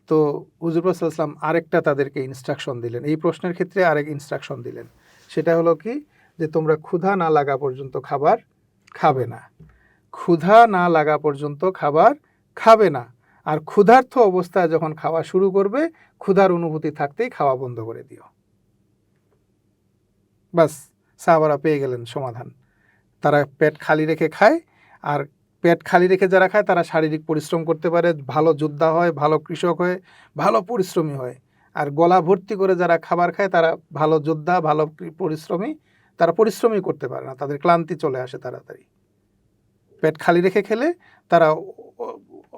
তো হুজুর পাক সাল্লাল্লাহু আলাইহি ওয়াসাল্লাম আরেকটা তাদেরকে ইনস্ট্রাকশন দিলেন, এই প্রশ্নের ক্ষেত্রে আরেক ইনস্ট্রাকশন দিলেন। সেটা হলো কি, যে তোমরা ক্ষুধা না লাগা পর্যন্ত খাবার খাবে না, ক্ষুধা না লাগা পর্যন্ত খাবার খাবে না, আর ক্ষুধার্ত অবস্থায় যখন খাওয়া শুরু করবে, ক্ষুধার অনুভূতি থাকতেই খাওয়া বন্ধ করে দিও। বাস, সাহাবারা পেয়ে গেলেন সমাধান। তারা পেট খালি রেখে খায়, আর পেট খালি রেখে যারা খায় তারা শারীরিক পরিশ্রম করতে পারে, ভালো যোদ্ধা হয়, ভালো কৃষক হয়, ভালো পরিশ্রমী হয়। আর গলা ভর্তি করে যারা খাবার খায় তারা ভালো যোদ্ধা, ভালো পরিশ্রমী, তারা পরিশ্রমই করতে পারে না, তাদের ক্লান্তি চলে আসে তাড়াতাড়ি। পেট খালি রেখে খেলে তারা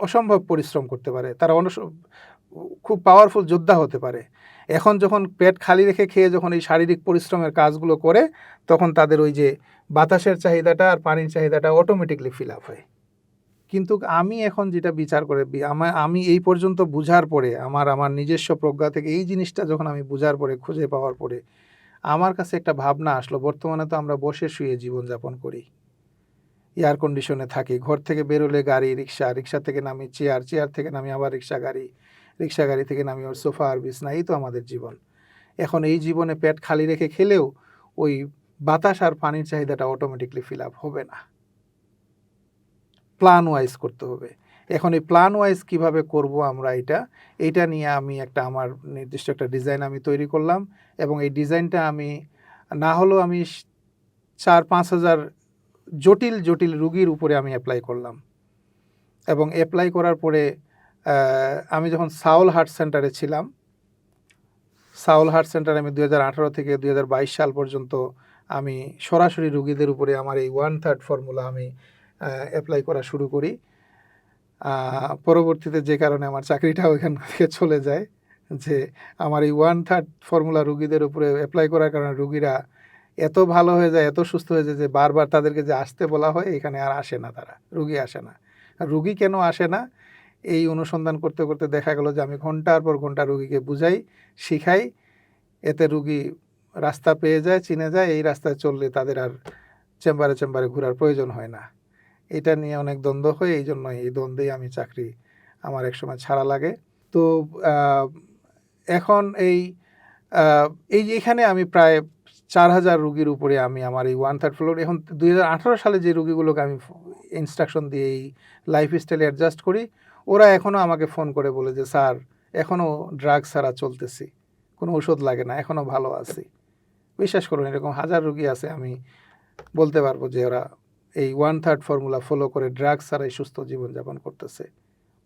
অসম্ভব পরিশ্রম করতে পারে, তারা খুব পাওয়ারফুল যোদ্ধা হতে পারে। এখন যখন পেট খালি রেখে খেয়ে যখন এই শারীরিক পরিশ্রমের কাজগুলো করে, তখন তাদের ওই যে বাতাসের চাহিদাটা আর পানির চাহিদাটা অটোমেটিকলি ফিল আপ হয়। কিন্তু আমি এখন যেটা বিচার করে আমি এই পর্যন্ত বুঝার পরে, আমার নিজস্ব প্রজ্ঞা থেকে এই জিনিসটা যখন আমি বুঝার পরে, খুঁজে পাওয়ার পরে, আমার কাছে একটা ভাবনা আসলো, বর্তমানে তো আমরা বসে শুয়ে জীবনযাপন করি, এয়ার কন্ডিশনে থাকি, ঘর থেকে বেরোলে গাড়ি, রিক্সা, রিক্সা থেকে নামি চেয়ার, চেয়ার থেকে নামি আবার রিক্সা গাড়ি, রিক্সা গাড়ি থেকে নামি ওর সোফা আর বিছনা, এই তো আমাদের জীবন। এখন এই জীবনে পেট খালি রেখে খেলেও ওই বাতাস আর পানির চাহিদাটা অটোমেটিকলি ফিল আপ হবে না, প্ল্যান ওয়াইজ করতে হবে। এখন এই প্ল্যান ওয়াইজ কীভাবে করব আমরা, এইটা নিয়ে আমি আমার নির্দিষ্ট একটা ডিজাইন আমি তৈরি করলাম, এবং এই ডিজাইনটা আমি না হলেও আমি 4-5 হাজার জটিল জটিল রুগীর উপরে আমি অ্যাপ্লাই করলাম। এবং অ্যাপ্লাই করার পরে আমি যখন সাউল হার্ট সেন্টারে ছিলাম, সাউল হার্ট সেন্টারে আমি 2018 থেকে 2022 সাল পর্যন্ত আমি সরাসরি রুগীদের উপরে আমার এই 1/3 ফর্মুলা আমি অ্যাপ্লাই করা শুরু করি। পরবর্তীতে যে কারণে আমার চাকরিটা ওইখান থেকে চলে যায়, যে আমার এই 1/3 ফর্মুলা রুগীদের উপরে অ্যাপ্লাই করার কারণে রুগীরা এত ভালো হয়ে যায়, এত সুস্থ হয়ে যায় যে বারবার তাদেরকে যে আসতে বলা হয়, এখানে আর আসে না, রুগী আসে না। রুগী কেন আসে না, এই অনুসন্ধান করতে করতে দেখা গেল যে আমি ঘন্টার পর ঘন্টা রুগীকে বুঝাই, শিখাই, এতে রুগী রাস্তা পেয়ে যায়, চিনে যায়, এই রাস্তায় চললে তাদের আর চেম্বারে চেম্বারে ঘোরার প্রয়োজন হয় না। এটা নিয়ে অনেক দ্বন্দ্ব হয়, এই জন্যই এই দ্বন্দ্বেই আমি চাকরি আমার একসময় ছাড়া লাগে। তো এখন এই যে এখানে আমি প্রায় 4000 রুগীর উপরে আমি আমার এই 1/3 ফ্লোর, এখন 2018 সালে যে রুগীগুলোকে আমি ইনস্ট্রাকশন দিয়ে এই লাইফস্টাইলে অ্যাডজাস্ট করি, ওরা এখনও আমাকে ফোন করে বলে যে স্যার, এখনও ড্রাগ ছাড়া চলতেছি, কোনো ওষুধ লাগে না, এখনও ভালো আছি। বিশ্বাস করুন, এরকম হাজার রুগী আছে, আমি বলতে পারবো যে ওরা এই 1/3 ফর্মুলা ফলো করে ড্রাগ ছাড়াই সুস্থ জীবনযাপন করতেছে।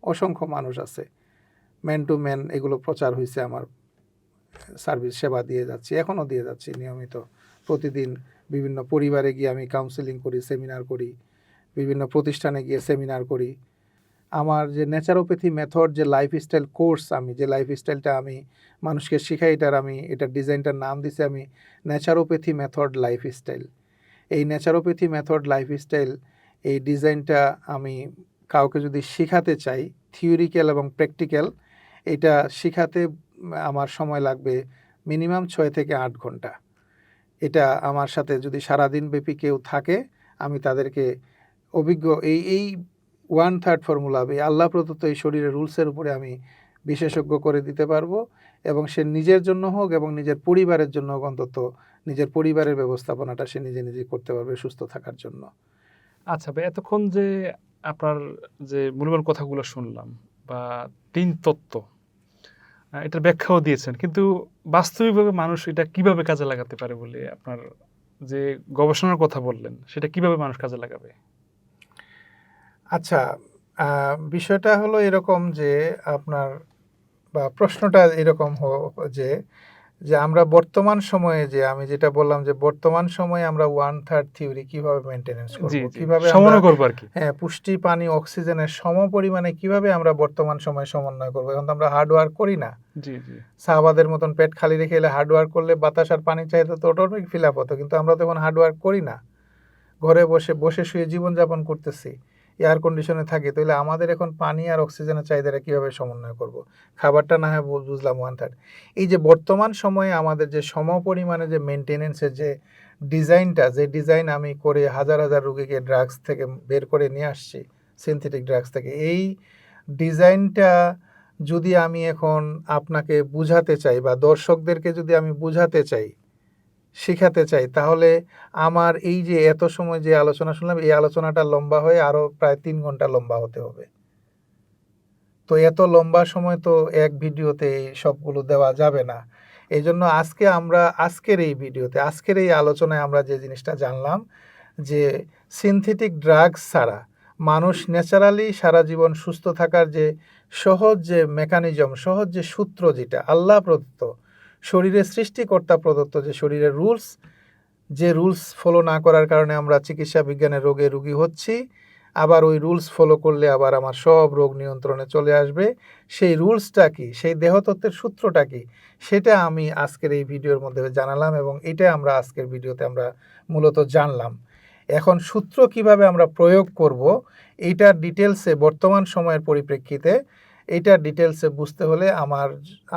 অসংখ্য মানুষ আছে, ম্যান টু ম্যান এগুলো প্রচার হয়েছে, আমার সার্ভিস সেবা দিয়ে যাচ্ছি, এখনও দিয়ে যাচ্ছি নিয়মিত। প্রতিদিন বিভিন্ন পরিবারে গিয়ে আমি কাউন্সেলিং করি, সেমিনার করি, বিভিন্ন প্রতিষ্ঠানে গিয়ে সেমিনার করি। আমার যে ন্যাচারোপ্যাথি মেথড, যে লাইফস্টাইল কোর্স, আমি যে লাইফস্টাইলটা আমি মানুষকে শিখাই, এটার ডিজাইনটার নাম দিছি আমি ন্যাচারোপ্যাথি মেথড লাইফস্টাইল। এই ন্যাচারোপ্যাথি মেথড লাইফস্টাইল, এই ডিজাইনটা আমি কাউকে যদি শিখাতে চাই, থিওরিক্যাল এবং প্র্যাকটিক্যাল, এটা শিখাতে আমার সময় লাগবে মিনিমাম 6 থেকে 8 ঘন্টা। এটা আমার সাথে যদি সারাদিন ব্যাপী কেউ থাকে, আমি তাদেরকে অভিজ্ঞ এই 1/3 ফর্মুলা, এই আল্লাহ প্রদত্ত এই শরীরের রুলসের উপরে আমি বিশেষজ্ঞ করে দিতে পারবো, এবং সে নিজের জন্য হোক এবং নিজের পরিবারের জন্য হোক, অন্তত নিজের পরিবারের ব্যবস্থাপনাটা সে নিজে নিজে করতে পারবে সুস্থ থাকার জন্য। আচ্ছা ভাই, এতক্ষণ যে আপনার যে মূল্যবান কথাগুলো শুনলাম, বা 3 তত্ত্ব, এটার ব্যাখ্যাও দিয়েছেন, কিন্তু বাস্তবিকভাবে মানুষ এটা কিভাবে কাজে লাগাতে পারে বলে আপনার যে গবেষণার কথা বললেন, সেটা কিভাবে মানুষ কাজে লাগাবে? আচ্ছা, বিষয়টা হলো এরকম যে আপনার, বা প্রশ্নটা এরকম যে আমরা বর্তমান সময়ে, যে আমি যেটা বললাম, যে বর্তমান সময়ে আমরা 1/3 থিওরি কিভাবে মেনটেনেন্স করব, কিভাবে সমন্বয় করব আর কি। হ্যাঁ, পুষ্টি, পানি, অক্সিজেনের সমপরিমাণে কিভাবে আমরা বর্তমান সময়ে সমন্বয় করব। এখন তো আমরা হার্ড ওয়ার্ক করি না, সাহাবাদের মতন পেট খালি রেখে এলে হার্ড ওয়ার্ক করলে বাতাস আর পানির চাহিদা তো অটোমেটিক ফিল আপ হতো, কিন্তু আমরা তো এখন হার্ড ওয়ার্ক করি না, ঘরে বসে শুয়ে জীবনযাপন করতেছি, এয়ার কন্ডিশনে থাকি। তাহলে আমাদের এখন পানি আর অক্সিজেনের চাহিদাটা কীভাবে সমন্বয় করব? খাবারটা না হয় বুঝলাম 1/3। এই যে বর্তমান সময়ে আমাদের যে সমপরিমাণে যে মেনটেনেন্সের যে ডিজাইনটা, যে ডিজাইন আমি করে হাজার হাজার রোগীকে ড্রাগস থেকে বের করে নিয়ে আসছি, সিনথেটিক ড্রাগস থেকে, এই ডিজাইনটা যদি আমি এখন আপনাকে বুঝাতে চাই বা দর্শকদেরকে যদি আমি বুঝাতে চাই, শেখাতে চাই, তাহলে আমার এই যে এত সময় যে আলোচনা শুনলাম, এই আলোচনাটা লম্বা হয়ে আরও প্রায় 3 ঘন্টা লম্বা হতে হবে। তো এত লম্বা সময় তো এক ভিডিওতে এই সবগুলো দেওয়া যাবে না। এই জন্য আজকে আমরা আজকের এই ভিডিওতে, আজকের এই আলোচনায় আমরা যে জিনিসটা জানলাম যে সিনথেটিক ড্রাগস ছাড়া মানুষ ন্যাচারালি সারা জীবন সুস্থ থাকার যে সহজ যে মেকানিজম, সহজ যে সূত্র, যেটা আল্লাহ প্রদত্ত, শরীরের সৃষ্টিকর্তা প্রদত্ত যে শরীরের রুলস, যে রুলস ফলো না করার কারণে আমরা চিকিৎসা বিজ্ঞানের রোগে রোগী হচ্ছি, আবার ওই রুলস ফলো করলে আবার আমার সব রোগ নিয়ন্ত্রণে চলে আসবে, সেই রুলসটা কি, সেই দেহতত্ত্বের সূত্রটা কি, সেটা আমি আজকের এই ভিডিওর মধ্যে জানালাম এবং এটা আমরা আজকের ভিডিওতে আমরা মূলত জানলাম। এখন সূত্র কিভাবে আমরা প্রয়োগ করব, এইটার ডিটেলসে বর্তমান সময়ের পরিপ্রেক্ষিতে এইটার ডিটেলসে বুঝতে হলে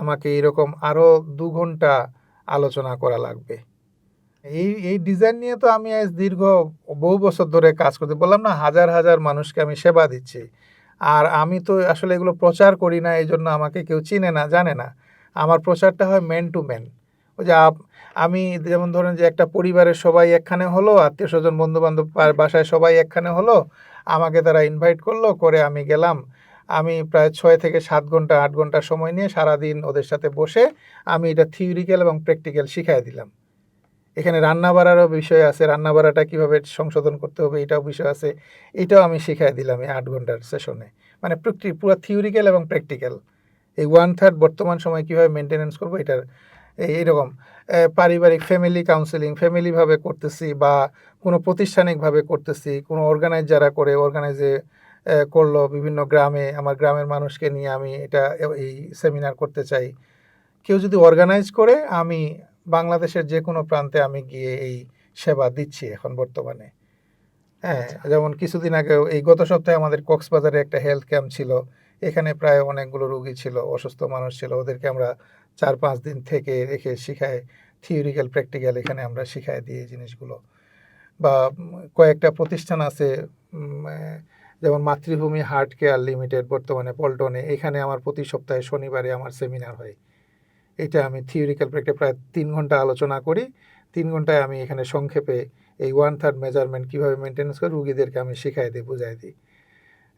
আমাকে এরকম আরও 2 ঘন্টা আলোচনা করা লাগবে। এই ডিজাইন নিয়ে তো আমি আজ দীর্ঘ বহু বছর ধরে কাজ করতে, বললাম না, হাজার হাজার মানুষকে আমি সেবা দিচ্ছি। আর আমি তো আসলে এগুলো প্রচার করি না, এই জন্য আমাকে কেউ চিনে না, জানে না। আমার প্রচারটা হয় ম্যান টু ম্যান। ওই যে আমি যেমন ধরেন যে একটা পরিবারের সবাই একখানে হলো, আত্মীয় স্বজন বন্ধুবান্ধব বাসায় সবাই একখানে হলো, আমাকে তারা ইনভাইট করলো, করে আমি গেলাম। আমি প্রায় 6 থেকে 7 ঘন্টা 8 ঘন্টা সময় নিয়ে সারাদিন ওদের সাথে বসে আমি এটা থিওরিক্যাল এবং প্র্যাকটিক্যাল শিখাই দিলাম। এখানে রান্না বাড়ারও বিষয় আছে, রান্না বাড়াটা কীভাবে সংশোধন করতে হবে এটাও বিষয় আছে, এটাও আমি শিখাই দিলাম এই 8 ঘন্টার সেশনে। মানে পুরো থিওরিক্যাল এবং প্র্যাকটিক্যাল, এই 1/3 বর্তমান সময় কীভাবে মেনটেনেন্স করবো এটার এইরকম পারিবারিক ফ্যামিলি কাউন্সেলিং ফ্যামিলিভাবে করতেছি, বা কোনো প্রতিষ্ঠানিকভাবে করতেছি, কোনো অর্গানাইজ যারা করে অর্গানাইজে করলো বিভিন্ন গ্রামে, আমার গ্রামের মানুষকে নিয়ে আমি এটা এই সেমিনার করতে চাই। কেউ যদি অর্গানাইজ করে, আমি বাংলাদেশের যে কোনো প্রান্তে আমি গিয়ে এই সেবা দিচ্ছি এখন বর্তমানে। হ্যাঁ, যেমন কিছুদিন আগে এই গত সপ্তাহে আমাদের কক্সবাজারে একটা হেলথ ক্যাম্প ছিল, এখানে প্রায় অনেকগুলো রোগী ছিল, অসুস্থ মানুষ ছিল, ওদেরকে আমরা 4-5 দিন থেকে রেখে শিখায়, থিওরিক্যাল প্র্যাকটিক্যাল এখানে আমরা শিখায় দিই এই জিনিসগুলো। বা কয়েকটা প্রতিষ্ঠান আছে, যেমন মাতৃভূমি হার্ট কেয়ার লিমিটেড বর্তমানে পল্টনে, এখানে আমার প্রতি সপ্তাহে শনিবারে আমার সেমিনার হয়। এটা আমি থিওরিক্যাল প্র্যাকটিক্যাল প্রায় 3 ঘন্টা আলোচনা করি। 3 ঘন্টায় আমি এখানে সংক্ষেপে এই 1/3 মেজারমেন্ট কীভাবে মেনটেন্স করে রুগীদেরকে আমি শিখাই দিই, বুঝাই দিই।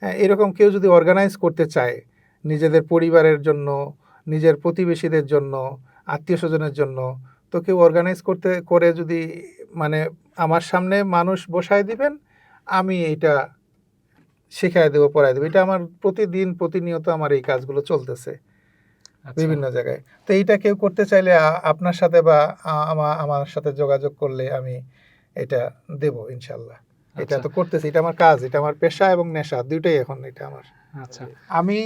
হ্যাঁ, এরকম কেউ যদি অর্গানাইজ করতে চায় নিজেদের পরিবারের জন্য, নিজের প্রতিবেশীদের জন্য, আত্মীয় স্বজনের জন্য, তো কেউ অর্গানাইজ করে যদি মানে আমার সামনে মানুষ বসায় দিবেন, আমি এইটা শেখায় দেবো, পড়ায় দেবো। এটা আমার প্রতিদিন প্রতিনিয়ত আমার এই কাজগুলো চলতেছে বিভিন্ন জায়গায়। তো এইটা কেউ করতে চাইলে আপনার সাথে বা আমার সাথে যোগাযোগ করলে আমি এটা দেব ইনশাল্লাহ। এটা তো করতেছি, এটা আমার কাজ, এটা আমার পেশা এবং নেশা দুইটাই এখন এটা আমার। আচ্ছা, আমি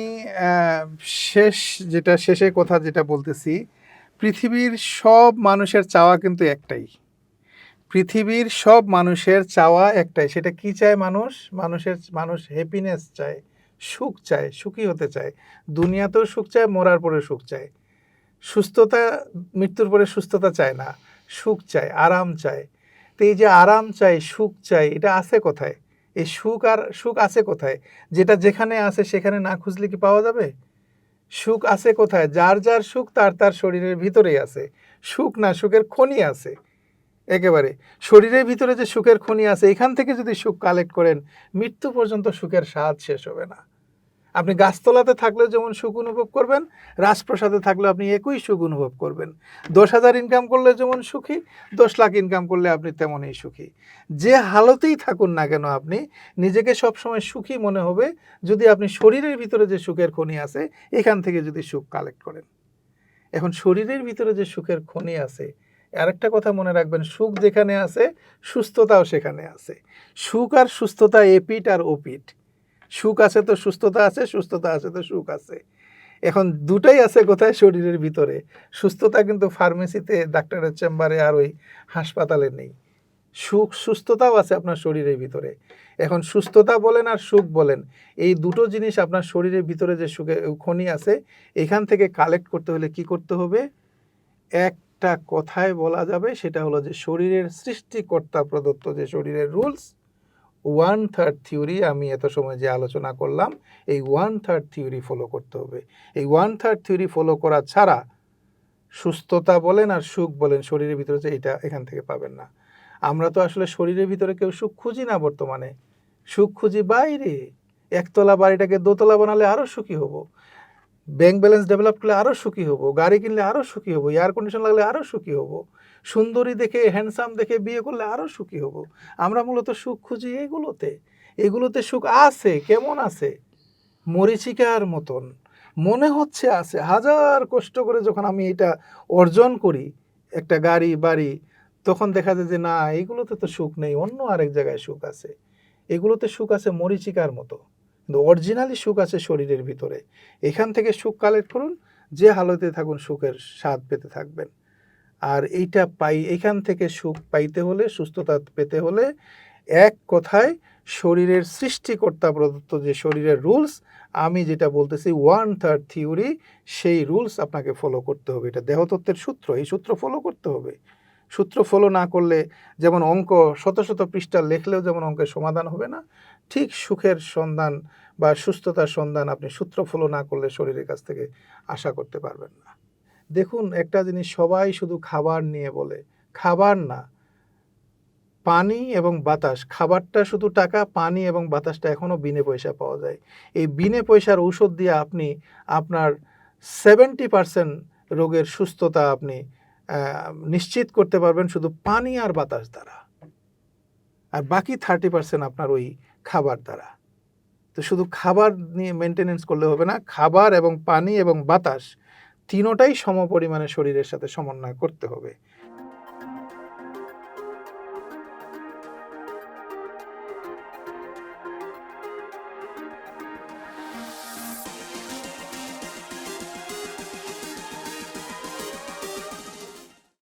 শেষে কথা যেটা বলতেছি, পৃথিবীর সব মানুষের চাওয়া কিন্তু একটাই, পৃথিবীর সব মানুষের চাওয়া একটাই। সেটা কি চায় মানুষ হ্যাপিনেস চায়, সুখ চায়, সুখী হতে চায়, দুনিয়াতেও সুখ চায়, মরার পরে সুখ চায়। সুস্থতা, মৃত্যুর পরে সুস্থতা চায় না, সুখ চায়, আরাম চায়। তো এই যে আরাম চাই, সুখ চাই, এটা আছে কোথায়? এই সুখ আছে কোথায়? যেটা যেখানে আছে সেখানে না খুঁজলে কি পাওয়া যাবে? সুখ আছে কোথায়? যার যার সুখ তার শরীরের ভিতরেই আছে। সুখ না, সুখের খনি আছে একেবারে শরীরের ভিতরে যে সুখের খনি আছে, এখান থেকে যদি সুখ কালেক্ট করেন, মৃত্যু পর্যন্ত সুখের স্বাদ শেষ হবে না। আপনি গাছতলাতে থাকলেও যেমন সুখ অনুভব করবেন, রাজপ্রাসাদে থাকলেও আপনি একই সুখ অনুভব করবেন। 10,000 ইনকাম করলে যেমন সুখী, 10 লাখ ইনকাম করলে আপনি তেমনই সুখী। যে হালতেই থাকুন না কেন, আপনি নিজেকে সবসময় সুখী মনে হবে যদি আপনি শরীরের ভিতরে যে সুখের খনি আছে এখান থেকে যদি সুখ কালেক্ট করেন। এখন শরীরের ভিতরে যে সুখের খনি আছে, আরেকটা কথা মনে রাখবেন, সুখ যেখানে আছে সুস্থতাও সেখানে আছে। সুখ আর সুস্থতা এপিঠ আর ওপিঠ। সুখ আছে তো সুস্থতা আছে, সুস্থতা আছে তো সুখ আছে। এখন দুটাই আছে কোথায়? শরীরের ভিতরে। সুস্থতা কিন্তু ফার্মেসিতে, ডাক্তারের চেম্বারে আর ওই হাসপাতালে নেই। সুস্থতাও আছে আপনার শরীরের ভিতরে। এখন সুস্থতা বলেন আর সুখ বলেন, এই দুটো জিনিস আপনার শরীরের ভিতরে যে সুখের খনি আছে, এখান থেকে কালেক্ট করতে হলে কি করতে হবে? একটা কথায় বলা যাবে, সেটা হলো যে শরীরের সৃষ্টিকর্তা প্রদত্ত যে শরীরের রুলস, 1/3 থিওরি আমি এত সময় যে আলোচনা করলাম, এই 1/3 থিওরি ফলো করতে হবে। এই 1/3 থিওরি ফলো করা ছাড়া সুস্থতা বলেন আর সুখ বলেন শরীরের ভিতরে যে এটা এখান থেকে পাবেন না। আমরা তো আসলে শরীরের ভিতরে কেউ সুখ খুঁজি না বর্তমানে, সুখ খুঁজি বাইরে। একতলা বাড়িটাকে দোতলা বানালে আরও সুখী হব, ব্যাংক ব্যালেন্স ডেভেলপ করলে আরও সুখী হব, গাড়ি কিনলে আরও সুখী হব, এয়ার কন্ডিশন লাগলে আরও সুখী হব, সুন্দরী দেখে হ্যান্ডসাম দেখে বিয়ে করলে আরও সুখী হব। আমরা মূলত সুখ খুঁজি এগুলোতে। এগুলোতে সুখ আছে, কেমন আছে? মরীচিকার মতন মনে হচ্ছে আছে। হাজার কষ্ট করে যখন আমি এটা অর্জন করি, একটা গাড়ি বাড়ি, তখন দেখা যায় যে না, এগুলোতে তো সুখ নেই, অন্য আরেক জায়গায় সুখ আছে। এগুলোতে সুখ আছে মরীচিকার মতো, কিন্তু অরিজিনালি সুখ আছে শরীরের ভিতরে। এখান থেকে সুখ কালেক্ট করুন, যে হালতে থাকুন সুখের স্বাদ পেতে থাকবেন। আর এইটা এখান থেকে সুখ পাইতে হলে, সুস্থতা পেতে হলে, এক কথায় শরীরের সৃষ্টিকর্তা প্রদত্ত যে শরীরের রুলস, আমি যেটা বলতেছি 1/3 থিওরি, সেই রুলস আপনাকে ফলো করতে হবে। এটা দেহতত্ত্বের সূত্র, এই সূত্র ফলো করতে হবে। সূত্র ফলো না করলে, যেমন অঙ্ক শত শত পৃষ্ঠা লেখলেও যেমন অঙ্কের সমাধান হবে না, ঠিক সুখের সন্ধান বা সুস্থতার সন্ধান আপনি সূত্র ফলো না করলে শরীরের কাছ থেকে আশা করতে পারবেন না। দেখুন, একটা জিনিস সবাই শুধু খাবার নিয়ে বলে, খাবার না, পানি এবং বাতাস। খাবারটা শুধু টাকা, পানি এবং বাতাসটা এখনও বিনে পয়সা পাওয়া যায়। এই বিনে পয়সার ঔষধ দিয়ে আপনি আপনার 70% রোগের সুস্থতা আপনি নিশ্চিত করতে পারবেন শুধু পানি আর বাতাস দ্বারা, আর বাকি 30% আপনার ওই খাবার দ্বারা। তো শুধু খাবার নিয়ে মেনটেনেন্স করলে হবে না, খাবার এবং পানি এবং বাতাস তিনোটাই সমপরিমাণে শরীরের সাথে সমন্বয় করতে হবে।